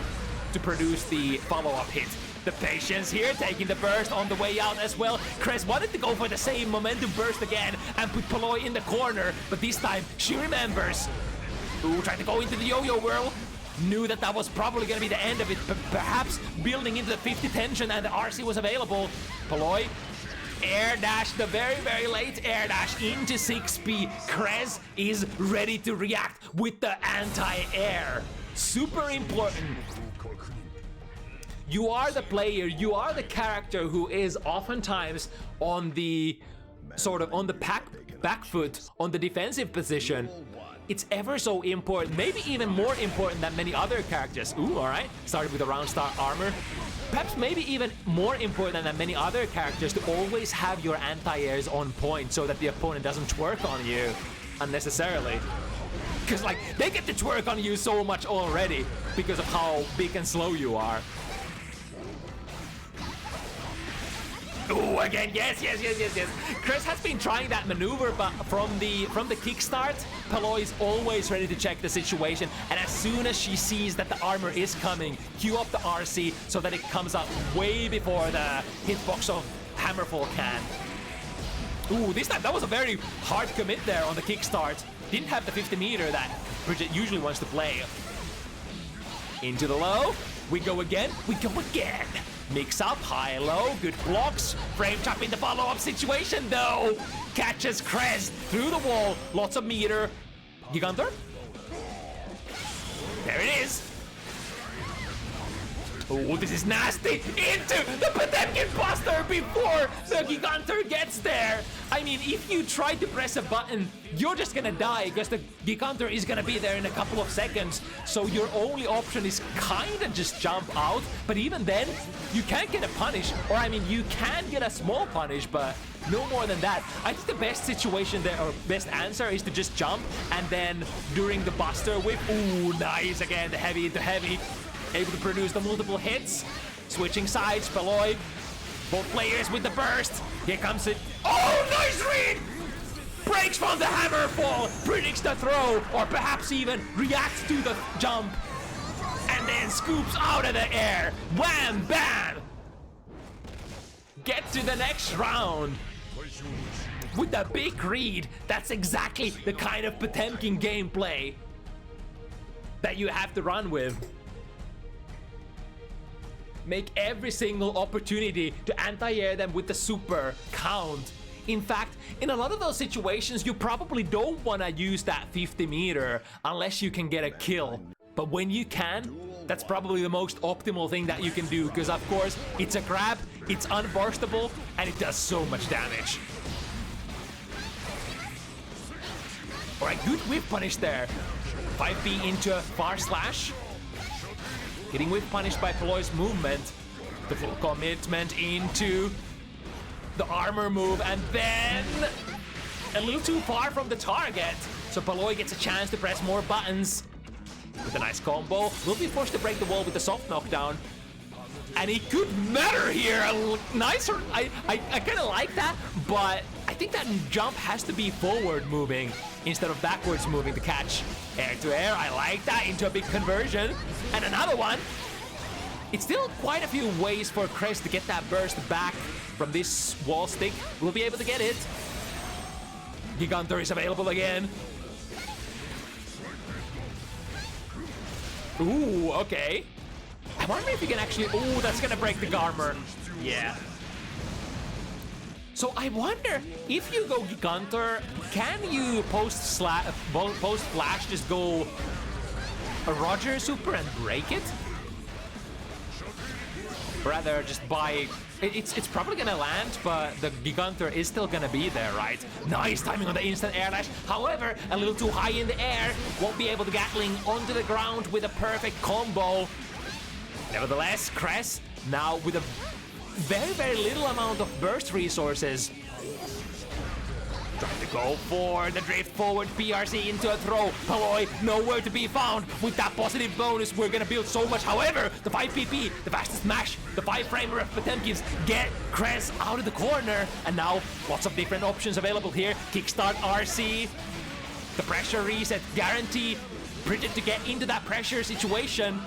to produce the follow-up hit. The patience here, taking the burst on the way out as well. Crez wanted to go for the same momentum burst again and put Paloy in the corner, but this time she remembers. Ooh, trying to go into the yo-yo whirl. Knew that that was probably going to be the end of it, perhaps building into the 50 tension, and the RC was available. Paloy, air dash, the very late air dash into 6P. Crez is ready to react with the anti-air. Super important. You are the player, you are the character who is oftentimes on the sort of on the back foot, on the defensive position. It's ever so important, maybe even more important than many other characters. Ooh, all right, started with a round star armor. Perhaps maybe even more important than many other characters to always have your anti-airs on point so that the opponent doesn't twerk on you unnecessarily. Because like, they get to twerk on you so much already because of how big and slow you are. Ooh, again, yes. Crez has been trying that maneuver, but from the kickstart, Paloy is always ready to check the situation, and as soon as she sees that the armor is coming, queue up the RC so that it comes up way before the hitbox of Hammerfall can. Ooh, this time that was a very hard commit there on the kickstart. Didn't have the 50 meter that Bridget usually wants to play. Into the low, we go again. Mix up, high-low, good blocks. Frame chop in the follow-up situation, though. Catches Crez through the wall. Lots of meter. Gigantor? There it is. Oh, this is nasty. Into the Potemkin Buster before the Gigantor gets there. I mean, if you try to press a button, you're just gonna die because the Gigantor is gonna be there in a couple of seconds. So your only option is kinda just jump out. But even then, you can't get a punish. Or I mean, you can get a small punish, but no more than that. I think the best situation there, or best answer, is to just jump and then during the Buster whip. Ooh, nice again, the heavy into heavy. Able to produce the multiple hits. Switching sides, Paloy. Both players with the burst. Here comes it. Oh, nice read! Breaks from the hammer fall, predicts the throw, or perhaps even reacts to the jump. And then scoops out of the air. Wham, bam! Get to the next round. With the big read, that's exactly the kind of Potemkin gameplay that you have to run with. Make every single opportunity to anti-air them with the super count. In fact, in a lot of those situations, you probably don't want to use that 50 meter unless you can get a kill. But when you can, that's probably the most optimal thing that you can do, because of course, it's a grab, it's unburstable, and it does so much damage. Alright, good whip punish there. 5B into a far slash. Getting whip punished by Paloy's movement. The full commitment into the armor move, and then a little too far from the target. So Paloy gets a chance to press more buttons. With a nice combo, will be forced to break the wall with a soft knockdown. And it could matter here. Nicer. I kind of like that, but I think that jump has to be forward moving instead of backwards moving to catch. Air to air, I like that, into a big conversion. And another one. It's still quite a few ways for Crez to get that burst back from this wall stick. We'll be able to get it. Gigantor is available again. Ooh, okay. I wonder if you can actually... Ooh, that's gonna break the armor. Yeah. So I wonder, if you go Gigantor, can you post-flash just go a Roger Super and break it? Rather just buy... It's probably gonna land, but the Gigantor is still gonna be there, right? Nice timing on the instant air dash. However, a little too high in the air. Won't be able to Gatling onto the ground with a perfect combo. Nevertheless, Crez now with a very, very little amount of burst resources. Trying to go for the drift forward PRC into a throw. Paloy nowhere to be found. With that positive bonus, we're gonna build so much. However, the 5 PP, the fastest mash, the 5-framer of Potemkins get Crez out of the corner. And now lots of different options available here. Kickstart RC, the pressure reset guarantee Bridget to get into that pressure situation.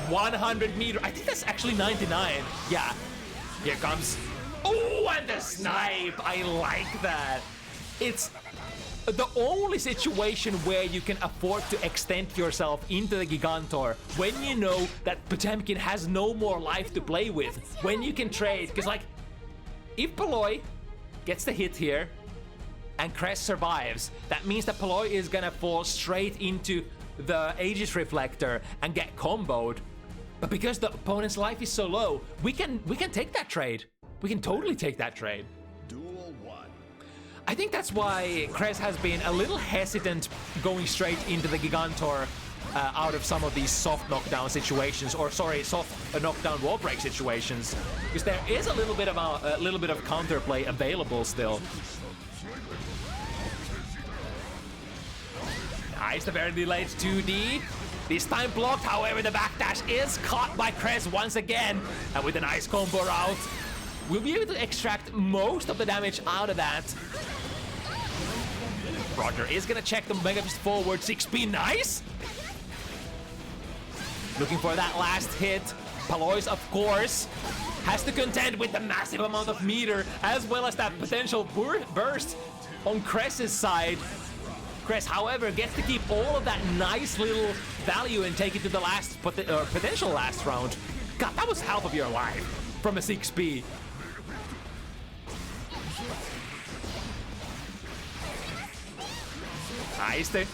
100 meter, I think that's actually 99. Yeah, here comes. Oh, and the snipe! I like that. It's the only situation where you can afford to extend yourself into the Gigantor when you know that Potemkin has no more life to play with. When you can trade, because like, if Paloy gets the hit here and Crez survives, that means that Paloy is gonna fall straight into the Aegis Reflector and get comboed. But because the opponent's life is so low, we can take that trade. We can totally take that trade. Duel 1. I think that's why Crez has been a little hesitant going straight into the Gigantor out of some of these soft knockdown situations, or sorry, soft knockdown wall break situations, because there is a little bit of counterplay available still. Nice, the very delayed 2D. This time blocked, however, the backdash is caught by Crez once again, and with a nice combo route, we'll be able to extract most of the damage out of that. Roger is gonna check the Mega Fist forward, 6P, nice! Looking for that last hit. Paloys, of course, has to contend with the massive amount of meter, as well as that potential burst on Crez's side. Crez, however, gets to keep all of that nice little value and take it to the last potential last round. God, that was half of your life from a 6P. Nice. The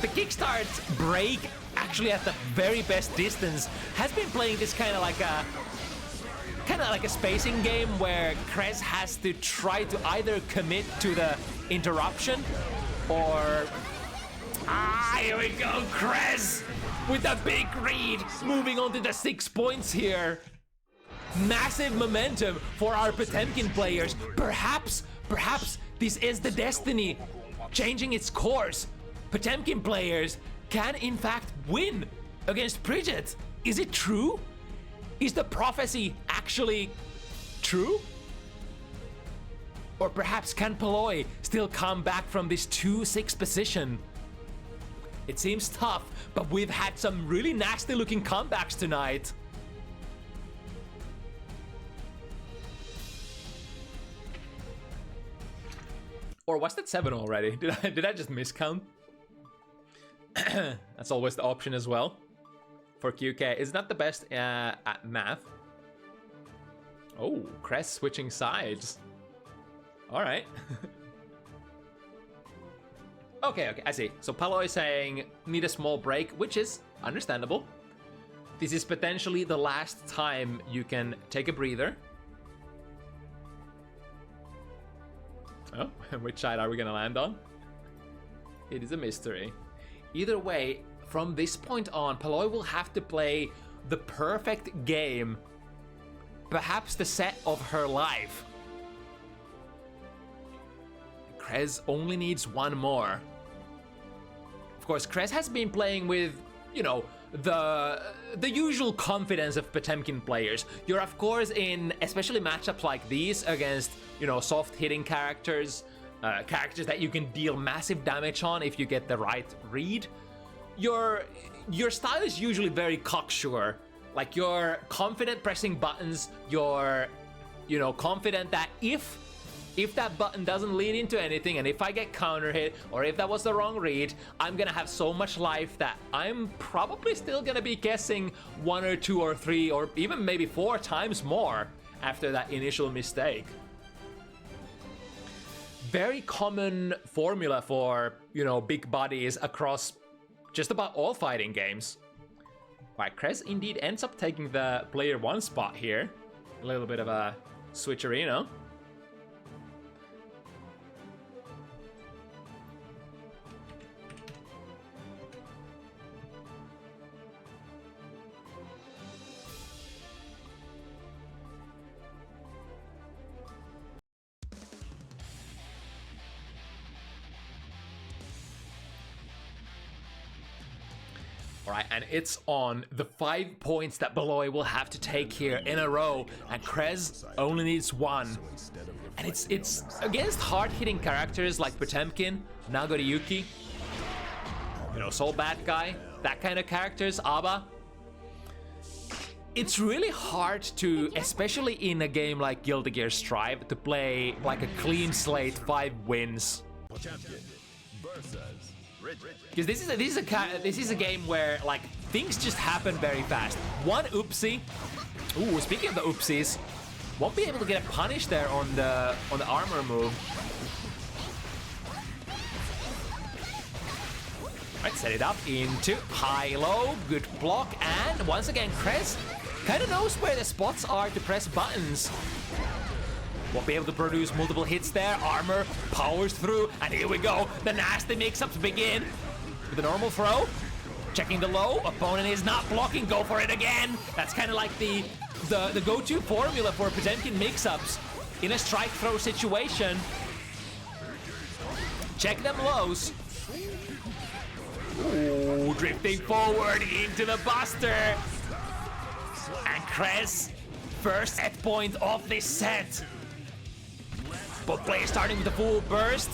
kickstart break, actually at the very best distance, has been playing this kind of like a spacing game where Crez has to try to either commit to the interruption or... here we go, Crez with the big read, moving on to the 6 points here. Massive momentum for our Potemkin players. Perhaps this is the destiny changing its course. Potemkin players can in fact win against Bridget. Is it true? Is the prophecy actually true? Or perhaps can Paloy still come back from this 2-6 position? It seems tough, but we've had some really nasty looking comebacks tonight. Or was that 7 already? Did I just miscount? That's always the option as well. For QK, is not the best at math. Oh, Crez switching sides. All right. Okay, I see. So Paloy is saying need a small break, which is understandable. This is potentially the last time you can take a breather. Oh, which side are we gonna land on? It is a mystery. Either way, from this point on, Paloy will have to play the perfect game. Perhaps the set of her life. Crez only needs one more. Of course, Crez has been playing with, you know, the usual confidence of Potemkin players. You're of course in especially matchups like these against, you know, soft hitting characters, characters that you can deal massive damage on if you get the right read. Your style is usually very cocksure. Like, you're confident pressing buttons, you're, you know, confident that if if that button doesn't lead into anything, and if I get counter hit, or if that was the wrong read, I'm gonna have so much life that I'm probably still gonna be guessing 1 or 2 or 3 or even maybe 4 times more after that initial mistake. Very common formula for, you know, big bodies across just about all fighting games. Right, Crez indeed ends up taking the player 1 spot here. A little bit of a switcherino. Alright, and it's on the 5 points that Paloys will have to take here in a row, and Crez only needs 1. And it's against hard-hitting characters like Potemkin, Nagoriyuki, you know, Soul Bad Guy, that kind of characters, Abba. It's really hard to, especially in a game like Guilty Gear Strive, to play like a clean slate 5 wins. Because this is a game where like things just happen very fast. One oopsie. Ooh, speaking of the oopsies, won't be able to get a punish there on the armor move. Let's set it up into high-low, good block, and once again Crez kind of knows where the spots are to press buttons. Won't be able to produce multiple hits there. Armor powers through, and here we go. The nasty mix-ups begin with a normal throw. Checking the low. Opponent is not blocking. Go for it again. That's kind of like the go-to formula for Potemkin mix-ups in a strike throw situation. Check them lows. Ooh, drifting forward into the buster. And Crez, first set point of this set. Both players starting with a full burst,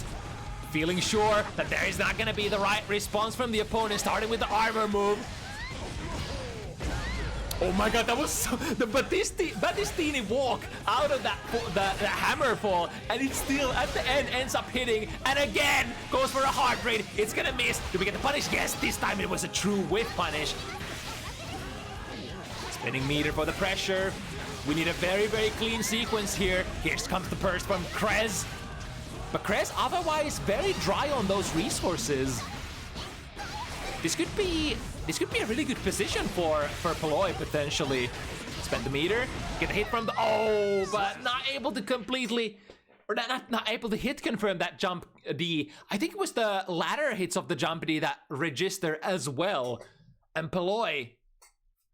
feeling sure that there is not going to be the right response from the opponent, starting with the armor move. Oh my god, that was so, the Battistini walk out of the hammer fall, and it still at the end ends up hitting, and again goes for a hard raid. It's gonna miss. Do we get the punish? Yes, this time it was a true whiff punish. Spinning meter for the pressure. We need a very, very clean sequence here. Here comes the burst from Crez. But Crez otherwise very dry on those resources. This could be a really good position for Paloys potentially. Spend the meter, get a hit from the but not able to completely, or not able to hit confirm that jump D. I think it was the latter hits of the jump D that register as well. And Paloys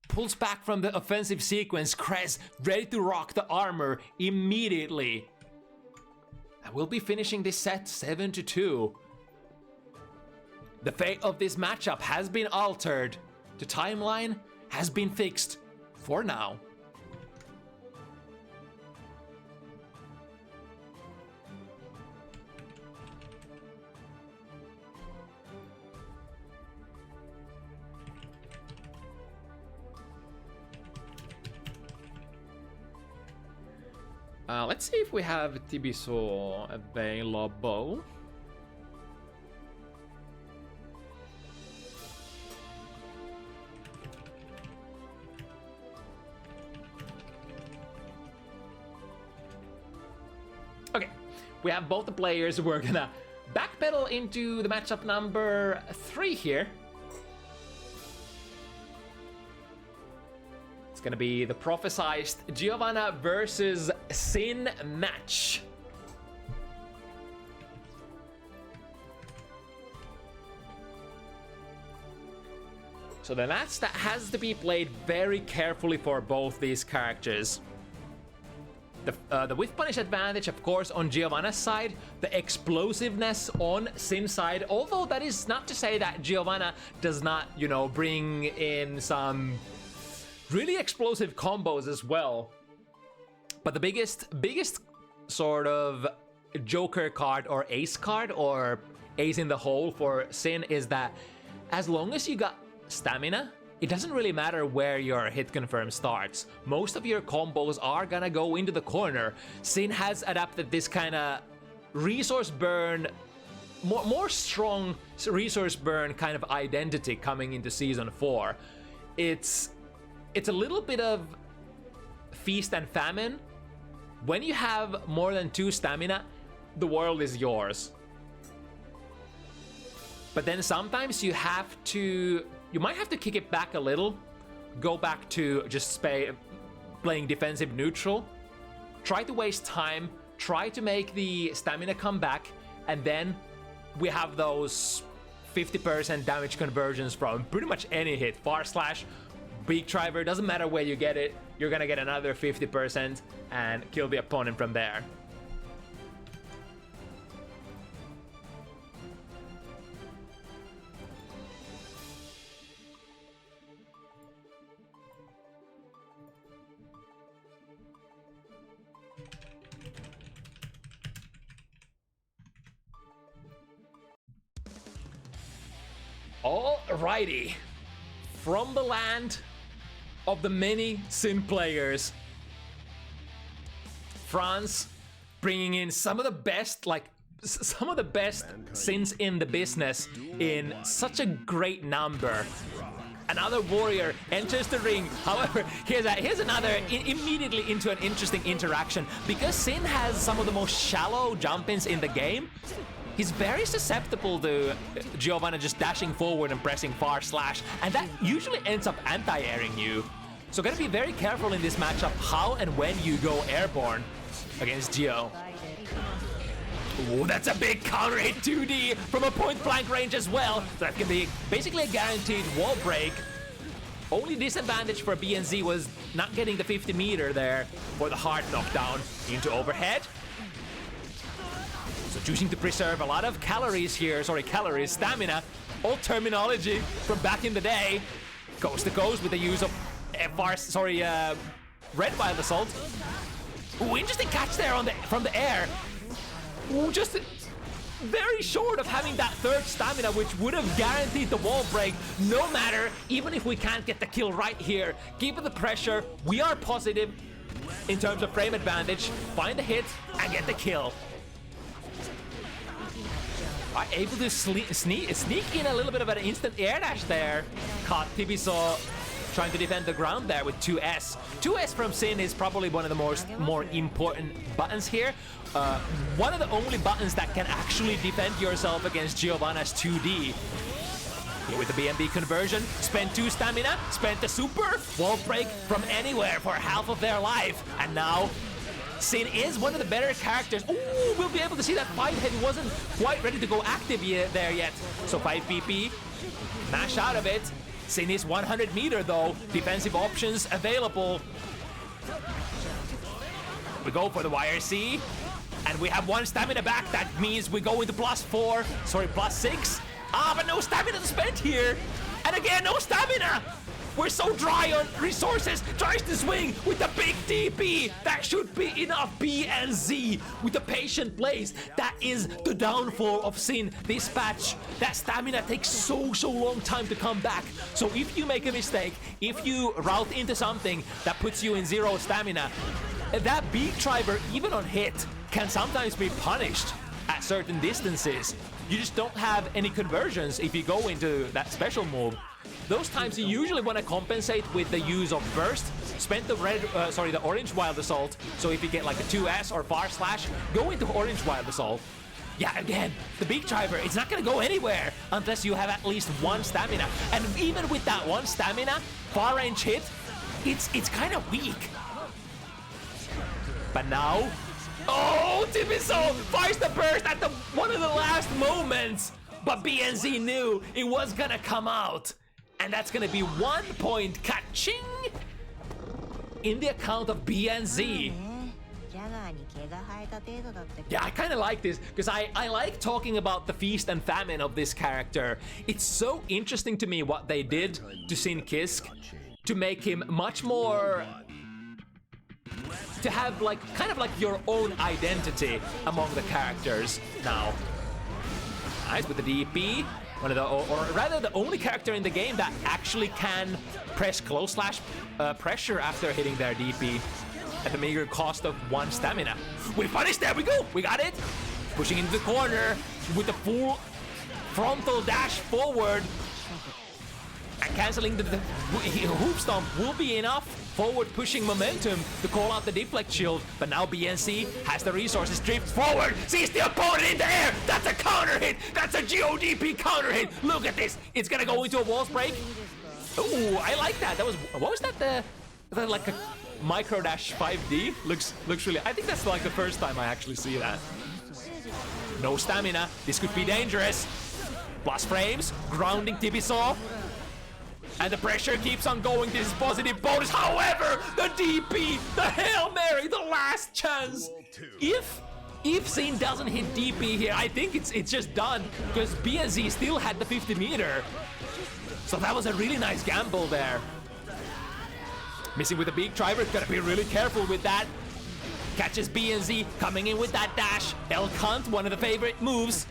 pulls back from the offensive sequence. Crez ready to rock the armor immediately. And we'll be finishing this set 7-2. The fate of this matchup has been altered. The timeline has been fixed for now. Let's see if we have Tibisu available. Okay, we have both the players. We're gonna backpedal into the matchup number 3 here. It's gonna be the prophesized Giovanna versus Sin match. So the match that has to be played very carefully for both these characters. The whiff punish advantage, of course, on Giovanna's side. The explosiveness on Sin's side. Although that is not to say that Giovanna does not, you know, bring in some really explosive combos as well. But the biggest sort of Joker card or ace card or ace in the hole for Sin is that as long as you got stamina it doesn't really matter where your hit confirm starts. Most of your combos are gonna go into the corner. Sin has adapted this kind of resource burn, more strong resource burn kind of identity coming into Season 4. It's a little bit of feast and famine. When you have more than 2 stamina, the world is yours. But then sometimes you might have to kick it back a little, go back to just playing defensive neutral, try to waste time, try to make the stamina come back, and then we have those 50% damage conversions from pretty much any hit. Far slash, beak driver, doesn't matter where you get it, you're gonna get another 50% and kill the opponent from there. Alrighty, from the land of the many Sin players, France bringing in some of the best Sins in the business in such a great number. Another warrior enters the ring. However, here's another immediately into an interesting interaction. Because Sin has some of the most shallow jump-ins in the game, he's very susceptible to Giovanna just dashing forward and pressing far slash, and that usually ends up anti-airing you. So gotta be very careful in this matchup how and when you go airborne against Gio. Ooh, that's a big counter hit 2D from a point blank range as well. So that can be basically a guaranteed wall break. Only disadvantage for BNZ was not getting the 50 meter there for the hard knockdown into overhead. So choosing to preserve a lot of calories here, stamina, old terminology from back in the day. Coast to coast with the use of Red Wild Assault. Ooh, interesting catch there from the air. Ooh, just very short of having that third stamina, which would have guaranteed the wall break. No matter, even if we can't get the kill right here, keep the pressure. We are positive in terms of frame advantage. Find the hit and get the kill. Are able to sneak in a little bit of an instant air dash there. Caught Tibisu trying to defend the ground there with 2S. 2S from Sin is probably one of the more important buttons here. One of the only buttons that can actually defend yourself against Giovanna's 2D. Here with the BNB conversion, spent 2 stamina, spent the super, wall break from anywhere for half of their life. And now Sin is one of the better characters. Ooh, we'll be able to see that 5 hit. He wasn't quite ready to go active there yet. So 5 PP, mash out of it. Sin is 100 meter though. Defensive options available. We go for the YRC. And we have 1 stamina back. That means we go into +6. Ah, but no stamina to spend here. And again, no stamina. We're so dry on resources. Tries to swing with the big TP. That should be enough. BNZ with the patient plays. That is the downfall of Sin this patch. That stamina takes so long time to come back. So if you make a mistake, if you route into something that puts you in 0 stamina, that beak driver, even on hit, can sometimes be punished at certain distances. You just don't have any conversions if you go into that special move. Those times you usually want to compensate with the use of burst. Spend the orange wild assault. So if you get like a 2S or far slash, go into orange wild assault. Yeah, again, the beak driver, it's not gonna go anywhere unless you have at least 1 stamina. And even with that 1 stamina, far range hit, it's kind of weak. But now, oh, Tibisu fires the burst at one of the last moments. But BNZ knew it was gonna come out. And that's gonna be 1 point catching in the account of BNZ. Yeah, I kind of like this because I like talking about the feast and famine of this character. It's so interesting to me what they did to Sin Kisk to make him much more, to have like kind of like your own identity among the characters now. Nice with the DP. One of the, or rather the only character in the game that actually can press close slash pressure after hitting their DP at the meager cost of 1 stamina. We punished, there we go, we got it. Pushing into the corner with the full frontal dash forward. And cancelling the hoop stomp will be enough forward pushing momentum to call out the deflect shield. But now BNC has the resources, drift forward, sees the opponent in the air. That's a counter hit. That's a GODP counter hit. Look at this. It's gonna go into a walls break. Ooh, I like that. That was, what was that? The like a micro dash 5D. Looks really. I think that's like the first time I actually see that. No stamina. This could be dangerous. Plus frames, grounding Tibisu. And the pressure keeps on going. This is positive bonus. However, the DP, the Hail Mary, the last chance. If Scene doesn't hit DP here, I think it's just done because BNZ still had the 50 meter. So that was a really nice gamble there. Missing with a big driver, gotta be really careful with that. Catches BNZ coming in with that dash. El Cunt, one of the favorite moves.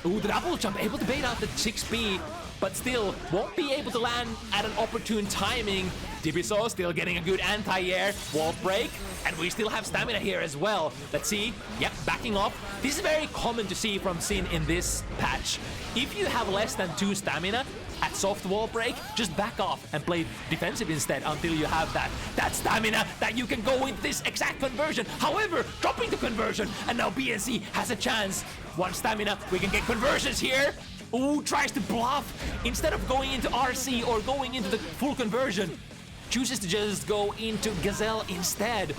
Ooh, the double jump, able to bait out the 6B. But still won't be able to land at an opportune timing. Tibisu still getting a good anti-air, wall break, and we still have stamina here as well. Let's see, yep, backing off. This is very common to see from Sin in this patch. If you have less than 2 stamina at soft wall break, just back off and play defensive instead until you have that stamina that you can go with this exact conversion. However, dropping the conversion, and now BNC has a chance. 1 stamina, we can get conversions here. Ooh, tries to bluff. Instead of going into RC or going into the full conversion, chooses to just go into Gazelle instead.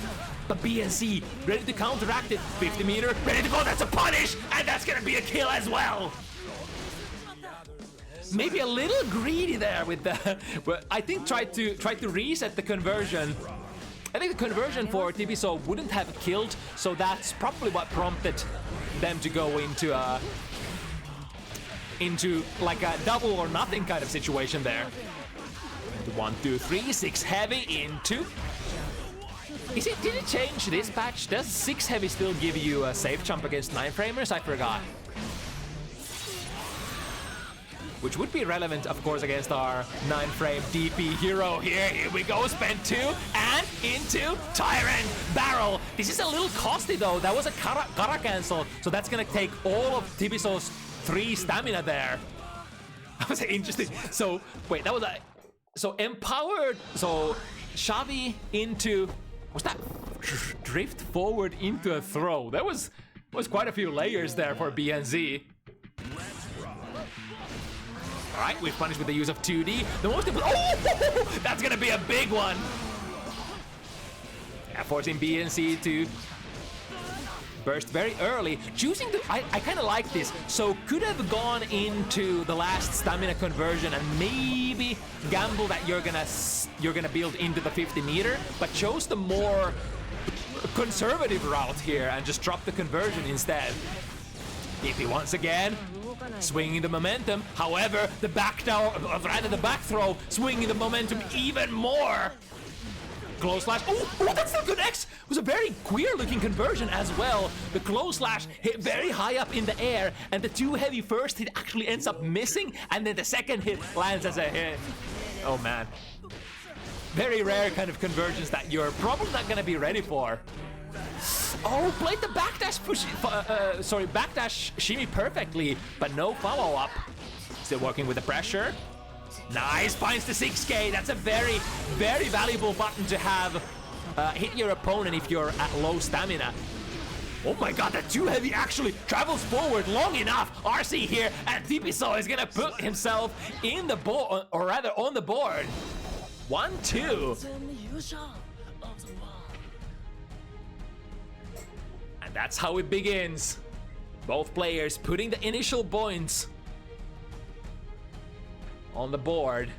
But BNC ready to counteract it. 50 meter, ready to go. That's a punish, and that's gonna be a kill as well. Maybe a little greedy there with the. But I think tried to reset the conversion. I think the conversion for Tibisu wouldn't have killed, so that's probably what prompted them to go into like a double or nothing kind of situation there. 1, 2, 3, 6 heavy into. Did it change this patch? Does 6 heavy still give you a safe jump against 9-framers? I forgot. Which would be relevant, of course, against our 9-frame DP hero here. Here we go, spend 2 and into Tyrant Barrel. This is a little costly though. That was a Kara cancel, so that's gonna take all of Tibisu's 3 stamina there. That was interesting. So wait, that was a empowered. So Xavi into, was that drift forward into a throw? That was quite a few layers there for BNZ. All right, we've punished with the use of 2D. The most important. Oh, that's gonna be a big one. Yeah, forcing BNC to burst very early, choosing to. I kind of like this. So could have gone into the last stamina conversion and maybe gamble that you're gonna build into the 50 meter, but chose the more conservative route here and just drop the conversion instead. DP once again, swinging the momentum. However, the back throw, swinging the momentum even more. Close slash. Oh, that's still connects. It was a very queer-looking conversion as well. The close slash hit very high up in the air, and the 2 heavy first hit actually ends up missing, and then the second hit lands as a hit. Oh man. Very rare kind of conversions that you're probably not gonna be ready for. Oh, played the backdash push, backdash shimmy perfectly, but no follow-up. Still working with the pressure. Nice, finds the 6K. That's a very, very valuable button to have hit your opponent if you're at low stamina. Oh my god, that 2 heavy actually travels forward long enough. RC here, and Tibisu is gonna put himself in the board, or rather on the board. 1, 2. And that's how it begins. Both players putting the initial points on the board.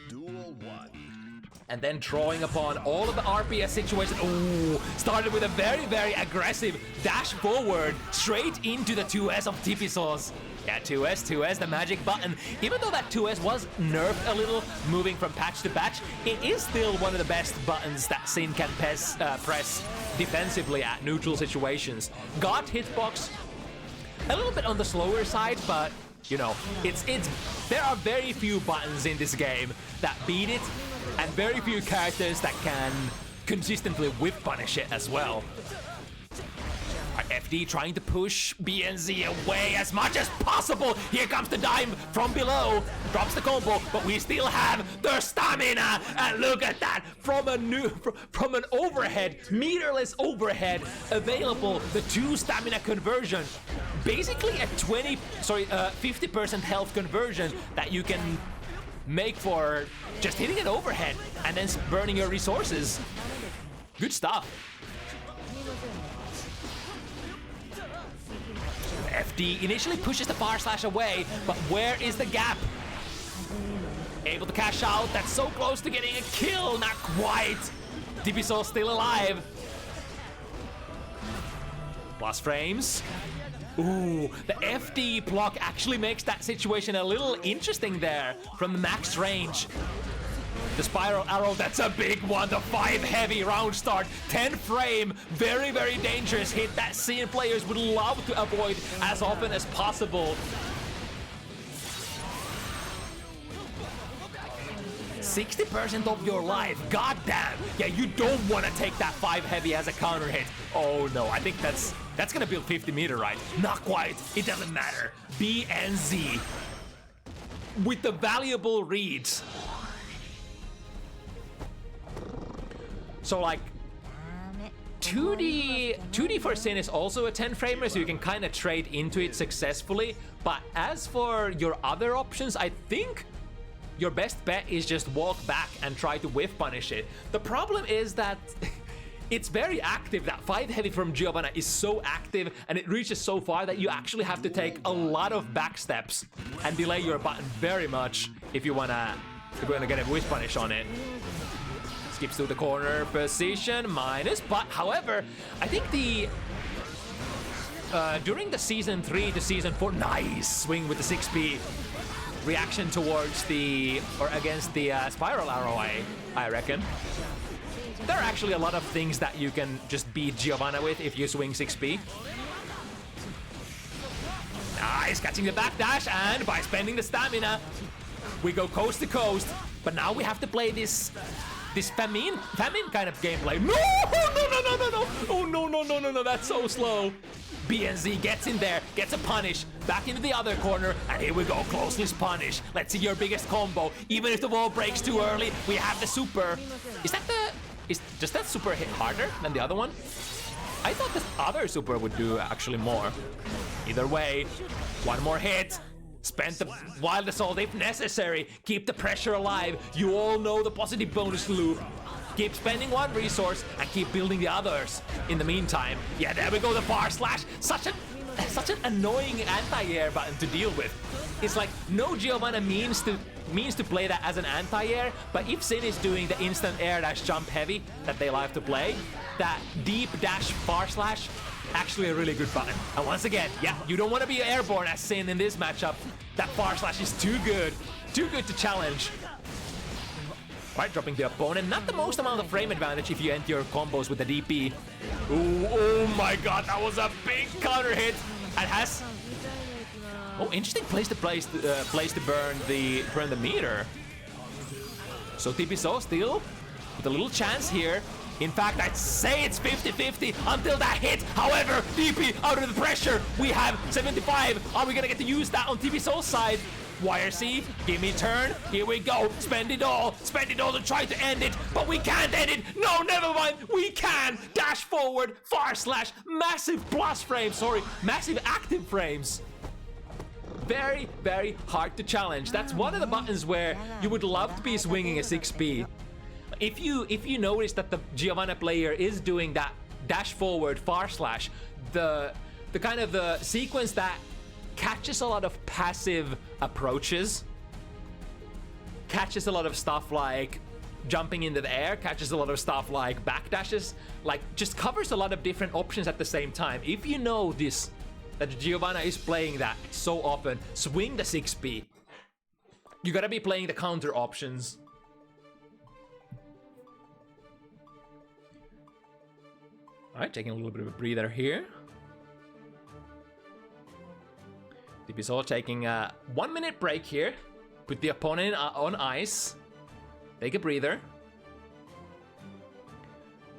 Duel 1. And then drawing upon all of the RPS situation. Ooh, started with a very, very aggressive dash forward straight into the 2S of Tibisu's. Yeah, 2S, the magic button. Even though that 2S was nerfed a little, moving from patch to patch, it is still one of the best buttons that Sin can press defensively at neutral situations. Got hitbox a little bit on the slower side, but you know, there are very few buttons in this game that beat it, and very few characters that can consistently whip punish it as well. FD trying to push BNZ away as much as possible. Here comes the dime from below. Drops the combo, but we still have the stamina. And look at that, from an overhead, meterless overhead available, the 2 stamina conversion. Basically a 50% health conversion that you can make for just hitting an overhead and then burning your resources. Good stuff. FD initially pushes the far slash away, but where is the gap? Able to cash out, that's so close to getting a kill, not quite. Tibisu still alive. Plus frames. Ooh, the FD block actually makes that situation a little interesting there from the max range. The spiral arrow, that's a big one. The 5 heavy round start, 10 frame, very, very dangerous hit that scene players would love to avoid as often as possible. 60% of your life, goddamn. Yeah, you don't want to take that 5 heavy as a counter hit. Oh no, I think that's gonna build 50 meter, right? Not quite, it doesn't matter. BNZ with the valuable reads. So like 2D for Sin is also a 10 framer, so you can kind of trade into it successfully. But as for your other options, I think your best bet is just walk back and try to whiff punish it. The problem is that it's very active. That 5 heavy from Giovanna is so active and it reaches so far that you actually have to take a lot of back steps and delay your button very much if you wanna get a whiff punish on it. Skips to the corner position, minus, but however, I think during the season 3 to season 4, nice swing with the 6P reaction towards against the spiral arrow, I reckon. There are actually a lot of things that you can just beat Giovanna with if you swing 6P. Nice, catching the backdash, and by spending the stamina, we go coast to coast, but now we have to play this famine kind of gameplay. No! Oh no, that's so slow. BNZ gets in there, gets a punish, back into the other corner, and here we go, closeless punish. Let's see your biggest combo. Even if the wall breaks too early, we have the super. Does that super hit harder than the other one? I thought the other super would do actually more. Either way, one more hit. Spend the wild assault if necessary. Keep the pressure alive. You all know the positive bonus loop. Keep spending one resource and keep building the others. In the meantime, yeah, there we go, the far slash. Such an annoying anti-air button to deal with. It's like no Giovanna means to play that as an anti-air, but if Sin is doing the instant air dash jump heavy that they like to play, that deep dash far slash, actually a really good button. And once again, yeah, you don't want to be airborne as Sin in this matchup. That far slash is too good to challenge. Right, dropping the opponent. Not the most amount of frame advantage if you end your combos with the DP. Ooh, oh my god, that was a big counter hit. And has... Oh, interesting place to burn the meter. So Tibisu still with a little chance here. In fact, I'd say it's 50-50 until that hit. However, DP out of the pressure. We have 75. Are we gonna get to use that on Tibisu's side? YRC, give me turn. Here we go. Spend it all to try to end it, but we can't end it. No, never mind. We can. Dash forward, far slash, massive plus frames. Sorry, massive active frames. Very, very hard to challenge. That's one of the buttons where you would love to be swinging a 6P. If you notice that the Giovanna player is doing that dash forward far slash, the kind of the sequence that catches a lot of passive approaches, catches a lot of stuff like jumping into the air, catches a lot of stuff like backdashes, like just covers a lot of different options at the same time. If you know this, that Giovanna is playing that so often, swing the 6P. You gotta be playing the counter options. Alright, taking a little bit of a breather here. Tibisu taking a 1 minute break here. Put the opponent on ice. Take a breather.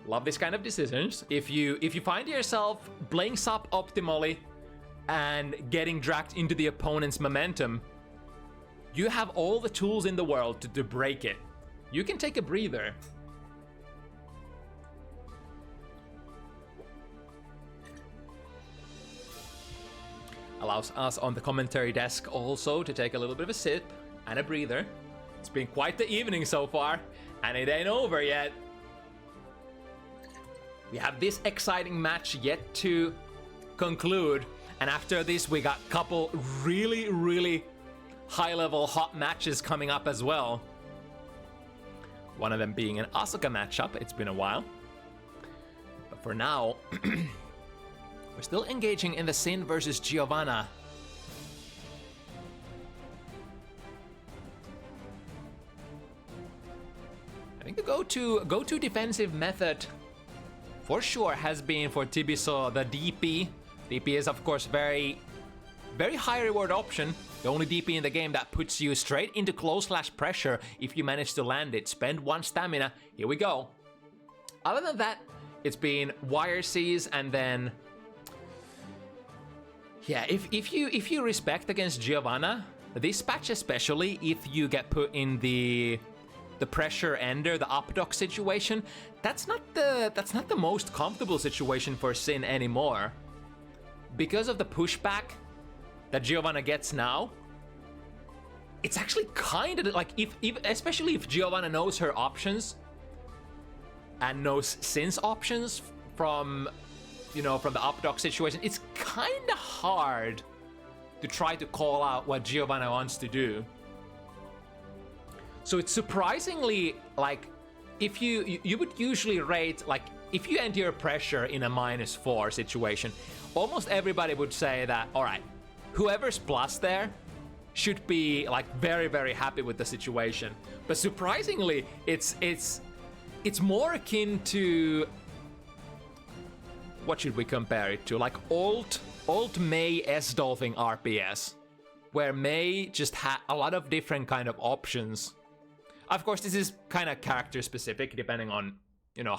Love this kind of decisions. If you find yourself playing suboptimally and getting dragged into the opponent's momentum, you have all the tools in the world to break it. You can take a breather. Allows us on the commentary desk also to take a little bit of a sip and a breather. It's been quite the evening so far, and it ain't over yet. We have this exciting match yet to conclude, and after this we got a couple really high-level hot matches coming up as well. One of them being an Asuka matchup. It's been a while. But for now, we're still engaging in the Sin versus Giovanna. I think the go-to defensive method for sure has been for Tibisu the DP. DP is of course very high reward option. The only DP in the game that puts you straight into close/pressure if you manage to land it. Spend 1 stamina. Here we go. Other than that, it's been wire Cs and then yeah, if you respect against Giovanna, this patch especially, if you get put in the pressure ender, the updock situation, that's not the most comfortable situation for Sin anymore. Because of the pushback that Giovanna gets now, it's actually kind of like if especially if Giovanna knows her options and knows Sin's options from the updock situation, it's kind of hard to try to call out what Giovanna wants to do. So it's surprisingly like if you would usually rate, like if you endure pressure in a -4 situation, almost everybody would say that all right, whoever's plus there should be like very happy with the situation. But surprisingly, it's more akin to, what should we compare it to? Like old Mei S-Dolphin RPS, where Mei just had a lot of different kind of options. Of course, this is kind of character specific, depending on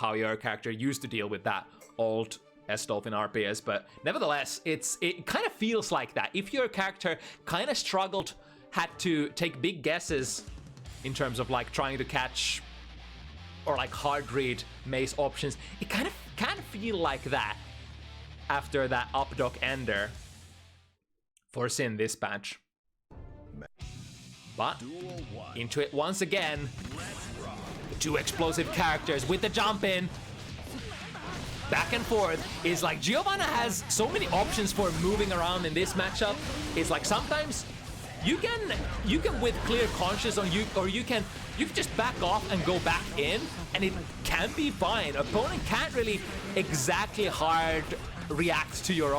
how your character used to deal with that old S-Dolphin RPS, but nevertheless, it kind of feels like that. If your character kind of struggled, had to take big guesses in terms of like trying to catch or like hard read Mei's options, it kind of feel like that after that updock ender for Sin this patch. But into it once again. The 2 explosive characters with the jump in. Back and forth is like Giovanna has so many options for moving around in this matchup. It's like sometimes you can with clear conscience you can just back off and go back in, and it can be fine. Opponent can't really exactly hard react to your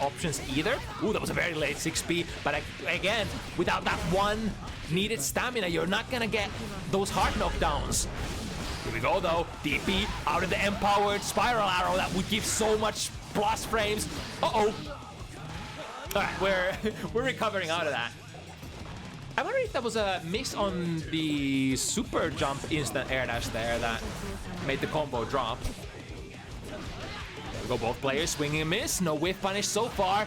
options either. Ooh, that was a very late 6P, but again, without that 1 needed stamina, you're not gonna get those hard knockdowns. Here we go though, DP out of the empowered spiral arrow that would give so much plus frames. Uh-oh. Alright, we're recovering out of that. I wonder if that was a miss on the super jump instant air dash there that made the combo drop. There we go, both players swinging a miss, no whiff punish so far.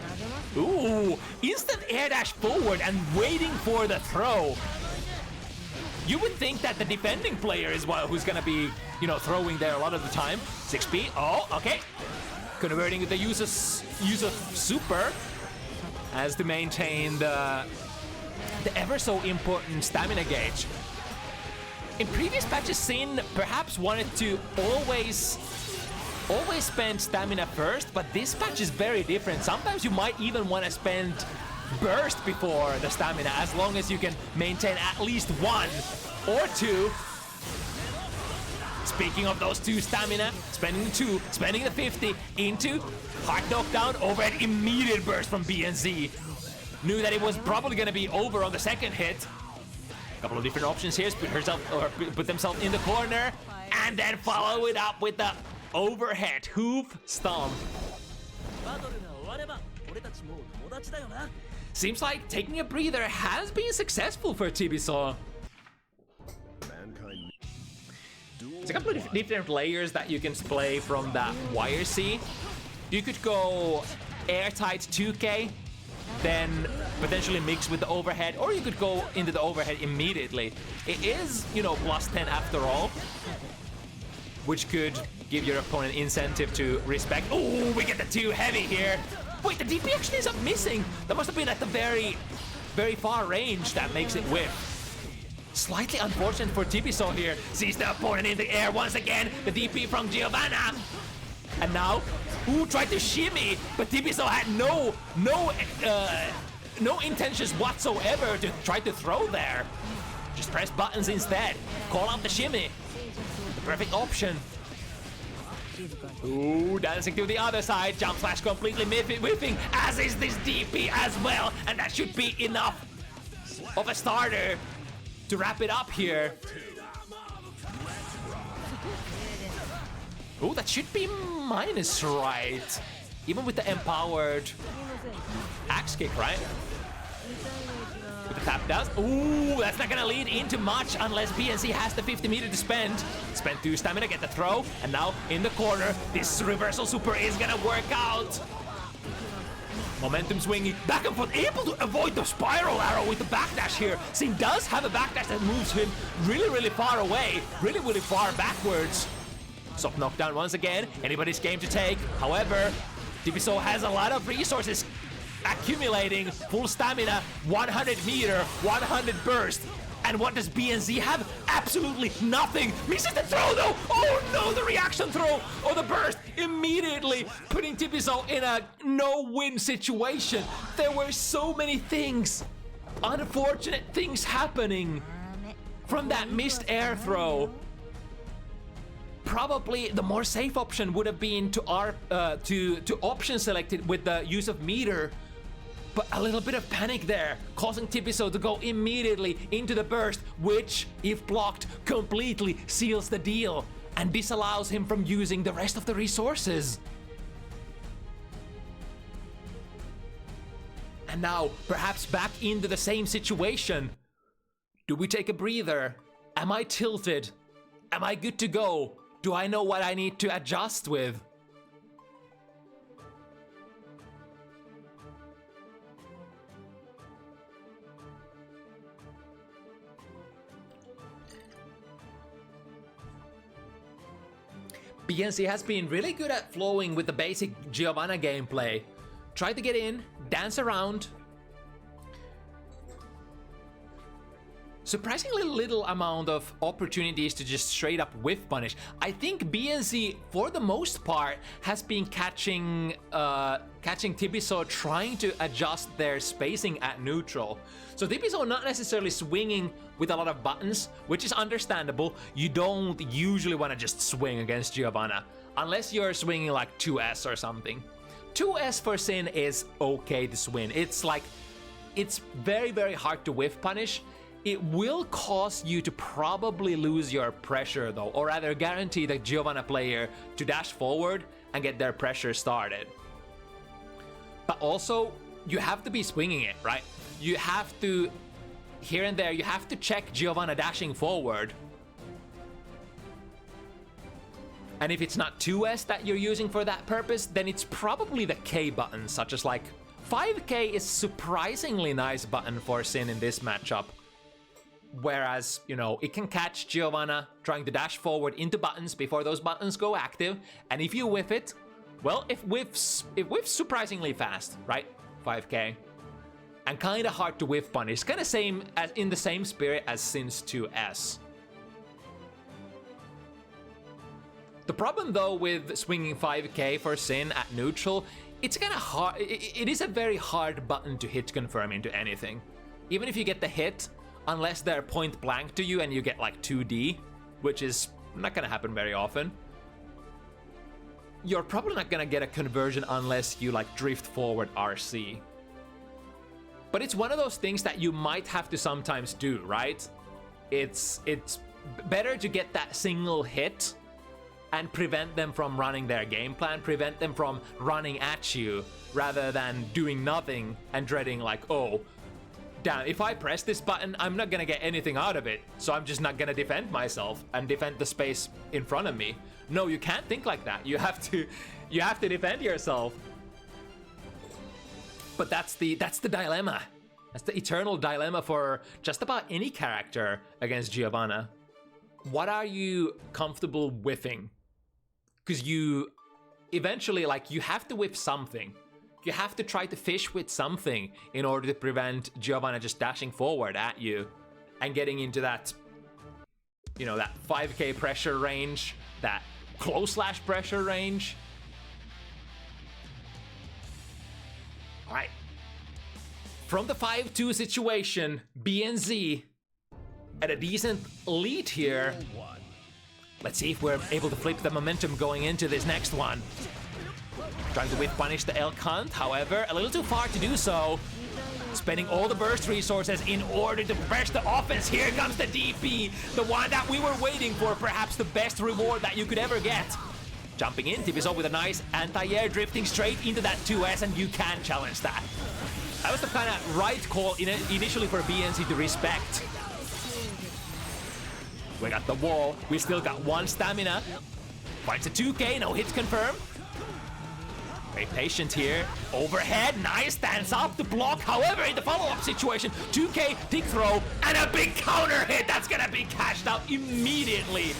Ooh, instant air dash forward and waiting for the throw. You would think that the defending player is who's gonna be, throwing there a lot of the time. 6P, oh, okay. Converting the use of super as to maintain the ever so important stamina gauge. In previous patches, Sin perhaps wanted to always spend stamina first, but this patch is very different. Sometimes you might even want to spend burst before the stamina, as long as you can maintain at least 1 or 2. Speaking of those 2 stamina, spending the 2, spending the 50 into hard knockdown over an immediate burst from BNZ. Knew that it was probably going to be over on the second hit. A couple of different options here. Put themselves in the corner and then follow it up with the overhead hoof stomp. Seems like taking a breather has been successful for Tibisu. There's a couple of different layers that you can play from that wire C. You could go airtight 2K, then potentially mix with the overhead, or you could go into the overhead immediately. It is, you know, plus 10 after all, which could give your opponent incentive to respect. Oh, we get the too heavy here. Wait, the DP actually ends up missing. That must have been at the very, very far range that makes it whiff. Slightly unfortunate for Tibisu here. Sees the opponent in the air once again. The DP from Giovanna. And now, tried to shimmy, but Tibisu had no intentions whatsoever to try to throw there. Just press buttons instead. Call out the shimmy. The perfect option. Ooh, dancing to the other side. Jump slash completely whiffing, as is this DP as well. And that should be enough of a starter to wrap it up here. Oh, that should be minus, right? Even with the empowered axe kick, right? With the tap dance. Ooh, that's not gonna lead into much unless BNC has the 50 meter to spend. Spend 2 stamina, get the throw, and now in the corner, this reversal super is gonna work out. Momentum swinging back and forth, able to avoid the spiral arrow with the backdash here. Sin does have a backdash that moves him really, really far away, really, really far backwards. Soft knockdown once again, anybody's game to take. However, Tibisu has a lot of resources accumulating, full stamina, 100 meter, 100 burst. And what does BNZ have? Absolutely nothing. Misses the throw though. Oh no, the reaction throw or the burst immediately putting Tibisu in a no-win situation. There were so many things, unfortunate things happening from that missed air throw. Probably the more safe option would have been to option selected with the use of meter. But a little bit of panic there, causing Tibisu to go immediately into the burst, which, if blocked, completely seals the deal and disallows him from using the rest of the resources. And now, perhaps back into the same situation. Do we take a breather? Am I tilted? Am I good to go? Do I know what I need to adjust with? BNC has been really good at flowing with the basic Giovanna gameplay. Try to get in, dance around. Surprisingly little amount of opportunities to just straight up whiff punish. I think BNC, for the most part, has been catching Tibisu trying to adjust their spacing at neutral. So Tibisu not necessarily swinging with a lot of buttons, which is understandable. You don't usually want to just swing against Giovanna, unless you're swinging like 2S or something. 2S for Sin is okay to swing. It's like, it's very, very hard to whiff punish. It will cause you to probably lose your pressure though, or rather guarantee the Giovanna player to dash forward and get their pressure started. But also, you have to be swinging it, right? You have to, here and there, you have to check Giovanna dashing forward. And if it's not 2S that you're using for that purpose, then it's probably the K button, such as like 5K is surprisingly nice button for Sin in this matchup. Whereas, you know, it can catch Giovanna trying to dash forward into buttons before those buttons go active. And if you whiff it, well, it whiffs surprisingly fast, right? 5K. And kind of hard to whiff punish. Kind of same as in the same spirit as Sin's 2S. The problem though with swinging 5K for Sin at neutral, it's kind of hard. It is a very hard button to hit confirm into anything. Even if you get the hit, unless they're point blank to you and you get like 2D, which is not gonna happen very often, you're probably not gonna get a conversion unless you like drift forward RC. But it's one of those things that you might have to sometimes do, right? It's better to get that single hit and prevent them from running their game plan, prevent them from running at you, rather than doing nothing and dreading like, oh, damn, if I press this button, I'm not gonna get anything out of it, so I'm just not gonna defend myself and defend the space in front of me. No, you can't think like that. You have to defend yourself. But that's the dilemma. That's the eternal dilemma for just about any character against Giovanna. What are you comfortable whiffing? Because you eventually, like, you have to whiff something. You have to try to fish with something in order to prevent Giovanna just dashing forward at you and getting into that, you know, that 5k pressure range, that close slash pressure range. All right. From the 5-2 situation, BNZ at a decent lead here. Let's see if we're able to flip the momentum going into this next one. Trying to whiff punish the Elk Hunt, however, a little too far to do so. Spending all the burst resources in order to press the offense. Here comes the DP, the one that we were waiting for, perhaps the best reward that you could ever get. Jumping in, Tibisu with a nice anti-air, drifting straight into that 2S, and you can challenge that. That was the kind of right call initially for BNC to respect. We got the wall. We still got 1 stamina. Finds a 2k, no hit confirmed. Very patient here. Overhead, nice, stands up to block. However, in the follow-up situation, 2k, tick throw, and a big counter hit that's gonna be cashed out immediately.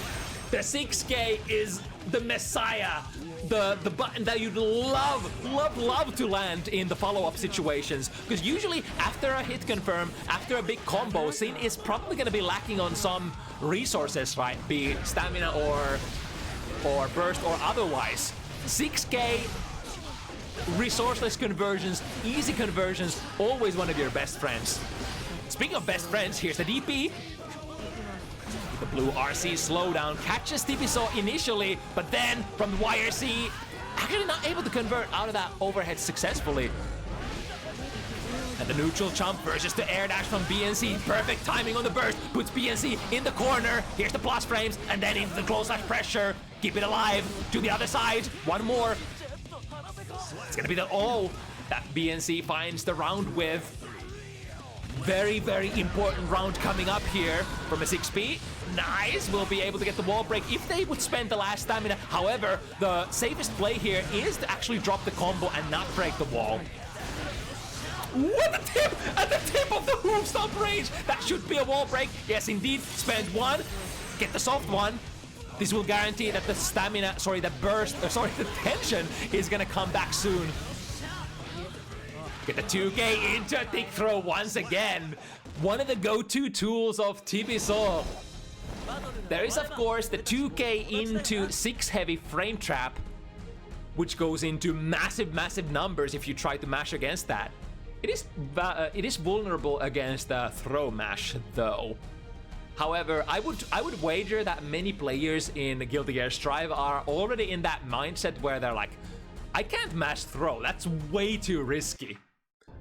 The 6k is the messiah. The button that you'd love to land in the follow-up situations. Because usually after a hit confirm, after a big combo, Sin is probably gonna be lacking on some resources, right? Be it stamina or burst or otherwise. 6k resourceless conversions, easy conversions, always one of your best friends. Speaking of best friends, here's the DP. The blue RC slowdown catches Tibisu initially, but then from the YRC, actually not able to convert out of that overhead successfully. And the neutral jump versus the air dash from BNC. Perfect timing on the burst, puts BNC in the corner. Here's the plus frames, and then into the close slash pressure. Keep it alive to the other side. One more. It's gonna be the that BNC finds the round with. Very, very important round coming up here from a 6P. Nice, we'll be able to get the wall break if they would spend the last stamina. However, the safest play here is to actually drop the combo and not break the wall. What the tip! At the tip of the hoof stomp range! That should be a wall break. Yes, indeed. Spend 1, get the soft one. This will guarantee that the stamina, the tension is gonna come back soon. Get the 2k into a thick throw once again. One of the go-to tools of Tibisu. There is, of course, the 2k into 6 heavy frame trap, which goes into massive, massive numbers if you try to mash against that. It is vulnerable against the throw mash, though. However, I would wager that many players in Guilty Gear Strive are already in that mindset where they're like, I can't mash throw, that's way too risky.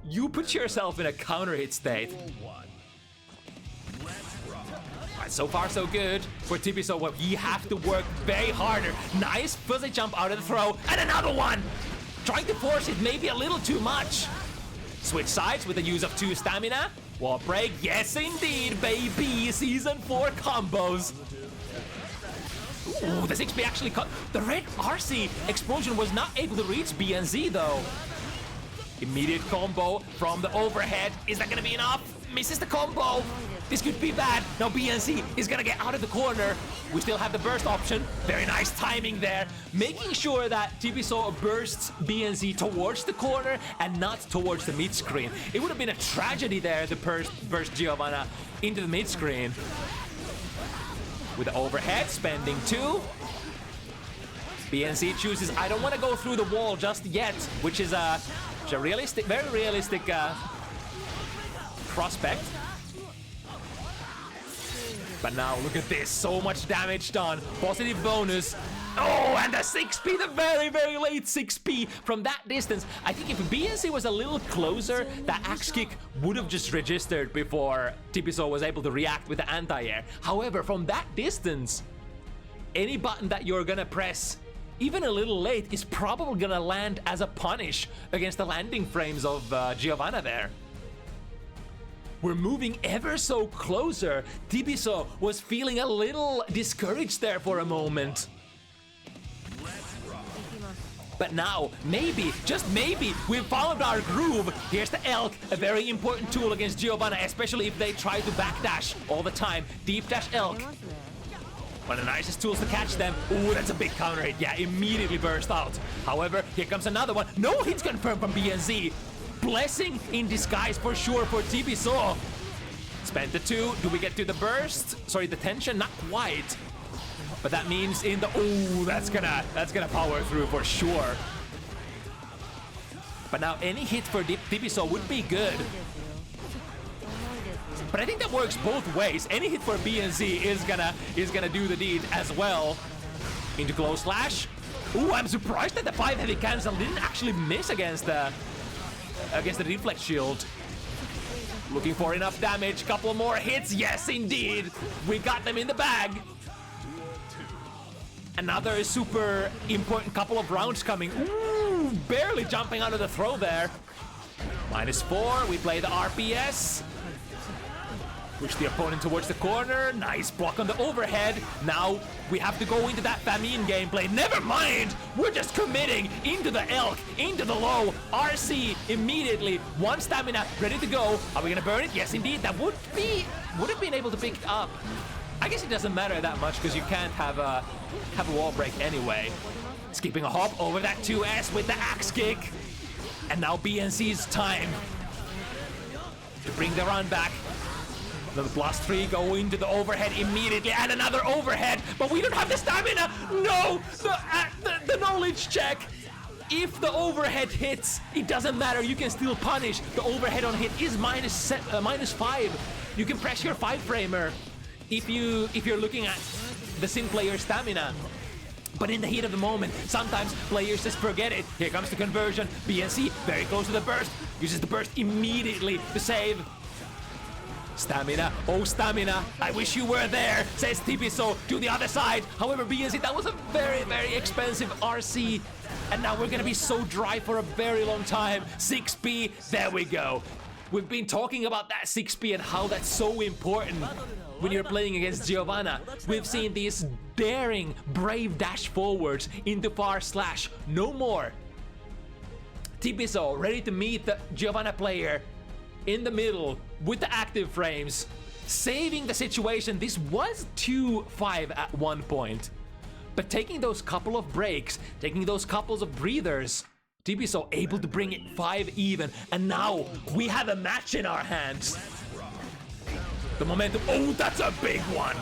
You put yourself in a counter hit state. Right, so far so good for Tibisu, where you have to work very harder. Nice fuzzy jump out of the throw, and another one! Trying to force it maybe a little too much. Switch sides with the use of 2 stamina. Wall break, yes indeed, baby! Season 4 combos. Ooh, the 6P actually cut. The red RC explosion was not able to reach BNZ though. Immediate combo from the overhead. Is that gonna be enough? Misses the combo. This could be bad. Now BNC is gonna get out of the corner. We still have the burst option. Very nice timing there. Making sure that Tibisu bursts BNC towards the corner and not towards the mid screen. It would have been a tragedy there to burst Giovanna into the mid screen. With the overhead, spending 2. BNC chooses, I don't want to go through the wall just yet, which is a realistic, very realistic prospect. But now look at this, so much damage done. Positive bonus. Oh, and the 6P, the very, very late 6P from that distance. I think if BNC was a little closer, that axe kick would have just registered before Tibisu was able to react with the anti-air. However, from that distance, any button that you're gonna press, even a little late, is probably gonna land as a punish against the landing frames of Giovanna there. We're moving ever so closer. Tibisu was feeling a little discouraged there for a moment. But now, maybe, just maybe, we've followed our groove. Here's the Elk, a very important tool against Giovanna, especially if they try to backdash all the time. Deep dash Elk. One of the nicest tools to catch them. Ooh, that's a big counter hit. Yeah, immediately burst out. However, here comes another one. No hits confirmed from BNZ. Blessing in disguise for sure for Tibisu. Spent the 2. Do we get to the burst? Sorry, the tension? Not quite. But that means in the... Oh, that's gonna power through for sure. But now any hit for Tibisu would be good. But I think that works both ways. Any hit for BNZ is gonna do the deed as well. Into close slash. Ooh, I'm surprised that the 5 heavy cancel didn't actually miss against the reflex shield. Looking for enough damage. Couple more hits. Yes, indeed. We got them in the bag. Another super important couple of rounds coming. Ooh, barely jumping out of the throw there. -4. We play the RPS. Push the opponent towards the corner. Nice block on the overhead. Now we have to go into that famine gameplay. Never mind. We're just committing into the Elk, into the low. RC immediately. 1 stamina ready to go. Are we gonna burn it? Yes, indeed. That would have been able to pick it up. I guess it doesn't matter that much because you can't have a wall break anyway. Skipping a hop over that 2S with the axe kick. And now BNC's time to bring the run back. The +3 go into the overhead immediately, and another overhead, but we don't have the stamina. No, the knowledge check. If the overhead hits, it doesn't matter. You can still punish. The overhead on hit is -5. You can press your 5-framer if you're looking at the sim player stamina. But in the heat of the moment, sometimes players just forget it. Here comes the conversion. BNC very close to the burst. Uses the burst immediately to save. Stamina, oh stamina, I wish you were there, says Tibisu to the other side. However, BNC, that was a very, very expensive RC. And now we're gonna be so dry for a very long time. 6P, there we go. We've been talking about that 6P and how that's so important when you're playing against Giovanna. We've seen these daring, brave dash forwards into far slash. No more. Tibisu ready to meet the Giovanna player in the middle with the active frames, saving the situation. This was 2-5 at one point, but taking those couple of breaks, taking those couples of breathers, Tibisu able to bring it 5 even, and now we have a match in our hands. The momentum, oh, that's a big one!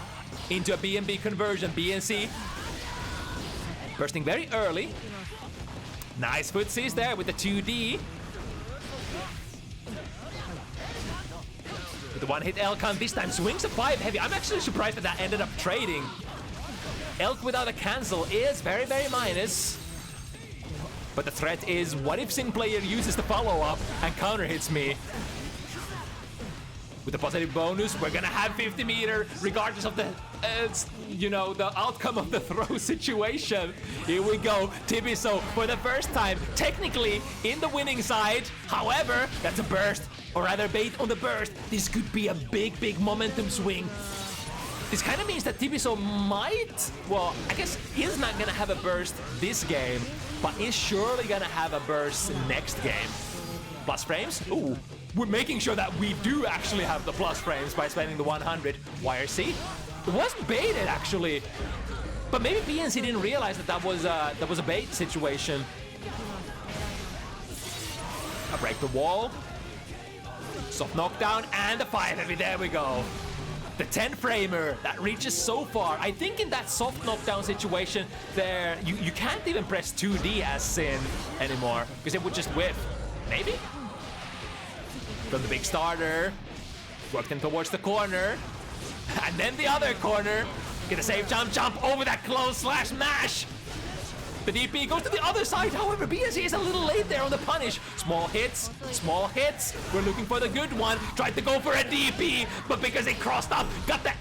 Into a BNB conversion. BNC bursting very early. Nice footsies there with the 2D. With the 1-hit Elkan this time, swings a 5 heavy. I'm actually surprised that ended up trading. Elk without a cancel is very, very minus. But the threat is, what if Sin player uses the follow-up and counter hits me? With the positive bonus, we're gonna have 50 meter, regardless of the, the outcome of the throw situation. Here we go, Tibisu for the first time, technically in the winning side. However, that's a burst, or rather bait on the burst. This could be a big, big momentum swing. This kind of means that Tibisu might, well, I guess is not gonna have a burst this game, but is surely gonna have a burst next game. Plus frames? Ooh. We're making sure that we do actually have the plus frames by spending the 100. YRC? It was baited actually, but maybe BNC didn't realize that was a bait situation. I break the wall. Soft knockdown and the 5 heavy. There we go. The 10-framer that reaches so far. I think in that soft knockdown situation, there you can't even press 2D as Sin anymore because it would just whiff. Maybe. From the big starter, working towards the corner, and then the other corner. Get a safe jump over that close slash mash. The DP goes to the other side. However, BNC is a little late there on the punish. Small hits, small hits. We're looking for the good one. Tried to go for a DP, but because it crossed up, got the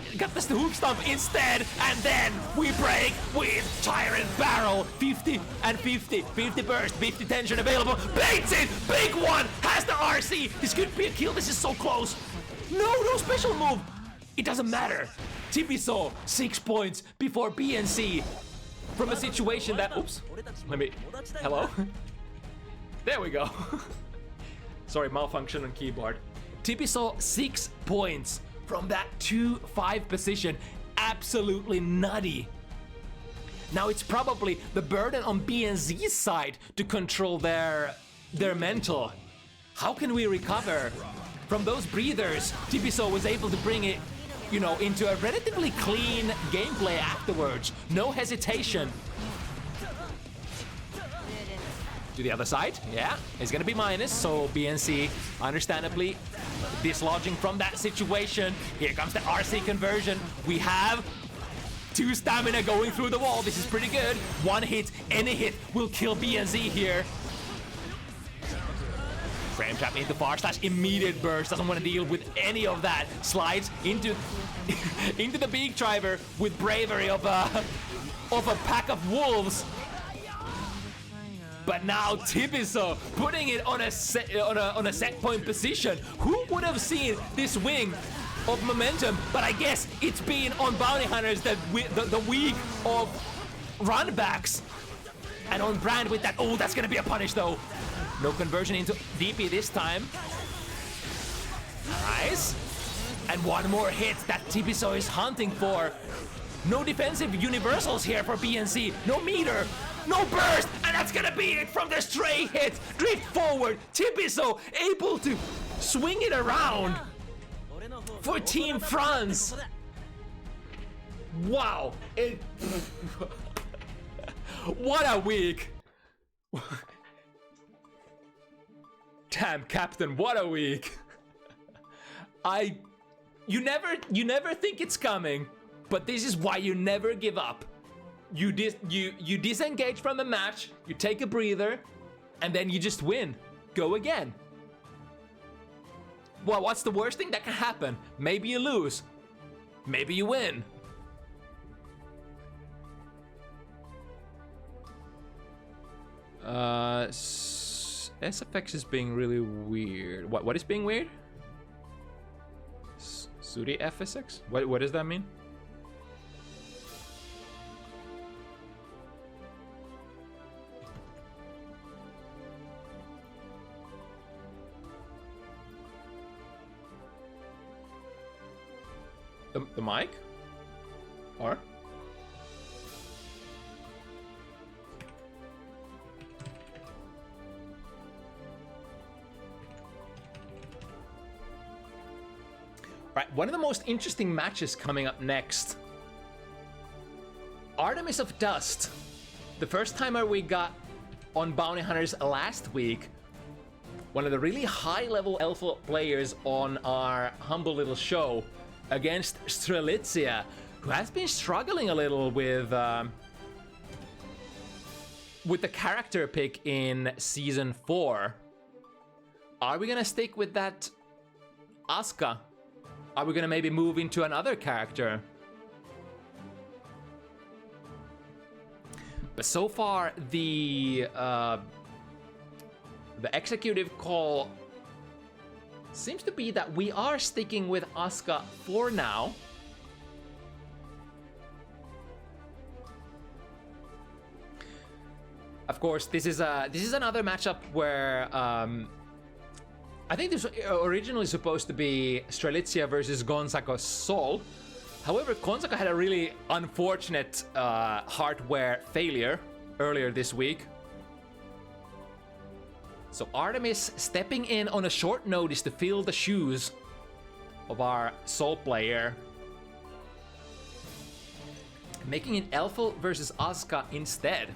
hook stomp instead. And then we break with Tyrant Barrel. 50 and 50. 50 burst, 50 tension available. Baits it! Big one! Has the RC! This could be a kill. This is so close. No special move. It doesn't matter. Tibisu 6 points before BNC. From a situation that, oops, hello? There we go. Sorry, malfunction on keyboard. Tibisu 6 points from that 2-5 position. Absolutely nutty. Now it's probably the burden on BNZ's side to control their mental. How can we recover from those breathers? Tibisu was able to bring it, you know, into a relatively clean gameplay afterwards. No hesitation. To the other side, yeah, it's gonna be minus, so BNC understandably dislodging from that situation. Here comes the RC conversion. We have 2 stamina going through the wall. This is pretty good. 1 hit, any hit will kill BNZ here. Frame trap into far slash, immediate burst, doesn't want to deal with any of that. Slides into into the beak driver with bravery of a pack of wolves. But now Tibisu putting it on a set point position. Who would have seen this wing of momentum? But I guess it's been on bounty hunters the week of runbacks, and on brand with that. Oh, that's gonna be a punish though. No conversion into DP this time. Nice. And 1 more hit that Tibisu is hunting for. No defensive universals here for BNC. No meter, no burst, and that's gonna be it from the stray hit. Drift forward. Tibisu able to swing it around for Team France. Wow. What a week. Damn, Captain, what a week. You never think it's coming, but this is why you never give up. You disengage from a match, you take a breather, and then you just win. Go again. Well, what's the worst thing that can happen? Maybe you lose. Maybe you win. SFX is being really weird. What is being weird? Sudi FSX? What does that mean? The mic? Or? Right, one of the most interesting matches coming up next. Artemis of Dust. The first timer we got on Bounty Hunters last week. One of the really high-level Alpha players on our humble little show against Strelitzia, who has been struggling a little with the character pick in Season 4. Are we gonna stick with that Asuka? Are we gonna maybe move into another character? But so far, the executive call seems to be that we are sticking with Asuka for now. Of course, this is another matchup where I think this was originally supposed to be Strelitzia versus Gonzaga Sol. However, Gonzaga had a really unfortunate hardware failure earlier this week. So Artemis stepping in on a short notice to fill the shoes of our Sol player. Making it Elfel versus Asuka instead.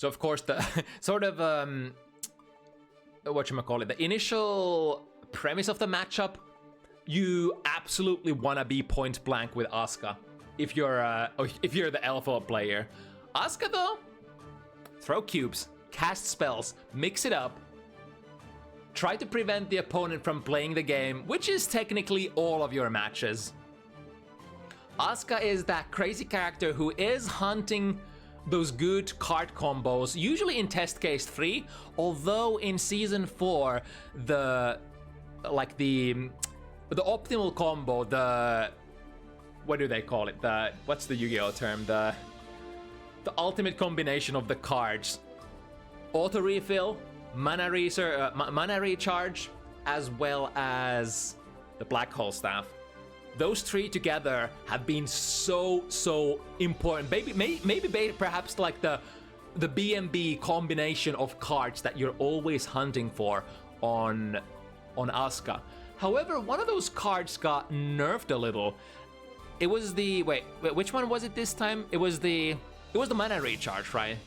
So of course the sort of whatchamacallit, the initial premise of the matchup, you absolutely wanna be point blank with Asuka if you're the alpha player. Asuka though, throw cubes, cast spells, mix it up, try to prevent the opponent from playing the game, which is technically all of your matches. Asuka is that crazy character who is hunting those good card combos, usually in test case 3, although in season 4, the optimal combo, what do they call it? What's the Yu-Gi-Oh term? The ultimate combination of the cards. Auto refill, mana recharge, as well as the black hole staff. Those 3 together have been so important. Maybe perhaps like the BNB combination of cards that you're always hunting for on Asuka. However, one of those cards got nerfed a little. It was the wait, which one was it this time? It was the mana recharge, right?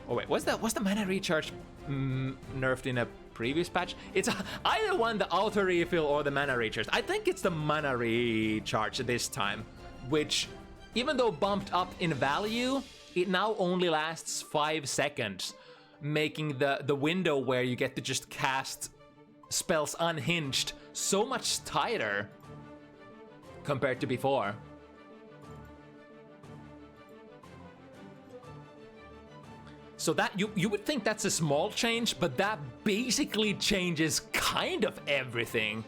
Oh wait, was the mana recharge nerfed in a previous patch? It's either one, the auto refill or the mana recharge. I think it's the mana recharge this time, which even though bumped up in value, it now only lasts 5 seconds, making the window where you get to just cast spells unhinged so much tighter compared to before. So that you would think that's a small change, but that basically changes kind of everything.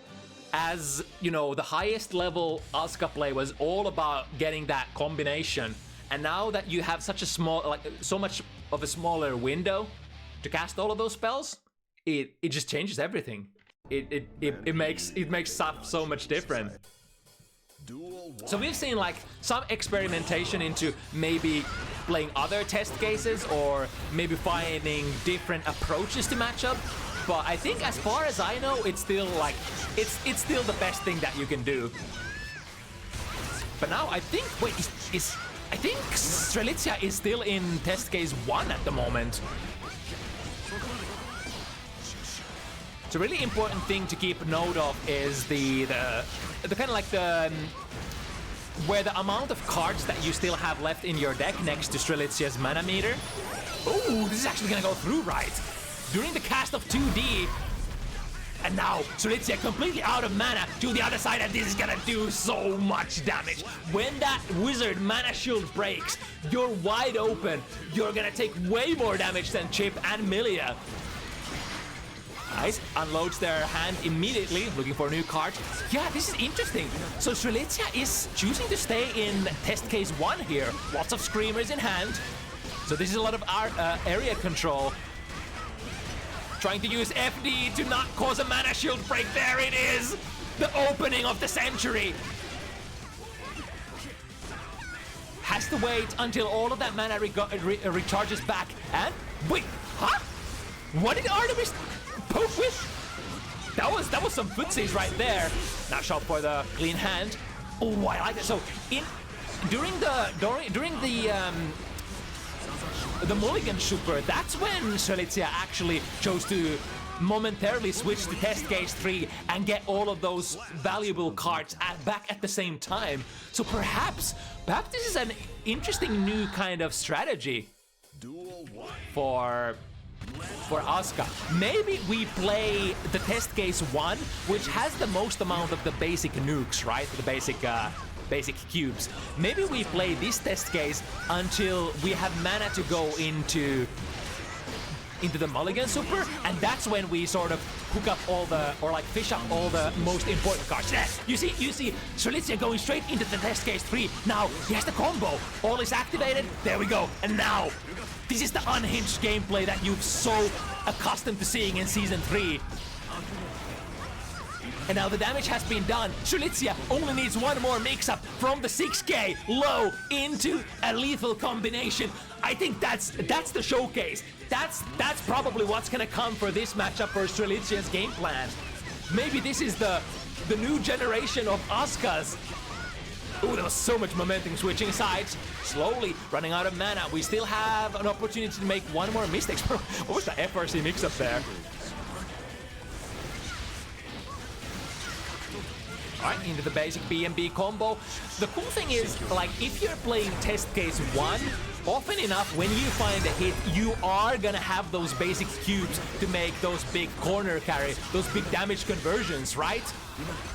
As you know, the highest level Asuka play was all about getting that combination, and now that you have such a small, so much of a smaller window to cast all of those spells, it just changes everything. It makes stuff so much different. So we've seen like some experimentation into maybe playing other test cases or maybe finding different approaches to matchup, but I think as far as I know, it's still like it's still the best thing that you can do. But now I think I think Strelitzia is still in test case 1 at the moment. So a really important thing to keep note of is the kind of like where the amount of cards that you still have left in your deck next to Strelitzia's mana meter. Oh, this is actually gonna go through right. During the cast of 2D, and now Strelitzia completely out of mana to the other side, and this is gonna do so much damage. When that wizard mana shield breaks, you're wide open. You're gonna take way more damage than Chip and Milia. Nice, unloads their hand immediately, looking for a new card. Yeah, this is interesting. So Strelitzia is choosing to stay in test case 1 here. Lots of screamers in hand. So this is a lot of area control. Trying to use FD to not cause a mana shield break. There it is! The opening of the century. Has to wait until all of that mana recharges back. And wait, huh? What did Artemis poke with? That was some footsies right there. Now shot for the clean hand. Oh, I like it. So during the Mulligan Super, that's when Strelitzia actually chose to momentarily switch to test case 3 and get all of those valuable cards back at the same time. So perhaps this is an interesting new kind of strategy for Asuka. Maybe we play the test case 1, which has the most amount of the basic nukes, right? The basic cubes. Maybe we play this test case until we have mana to go into the Mulligan Super, and that's when we sort of hook up all the, or like fish up all the most important cards. Yes, you see Strelitzia going straight into the test case 3. Now he has the combo. All is activated. There we go. And now this is the unhinged gameplay that you've so accustomed to seeing in season 3. And now the damage has been done. Strelitzia only needs one more mix-up from the 6k low into a lethal combination. I think that's the showcase. That's probably what's gonna come for this matchup for Strelitzia's game plan. Maybe this is the new generation of Asukas. Ooh, there was so much momentum switching sides. Slowly running out of mana. We still have an opportunity to make one more mistake. What was the FRC mix-up there? Alright, into the basic BNB combo. The cool thing is, like, if you're playing test case 1, often enough, when you find a hit, you are gonna have those basic cubes to make those big corner carry, those big damage conversions, right?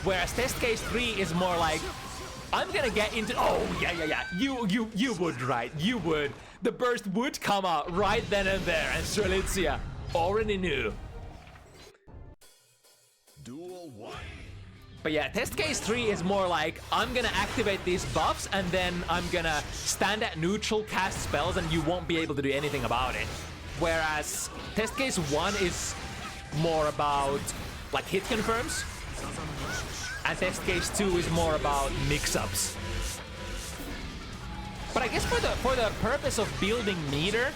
Whereas test case 3 is more like, I'm gonna get into... Oh, yeah. You would, right? You would. The burst would come out right then and there, and Strelitzia already knew. Duel 1. But yeah, test case 3 is more like, I'm gonna activate these buffs and then I'm gonna stand at neutral, cast spells, and you won't be able to do anything about it. Whereas test case 1 is more about like hit confirms, and test case 2 is more about mix-ups. But I guess for the purpose of building meter,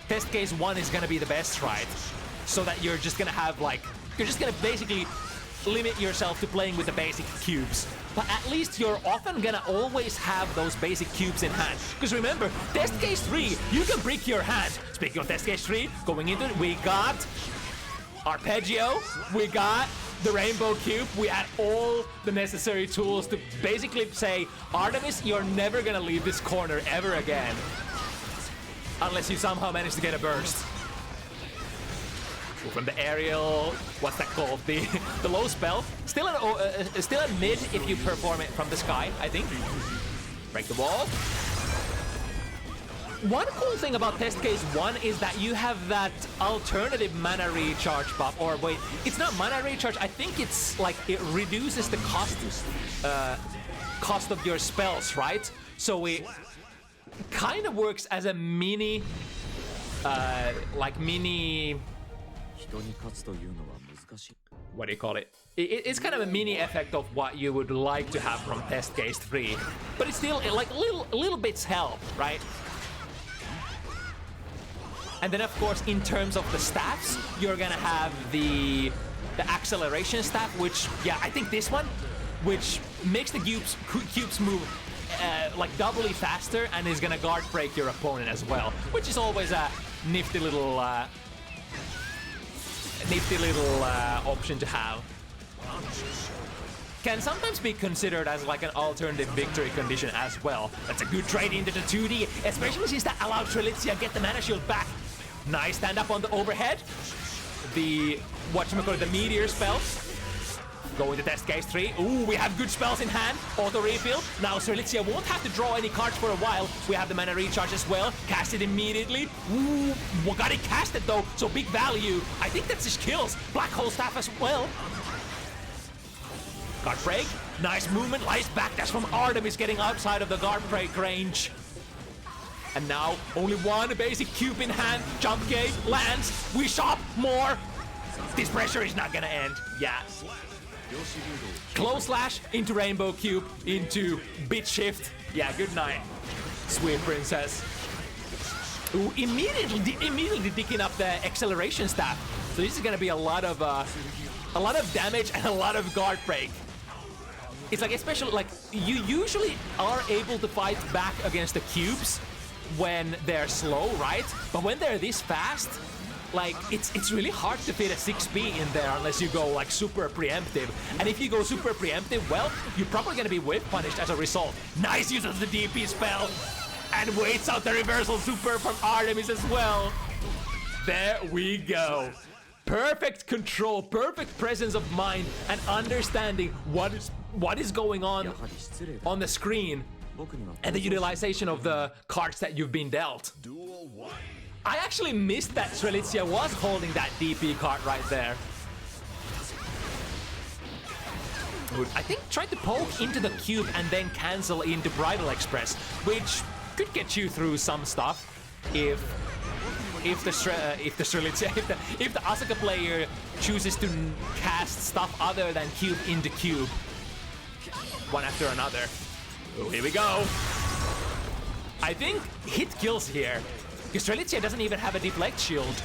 test case 1 is gonna be the best, right? So that you're just gonna have like, you're just gonna basically limit yourself to playing with the basic cubes. But at least you're often gonna always have those basic cubes in hand. Because remember, test case 3, you can break your hand. Speaking of test case 3, going into it, we got Arpeggio, we got the Rainbow Cube, we had all the necessary tools to basically say, Artemis, you're never gonna leave this corner ever again. Unless you somehow manage to get a burst. From the aerial, what's that called? The low spell. Still a mid if you perform it from the sky, I think. Break the wall. One cool thing about test case 1 is that you have that alternative mana recharge buff. Or wait, it's not mana recharge. I think it's like it reduces the cost of your spells, right? So it kind of works as a mini, what do you call it? It's kind of a mini effect of what you would like to have from test case 3, but it's still like little bits help, right? And then of course, in terms of the staffs, you're gonna have the acceleration staff, which, yeah, I think this one, which makes the cubes move like doubly faster and is gonna guard break your opponent as well, which is always a nifty little option to have. Can sometimes be considered as like an alternative victory condition as well. That's a good trade into the 2D, especially since that allowed Strelitzia get the mana shield back. Nice stand up on the overhead. The, whatchamacallit, the meteor spell. Going to test case 3. Ooh, we have good spells in hand. Auto refill. Now Strelitzia won't have to draw any cards for a while. We have the mana recharge as well. Cast it immediately. Ooh, we got it casted though, so big value. I think that's his kills. Black hole staff as well. Guard break. Nice movement. Nice backdash from Artemis getting outside of the guard break range. And now only one basic cube in hand. Jump gate lands. We shop more. This pressure is not gonna end. Yeah. Close slash into Rainbow Cube, into bit shift. Yeah, good night, sweet princess. Ooh, immediately picking up the acceleration staff. So this is gonna be a lot of damage and a lot of guard break. It's like, especially like, you usually are able to fight back against the cubes when they're slow, right? But when they're this fast, like, it's really hard to fit a 6B in there unless you go like super preemptive. And if you go super preemptive, well, you're probably gonna be whip punished as a result. Nice use of the DP spell, and waits out the reversal super from Artemis as well. There we go. Perfect control, perfect presence of mind, and understanding what is going on the screen, and the utilization of the cards that you've been dealt. Duel 1. I actually missed that Strelitzia was holding that DP card right there. I think tried to poke into the cube and then cancel into Bridal Express, which could get you through some stuff if the Strelitzia, if the Asuka player chooses to cast stuff other than cube into cube, one after another. Oh, here we go. I think hit kills here. Because Strelitzia doesn't even have a deflect shield.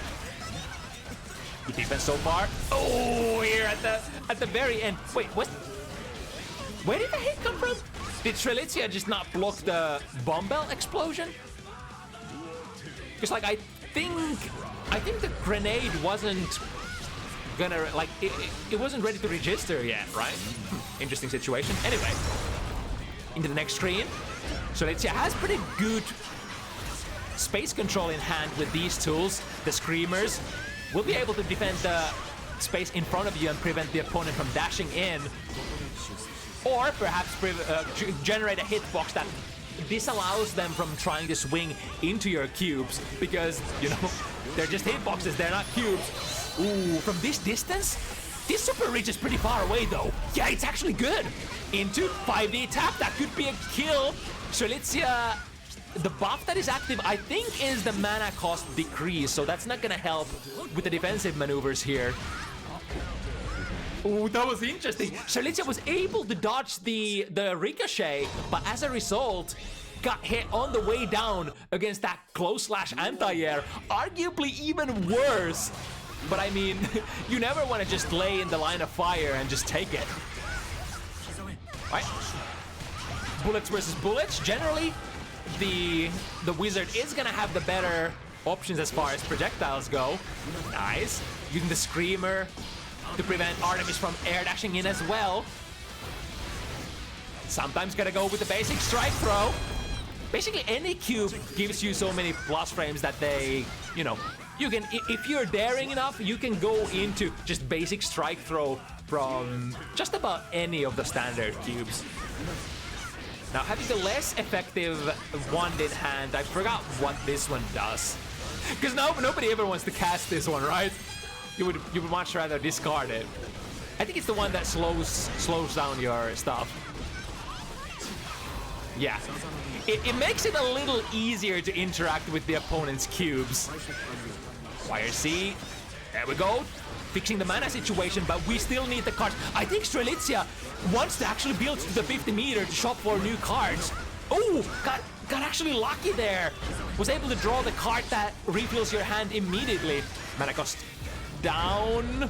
Good defense so far. Oh, here at the very end. Wait, what? Where did the hit come from? Did Strelitzia just not block the bomb bell explosion? Because like I think the grenade wasn't gonna like it wasn't ready to register yet, right? Interesting situation. Anyway, into the next screen. Strelitzia has pretty good space control in hand with these tools. The screamers will be able to defend the space in front of you and prevent the opponent from dashing in, or perhaps generate a hitbox that disallows them from trying to swing into your cubes, because, you know, they're just hitboxes, they're not cubes. Ooh, from this distance, this super reaches pretty far away though. Yeah, it's actually good. Into 5D tap, that could be a kill. Strelitzia, the buff that is active, I think, is the mana cost decrease, so that's not gonna help with the defensive maneuvers here. Ooh, that was interesting. Strelitzia was able to dodge the ricochet, but as a result, got hit on the way down against that close slash anti-air. Arguably even worse. But I mean, you never want to just lay in the line of fire and just take it. Right? Bullets versus bullets. Generally, the wizard is gonna have the better options as far as projectiles go. Nice. Using the screamer to prevent Artemis from air dashing in as well. Sometimes gotta go with the basic strike throw. Basically any cube gives you so many plus frames that they, you know, you can, if you're daring enough, you can go into just basic strike throw from just about any of the standard cubes. Now, having the less effective wand in hand, I forgot what this one does. Because nobody ever wants to cast this one, right? You would much rather discard it. I think it's the one that slows down your stuff. Yeah. It makes it a little easier to interact with the opponent's cubes. Wire C. There we go. Fixing the mana situation, but we still need the cards. I think Strelitzia wants to actually build to the 50 meter to shop for new cards. Oh, got actually lucky there. Was able to draw the card that refills your hand immediately. Mana cost down.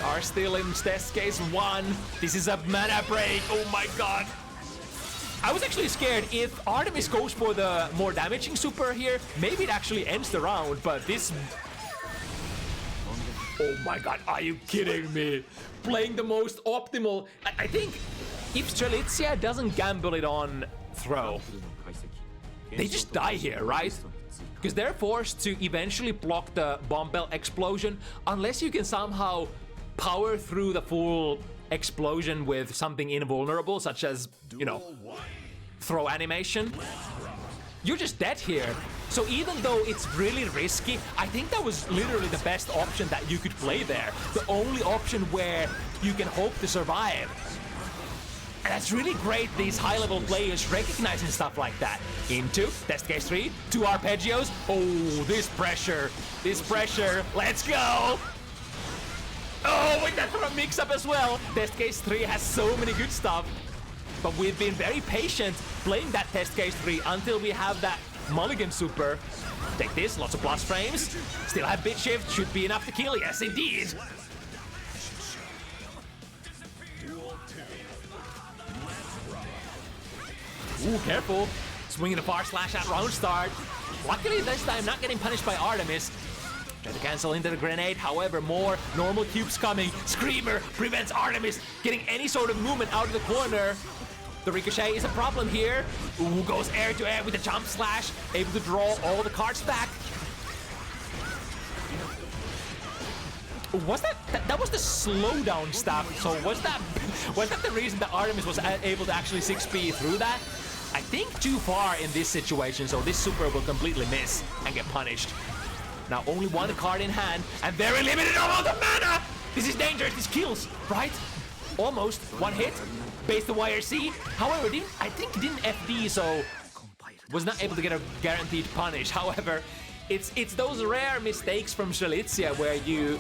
Are still in test case 1. This is a mana break. Oh my god. I was actually scared if Artemis goes for the more damaging super here, maybe it actually ends the round, but this... Oh my god, are you kidding me? Playing the most optimal... I think if Strelitzia doesn't gamble it on throw, they just die here, right? Because they're forced to eventually block the bomb bell explosion unless you can somehow power through the full explosion with something invulnerable, such as, you know, throw animation. You're just dead here. So even though it's really risky, I think that was literally the best option that you could play there. The only option where you can hope to survive. And that's really great, these high-level players recognizing stuff like that. Into test case 3, 2 arpeggios. Oh, this pressure, let's go! Oh, with that from a mix-up as well. Test case 3 has so many good stuff. But we've been very patient playing that test case 3 until we have that mulligan super. Take this, lots of plus frames. Still have bit shift, should be enough to kill. Yes, indeed. Ooh, careful. Swinging the far slash at round start. Luckily this time not getting punished by Artemis. Try to cancel into the grenade, however, more normal cubes coming. Screamer prevents Artemis getting any sort of movement out of the corner. The ricochet is a problem here. Ooh, goes air to air with the jump slash. Able to draw all the cards back. Was that was the slowdown stuff? So was that the reason that Artemis was able to actually 6p through that? I think too far in this situation, so this super will completely miss and get punished. Now only one card in hand and very limited amount of mana. This is dangerous. This kills, right? Almost one hit. Base the wire C. However, I think he didn't FD, so was not able to get a guaranteed punish. However, it's those rare mistakes from Strelitzia where you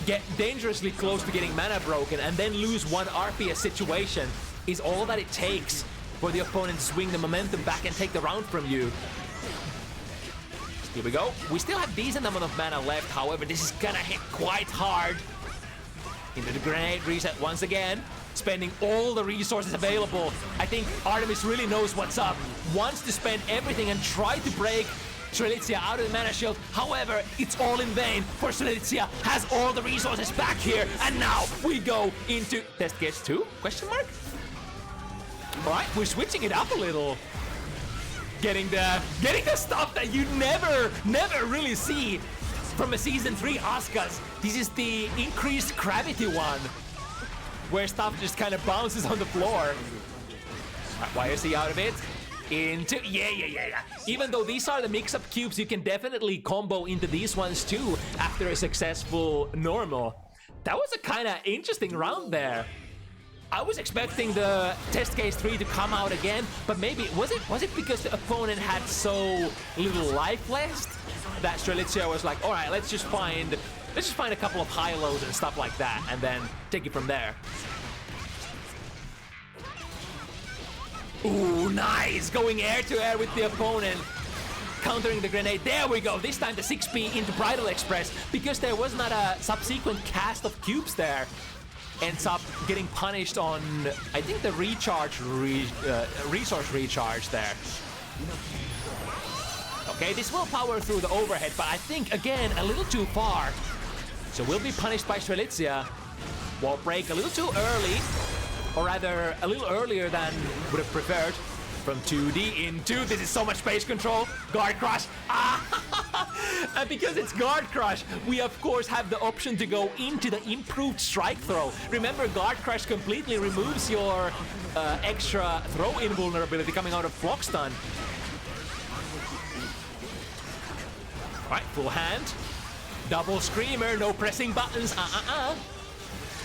get dangerously close to getting mana broken and then lose one RP a situation is all that it takes for the opponent to swing the momentum back and take the round from you. Here we go. We still have decent amount of mana left. However, this is gonna hit quite hard. Into the grenade reset once again. spending all the resources available. I think Artemis really knows what's up, wants to spend everything and try to break Strelitzia out of the mana shield. However, it's all in vain, for Strelitzia has all the resources back here, and now we go into test case 2? Question mark? Alright, we're switching it up a little. Getting the stuff that you never really see from a Season 3 Askas. This is the increased gravity one, where stuff just kind of bounces on the floor. Right, why is he out of it? Into, yeah. Even though these are the mix-up cubes, you can definitely combo into these ones too after a successful normal. That was a kind of interesting round there. I was expecting the test case 3 to come out again, but maybe was it because the opponent had so little life left that Strelitzia was like, all right, let's just find a couple of high lows and stuff like that, and then take it from there. Ooh, nice! Going air to air with the opponent, countering the grenade. There we go. This time the 6P into Bridal Express, because there was not a subsequent cast of cubes there. Ends up getting punished on, I think, the resource recharge there. Okay, this will power through the overhead, but I think, again, a little too far. So we'll be punished by Strelitzia. Wall break a little too early, or rather, a little earlier than would have preferred. From 2D into, this is so much space control. Guard Crush. And because it's Guard Crush, we of course have the option to go into the improved strike throw. Remember, Guard Crush completely removes your extra throw invulnerability coming out of Flock Stun. Right, full hand. Double Screamer, no pressing buttons.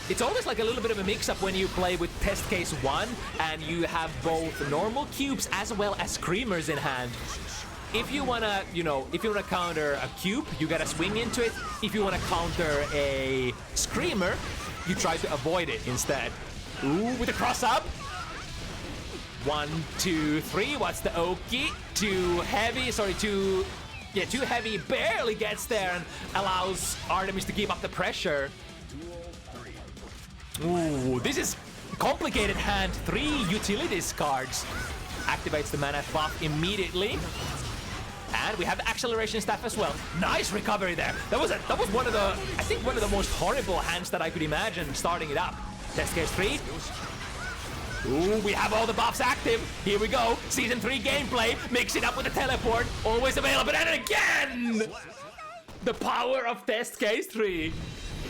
It's always like a little bit of a mix-up when you play with Test Case 1 and you have both normal cubes as well as Screamers in hand. If you wanna, if you wanna counter a cube, you gotta swing into it. If you wanna counter a Screamer, you try to avoid it instead. Ooh, with a cross-up. 1, 2, 3, what's the Oki? Too heavy, too heavy, barely gets there and allows Artemis to keep up the pressure. Ooh, this is complicated hand. 3 utilities cards. Activates the mana buff immediately. And we have the acceleration staff as well. Nice recovery there. That was one of the, I think, one of the most horrible hands that I could imagine starting it up. Test case 3. Ooh, we have all the buffs active. Here we go. Season 3 gameplay. Mix it up with the teleport. Always available. And again! The power of test case 3.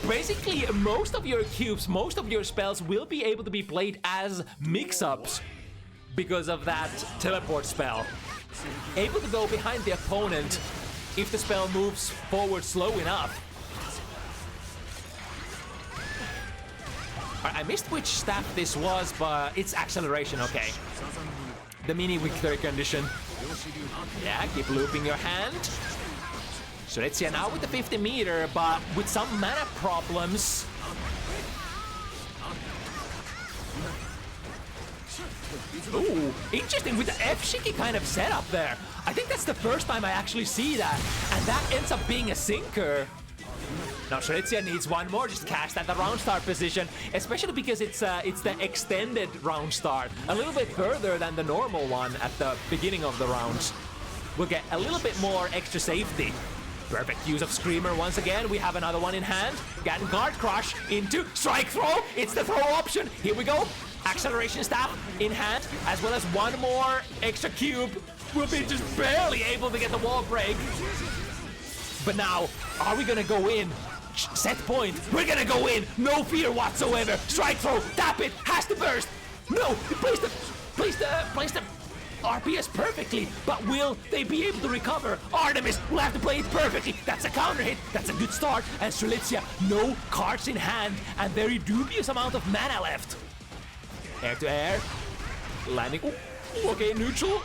Basically, most of your cubes, most of your spells will be able to be played as mix-ups because of that teleport spell. Able to go behind the opponent if the spell moves forward slow enough. I missed which staff this was, but it's acceleration, okay. The mini victory condition. Yeah, keep looping your hand. Strelitzia now with the 50 meter, but with some mana problems. Ooh, interesting with the F-Shiki kind of setup there. I think that's the first time I actually see that, and that ends up being a sinker. Now Strelitzia needs one more, just cast at the round start position, especially because it's the extended round start, a little bit further than the normal one at the beginning of the rounds. We'll get a little bit more extra safety. Perfect use of Screamer once again. We have another one in hand. Getting Guard Crush into Strike Throw. It's the throw option. Here we go. Acceleration Staff in hand, as well as one more extra cube. We'll be just barely able to get the wall break. But now, are we gonna go in? Set point. We're gonna go in. No fear whatsoever. Strike Throw. Tap it. Has to burst. No. Place the RPS perfectly, but will they be able to recover? Artemis will have to play it perfectly. That's a counter hit. That's a good start. And Strelitzia, no cards in hand and very dubious amount of mana left. Air to air. Landing. Ooh, okay, neutral.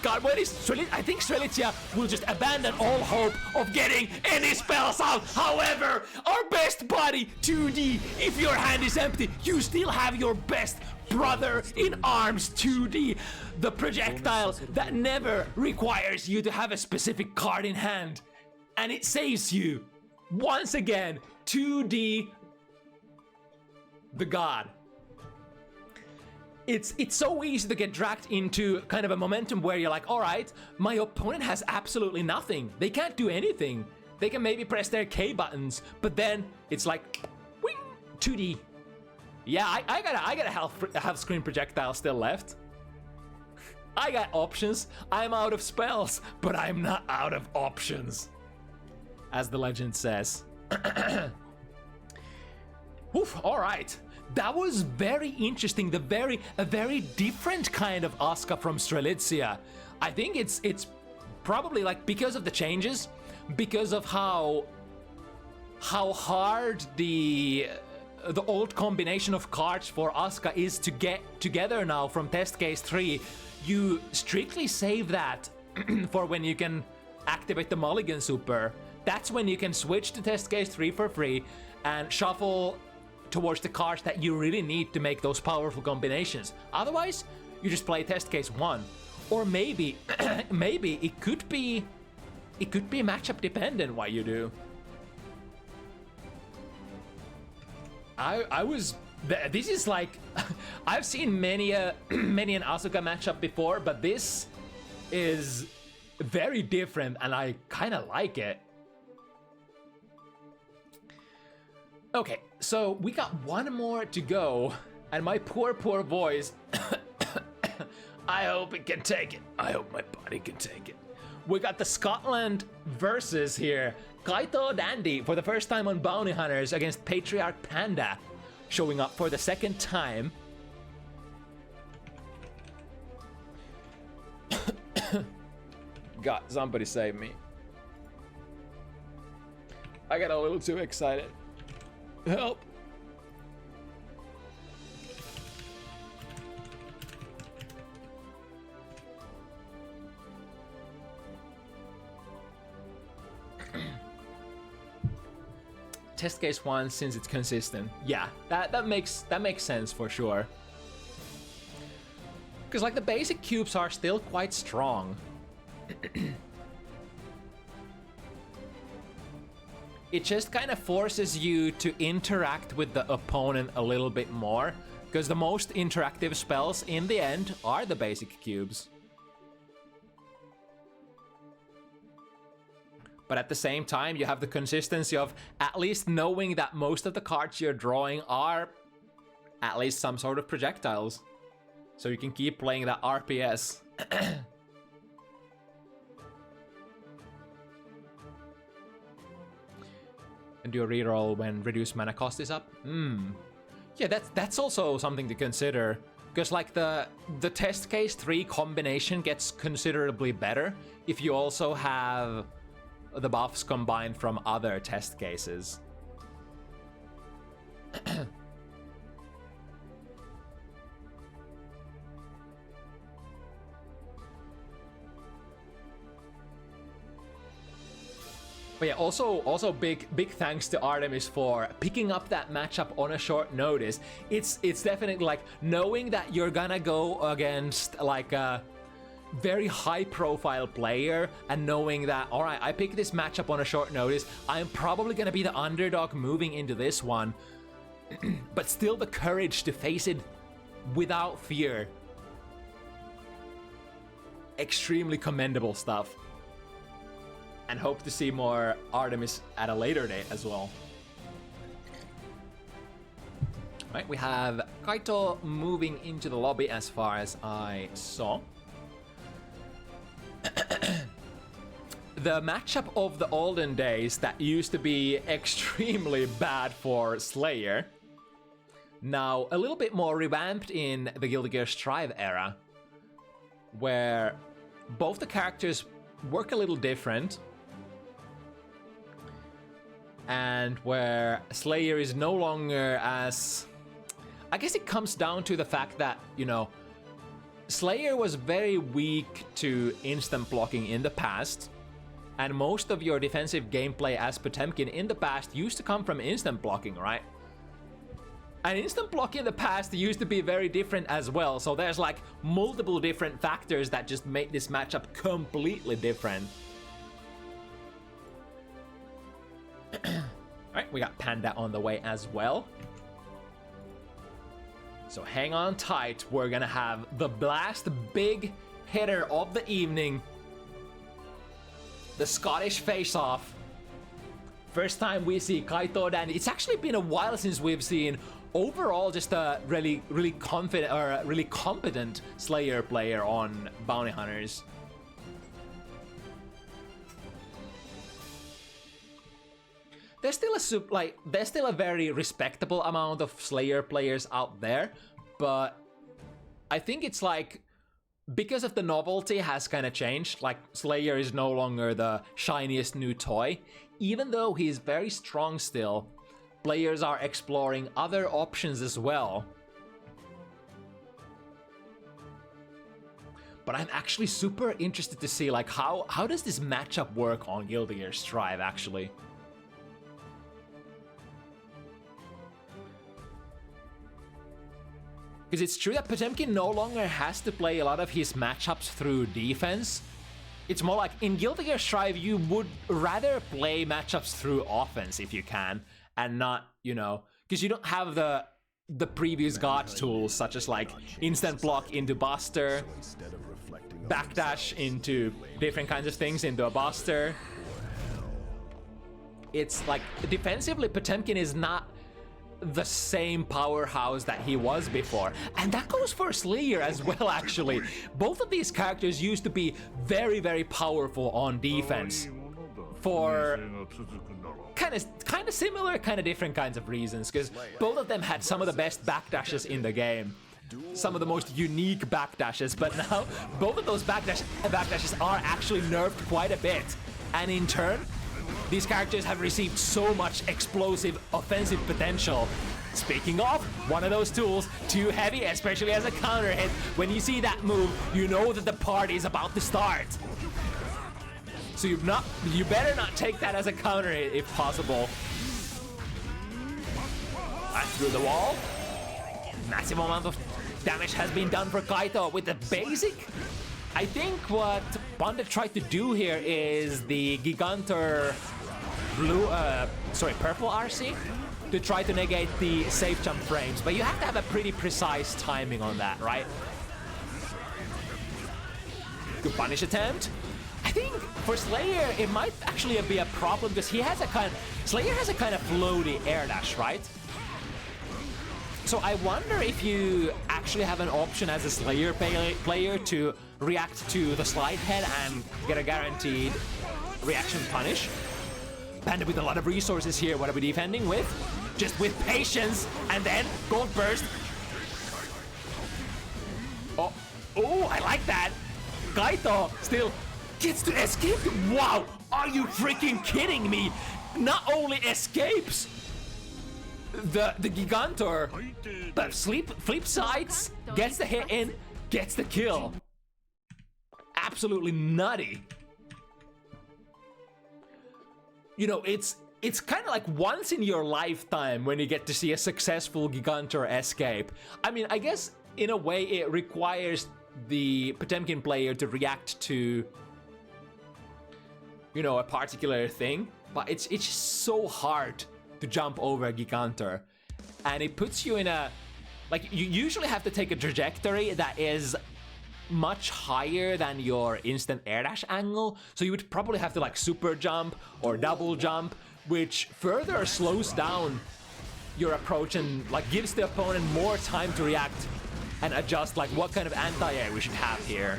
God, what is Strelitzia? I think Strelitzia will just abandon all hope of getting any spells out. However, our best buddy, 2D, if your hand is empty, you still have your best brother in arms, 2D, the projectile that never requires you to have a specific card in hand. And it saves you. Once again, 2D, the god. it's so easy to get dragged into kind of a momentum where you're like, all right, my opponent has absolutely nothing. They can't do anything. They can maybe press their K buttons, but then it's like, wing, 2D. Yeah, I got a half screen projectile still left. I got options. I'm out of spells, but I'm not out of options, as the legend says. Oof, all right. That was very interesting. A very different kind of Aska from Strelitzia. I think it's probably like because of the changes, because of how hard the old combination of cards for Aska is to get together now from test case 3. You strictly save that for when you can activate the Mulligan Super. That's when you can switch to test case 3 for free and shuffle towards the cards that you really need to make those powerful combinations. Otherwise, you just play test case 1. Or maybe maybe it could be matchup dependent what you do. This is like I've seen many an Asuka matchup before, but this is very different and I kind of like it. Okay, so we got one more to go, and my poor voice. I hope it can take it. I hope my body can take it. We got the Scotland versus here. KaitouDandy for the first time on Bounty Hunters against Patriarch Panda, showing up for the second time. God, somebody save me. I got a little too excited. Help. Test case 1 since it's consistent. Yeah, that makes sense for sure. Because like the basic cubes are still quite strong. It just kind of forces you to interact with the opponent a little bit more, because the most interactive spells in the end are the basic cubes. But at the same time, you have the consistency of at least knowing that most of the cards you're drawing are at least some sort of projectiles. So you can keep playing that RPS. And do a reroll when reduced mana cost is up? Yeah, that's also something to consider. Because like the test case 3 combination gets considerably better if you also have the buffs combined from other test cases. But yeah, also big thanks to Artemis for picking up that matchup on a short notice. It's definitely like knowing that you're gonna go against like a very high profile player and knowing that, all right, I picked this matchup on a short notice. I'm probably gonna be the underdog moving into this one, but still the courage to face it without fear. Extremely commendable stuff. And hope to see more Artemis at a later date as well. Right, we have Kaito moving into the lobby as far as I saw. The matchup of the olden days that used to be extremely bad for Slayer, now a little bit more revamped in the Guilty Gear Strive era, where both the characters work a little different, and where Slayer is no longer as... I guess it comes down to the fact that, you know, Slayer was very weak to instant blocking in the past, and most of your defensive gameplay as Potemkin in the past used to come from instant blocking, right? And instant block in the past used to be very different as well, so there's like multiple different factors that just make this matchup completely different. Alright, we got Panda on the way as well. So hang on tight, we're gonna have the last big hitter of the evening. The Scottish face-off. First time we see KaitouDandy. It's actually been a while since we've seen overall just a really confident or really competent Slayer player on Bounty Hunters. There's still a very respectable amount of Slayer players out there, but I think it's like because of the novelty has kind of changed. Like Slayer is no longer the shiniest new toy, even though he's very strong still. Players are exploring other options as well. But I'm actually super interested to see like how does this matchup work on Guilty Gear Strive actually. Because it's true that Potemkin no longer has to play a lot of his matchups through defense. It's more like in Guilty Gear Strive, you would rather play matchups through offense if you can, and not, you know, because you don't have the previous god tools such as like instant block into Buster, backdash into different kinds of things into a Buster. It's like defensively, Potemkin is not the same powerhouse that he was before, and that goes for Slayer as well actually. Both of these characters used to be very powerful on defense for kind of similar, kind of different kinds of reasons, because both of them had some of the best backdashes in the game, some of the most unique backdashes, but now both of those backdashes are actually nerfed quite a bit, and in turn these characters have received so much explosive offensive potential. Speaking of, one of those tools, too heavy, especially as a counter hit. When you see that move, you know that the party is about to start. So you better not take that as a counter hit if possible. Right through the wall. Massive amount of damage has been done for Kaito with the basic. I think what Panda tried to do here is the Gigantor purple RC to try to negate the safe jump frames, but you have to have a pretty precise timing on that, right? Good punish attempt. I think for Slayer it might actually be a problem because Slayer has a kind of floaty air dash, right? So I wonder if you actually have an option as a Slayer player to react to the slide head and get a guaranteed reaction punish. Panda with a lot of resources here. What are we defending with? Just with patience, and then gold burst. Oh, I like that. Kaito still gets to escape. Wow, are you freaking kidding me? Not only escapes the Gigantor, but flip sides, gets the hit in, gets the kill. Absolutely nutty. You know, it's kind of like once in your lifetime when you get to see a successful Gigantor escape. I mean, I guess in a way it requires the Potemkin player to react to, you know, a particular thing, but it's just so hard to jump over a Gigantor, and it puts you in a, like, you usually have to take a trajectory that is much higher than your instant air dash angle, so you would probably have to like super jump or double jump, which further slows down your approach and like gives the opponent more time to react and adjust like what kind of anti-air we should have here.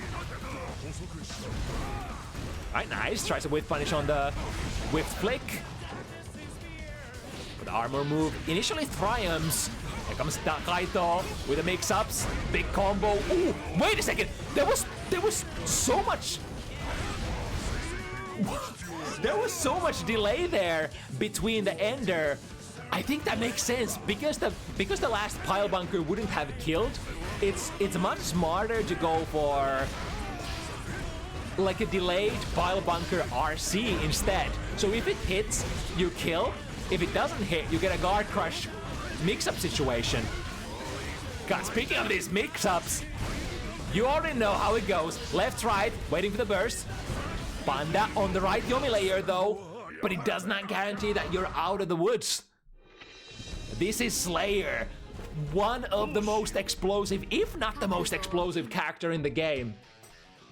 Alright, nice. Tries a whiff punish on the whiff flick. The armor move initially triumphs. Here comes Kaito with the mix-ups. Big combo. Ooh, wait a second. There was so much. There was so much delay there between the ender. I think that makes sense because the last pile bunker wouldn't have killed. It's much smarter to go for like a delayed pile bunker RC instead. So if it hits, you kill. If it doesn't hit, you get a guard crush mix-up situation. God, speaking of these mix-ups, you already know how it goes. Left, right, waiting for the burst. Panda on the right Yomi layer though, but it does not guarantee that you're out of the woods. This is Slayer. one of the most explosive, if not the most explosive character in the game.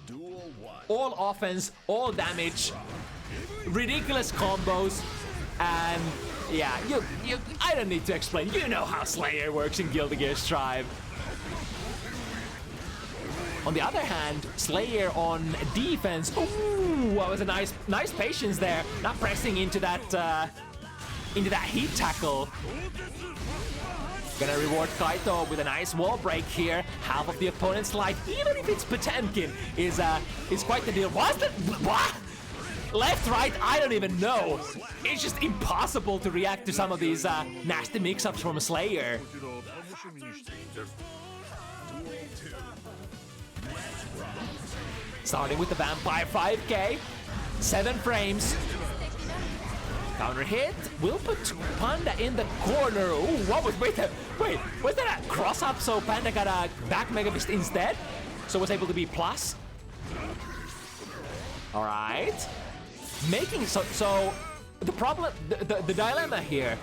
Duel 1. All offense, all damage, ridiculous combos, and yeah, I don't need to explain. You know how Slayer works in Guilty Gear Strive. On the other hand, Slayer on defense. Ooh, that was a nice patience there. Not pressing into that heat tackle. Gonna reward Kaito with a nice wall break here. Half of the opponent's life, even if it's Potemkin, is quite the deal. What? Left, right, I don't even know. It's just impossible to react to some of these nasty mix-ups from Slayer. Starting with the Vampire 5K. 7 frames. Counter hit. Will put Panda in the corner. Ooh, what was... Wait, was that a cross-up so Panda got a back Mega Fist instead? So was able to be plus? Alright. Making... So the problem... The dilemma here...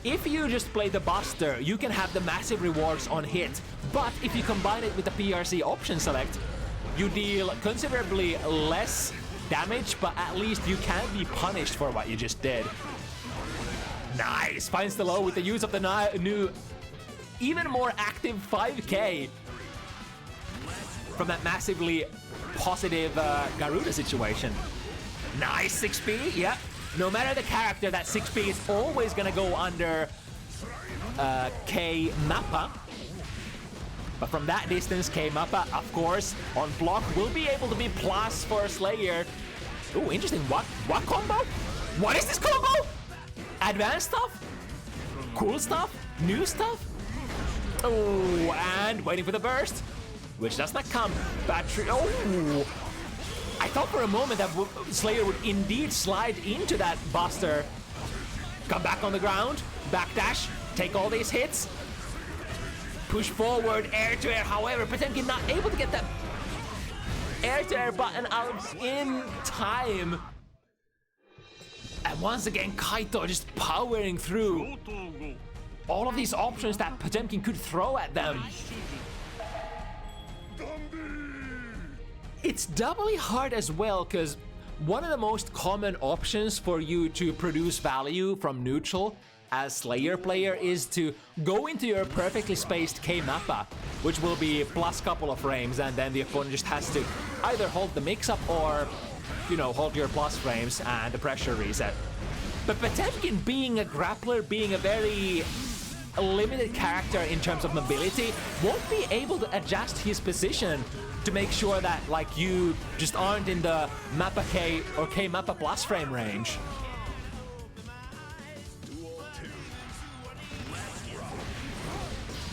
If you just play the Buster, you can have the massive rewards on hit. But if you combine it with the PRC option select, you deal considerably less damage, but at least you can't be punished for what you just did. Nice! Finds the low with the use of the new, even more active 5K from that massively positive Garuda situation. Nice 6P, yeah. No matter the character, that 6P is always gonna go under K Mappa. But from that distance, K Mappa, of course, on block will be able to be plus for Slayer. Ooh, interesting. What combo? What is this combo? Advanced stuff? Cool stuff? New stuff? Oh, and waiting for the burst, which does not come. Battery. Oh, I thought for a moment that Slayer would indeed slide into that Buster. Come back on the ground, backdash, take all these hits. Push forward, air to air, however, Potemkin not able to get that air to air button out in time. And once again, Kaito just powering through all of these options that Potemkin could throw at them. It's doubly hard as well, because one of the most common options for you to produce value from neutral as Slayer player is to go into your perfectly spaced K Mappa, which will be plus couple of frames, and then the opponent just has to either hold the mix-up or, you know, hold your plus frames and the pressure reset. But Potemkin, being a grappler, being a very limited character in terms of mobility, won't be able to adjust his position to make sure that, like, you just aren't in the Mappa K or K Mappa plus frame range.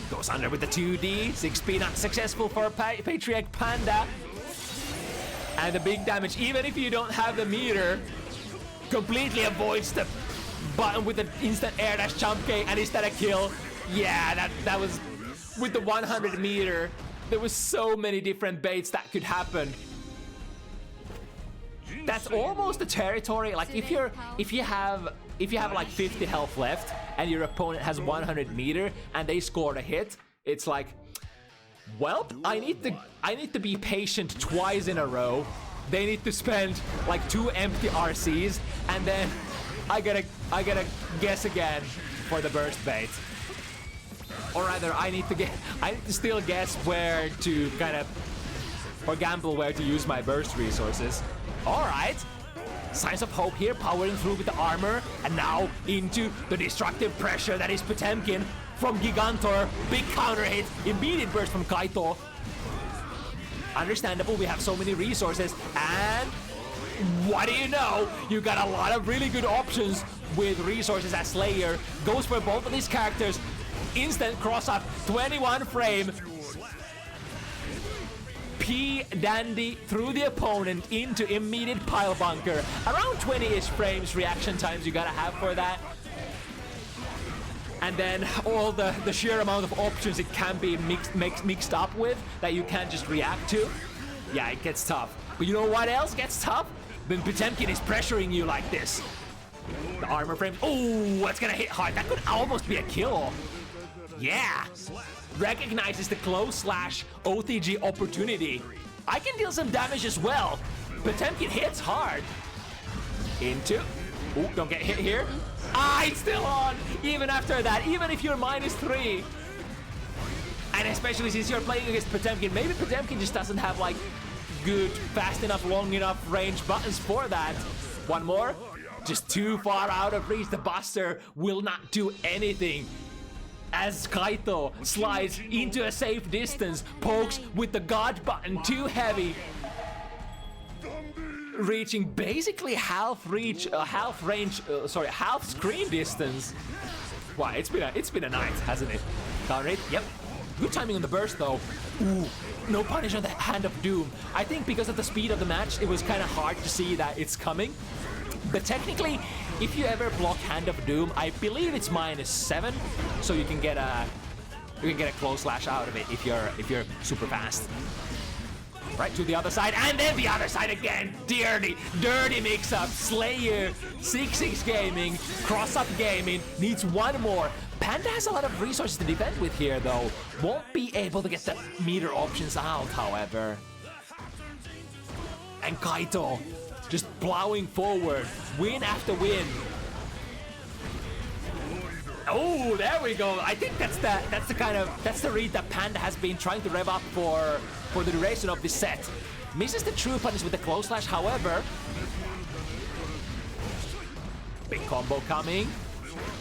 Goes under with the 2D, 6P not successful for Patriarch Panda. And the big damage, even if you don't have the meter, completely avoids the button with the instant air dash jump K, and is that a kill? Yeah, that was with the 100 meter. There was so many different baits that could happen. That's almost the territory. Like if you have like 50 health left and your opponent has 100 meter and they scored a hit, it's like, well, I need to be patient twice in a row. They need to spend like 2 empty RCs, and then I gotta guess again for the burst bait. Or rather, I need to still guess where to or gamble where to use my burst resources. All right. Signs of hope here, powering through with the armor, and now into the destructive pressure that is Potemkin from Gigantor. Big counter hit, immediate burst from Kaito. Understandable, we have so many resources, and what do you know? You got a lot of really good options with resources as Slayer. Goes for both of these characters. Instant cross-up, 21 frame. Dandy through the opponent into immediate pile bunker. Around 20-ish frames reaction times you gotta have for that. And then all the sheer amount of options it can be mixed up with that you can't just react to. Yeah, it gets tough. But you know what else gets tough? When Potemkin is pressuring you like this. The armor frame. Oh, that's gonna hit hard. That could almost be a kill. Yeah! Recognizes the close slash OTG opportunity. I can deal some damage as well. Potemkin hits hard. Into. Ooh, don't get hit here. Ah, it's still on! Even after that, even if you're -3. And especially since you're playing against Potemkin, maybe Potemkin just doesn't have like good, fast enough, long enough range buttons for that. One more. Just too far out of reach. The Buster will not do anything. As Kaito slides into a safe distance, pokes with the God button too heavy. Reaching basically half screen distance. Wow, it's been a night, hasn't it? Counter it, yep. Good timing on the burst though. Ooh, no punish on the Hand of Doom. I think because of the speed of the match, it was kind of hard to see that it's coming. But technically, if you ever block Hand of Doom, I believe it's -7, so you can get a close slash out of it if you're super fast. Right to the other side, and then the other side again. Dirty mix-up. Slayer, 6-6 gaming, cross-up gaming, needs one more. Panda has a lot of resources to defend with here, though. Won't be able to get the meter options out, however. And Kaito just plowing forward, win after win. Oh, there we go. I think that's the read that Panda has been trying to rev up for the duration of this set. Misses the true punish with the close slash, however. Big combo coming.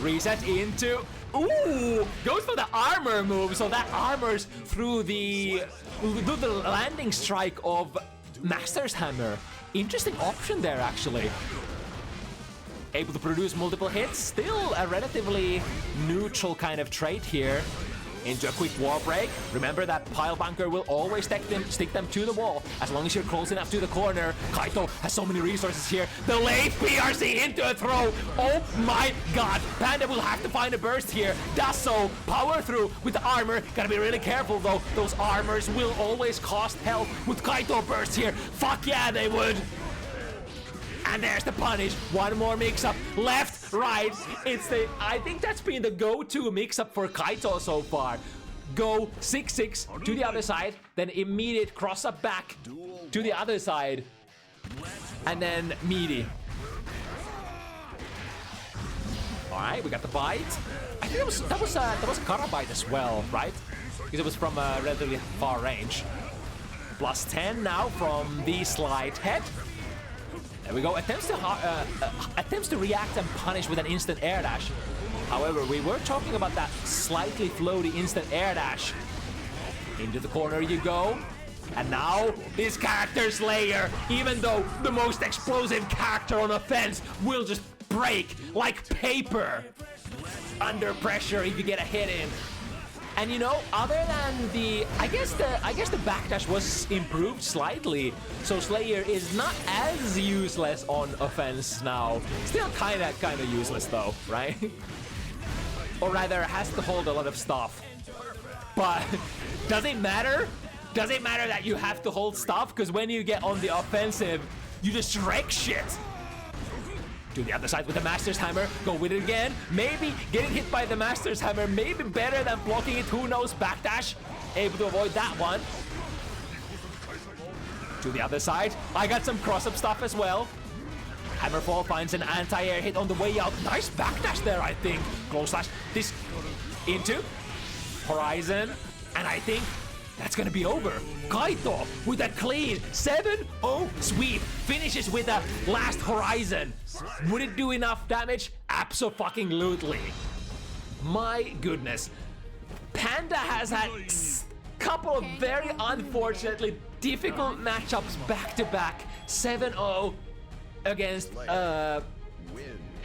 Reset into. Ooh, goes for the armor move, so that armors through the landing strike of Master's Hammer. Interesting option there, actually. Able to produce multiple hits, still a relatively neutral kind of trait here. Into a quick wall break. Remember that pile bunker will always stick them to the wall as long as you're close enough to the corner. Kaito has so many resources here. The late PRC into a throw. Oh my god. Panda will have to find a burst here. Does so. Power through with the armor. Gotta be really careful though. Those armors will always cost health with Kaito burst here. Fuck yeah, they would. And there's the punish. One more mix-up. Left, right. I think that's been the go-to mix-up for Kaito so far. Go 6-6 to the other side, then immediate cross-up back to the other side. And then meaty. Alright, we got the bite. I think that was a Kara bite as well, right? Because it was from a relatively far range. Plus 10 now from the slide head. There we go. Attempts to react and punish with an instant air dash. However, we were talking about that slightly floaty instant air dash. Into the corner you go. And now this character Slayer, even though the most explosive character on offense, will just break like paper under pressure if you get a hit in. And you know, other than I guess the backdash was improved slightly, so Slayer is not as useless on offense now. Still kinda useless though, right? Or rather, has to hold a lot of stuff. But does it matter? Does it matter that you have to hold stuff? Because when you get on the offensive, you just wreck shit. To the other side with the Master's Hammer. Go with it again. Maybe getting hit by the Master's Hammer. Maybe better than blocking it. Who knows? Backdash. Able to avoid that one. To the other side. I got some cross-up stuff as well. Hammerfall finds an anti-air hit on the way out. Nice backdash there, I think. Close slash. This into Horizon. And I think that's gonna be over. Kaito with a clean 7-0 sweep. Finishes with a last Horizon. Would it do enough damage? Abso-fucking-lutely. My goodness. Panda has had a couple of very unfortunately difficult matchups back-to-back. 7-0 against,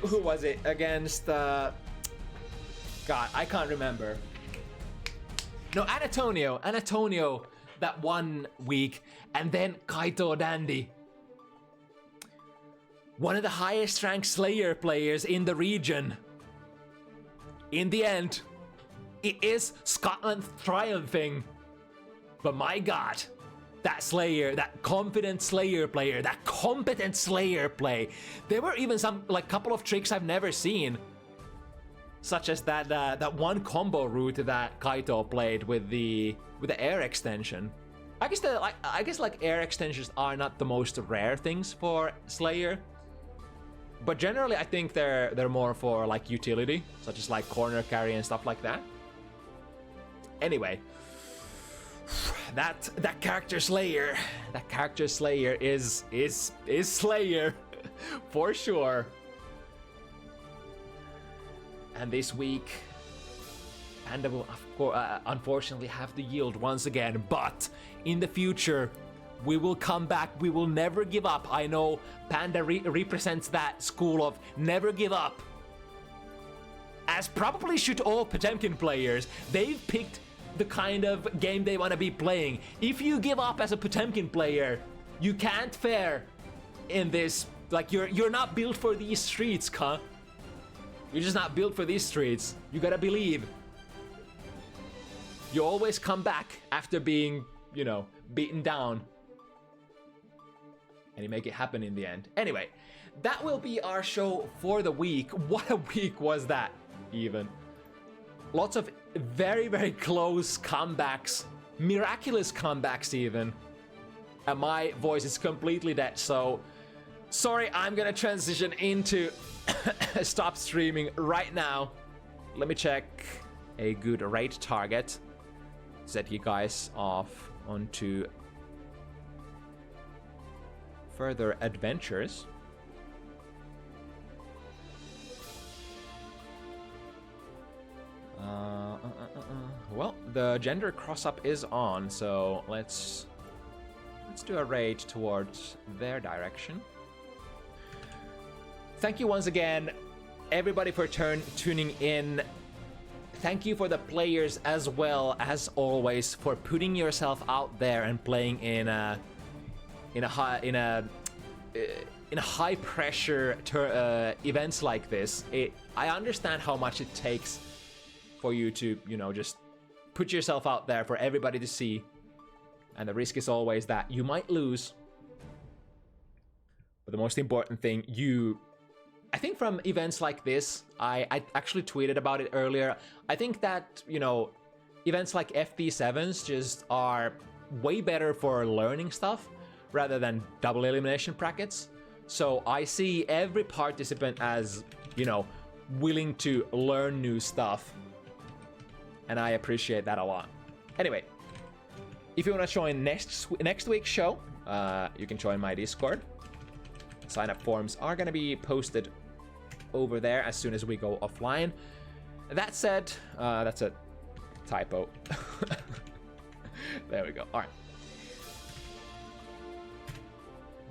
who was it? Against, God, I can't remember. No, Antonio that one week, and then KaitouDandy. One of the highest ranked Slayer players in the region. In the end, it is Scotland triumphing. But my god, that Slayer, that confident Slayer player, that competent Slayer play. There were even some, like, couple of tricks I've never seen. such as that one combo route that Kaito played with the air extension. I guess like air extensions are not the most rare things for Slayer, but generally I think they're more for like utility, such as like corner carry and stuff like that. Anyway, that character Slayer is Slayer for sure. And this week, Panda will, of course, unfortunately have to yield once again. But in the future, we will come back. We will never give up. I know Panda represents that school of never give up. As probably should all Potemkin players. They've picked the kind of game they want to be playing. If you give up as a Potemkin player, you can't fare in this. Like, you're not built for these streets, cuh. You're just not built for these streets. You gotta believe. You always come back after being, you know, beaten down. And you make it happen in the end. Anyway, that will be our show for the week. What a week was that, even. Lots of very, very close comebacks. Miraculous comebacks, even. And my voice is completely dead, so... Sorry, I'm gonna transition into... stop streaming right now. Let me check a good raid target. Set you guys off onto further adventures. Well, the gender cross-up is on, so let's do a raid towards their direction. Thank you once again, everybody, for tuning in. Thank you for the players as well, as always, for putting yourself out there and playing in a high pressure events like this. I understand how much it takes for you to, you know, just put yourself out there for everybody to see, and the risk is always that you might lose. But the most important thing, I think from events like this, I actually tweeted about it earlier. I think that, you know, events like FT7s just are way better for learning stuff rather than double elimination brackets. So I see every participant as, you know, willing to learn new stuff. And I appreciate that a lot. Anyway, if you want to join next week's show, you can join my Discord. Sign-up forms are going to be posted over there as soon as we go offline. That said, that's a typo. There we go. All right.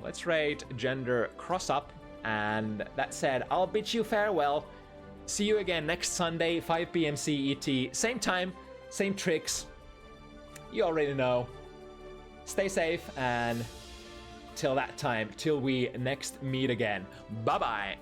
Let's rate gender cross-up. And that said, I'll bid you farewell. See you again next Sunday, 5 p.m. CET. Same time, same tricks. You already know. Stay safe, and till that time, till we next meet again. Bye-bye.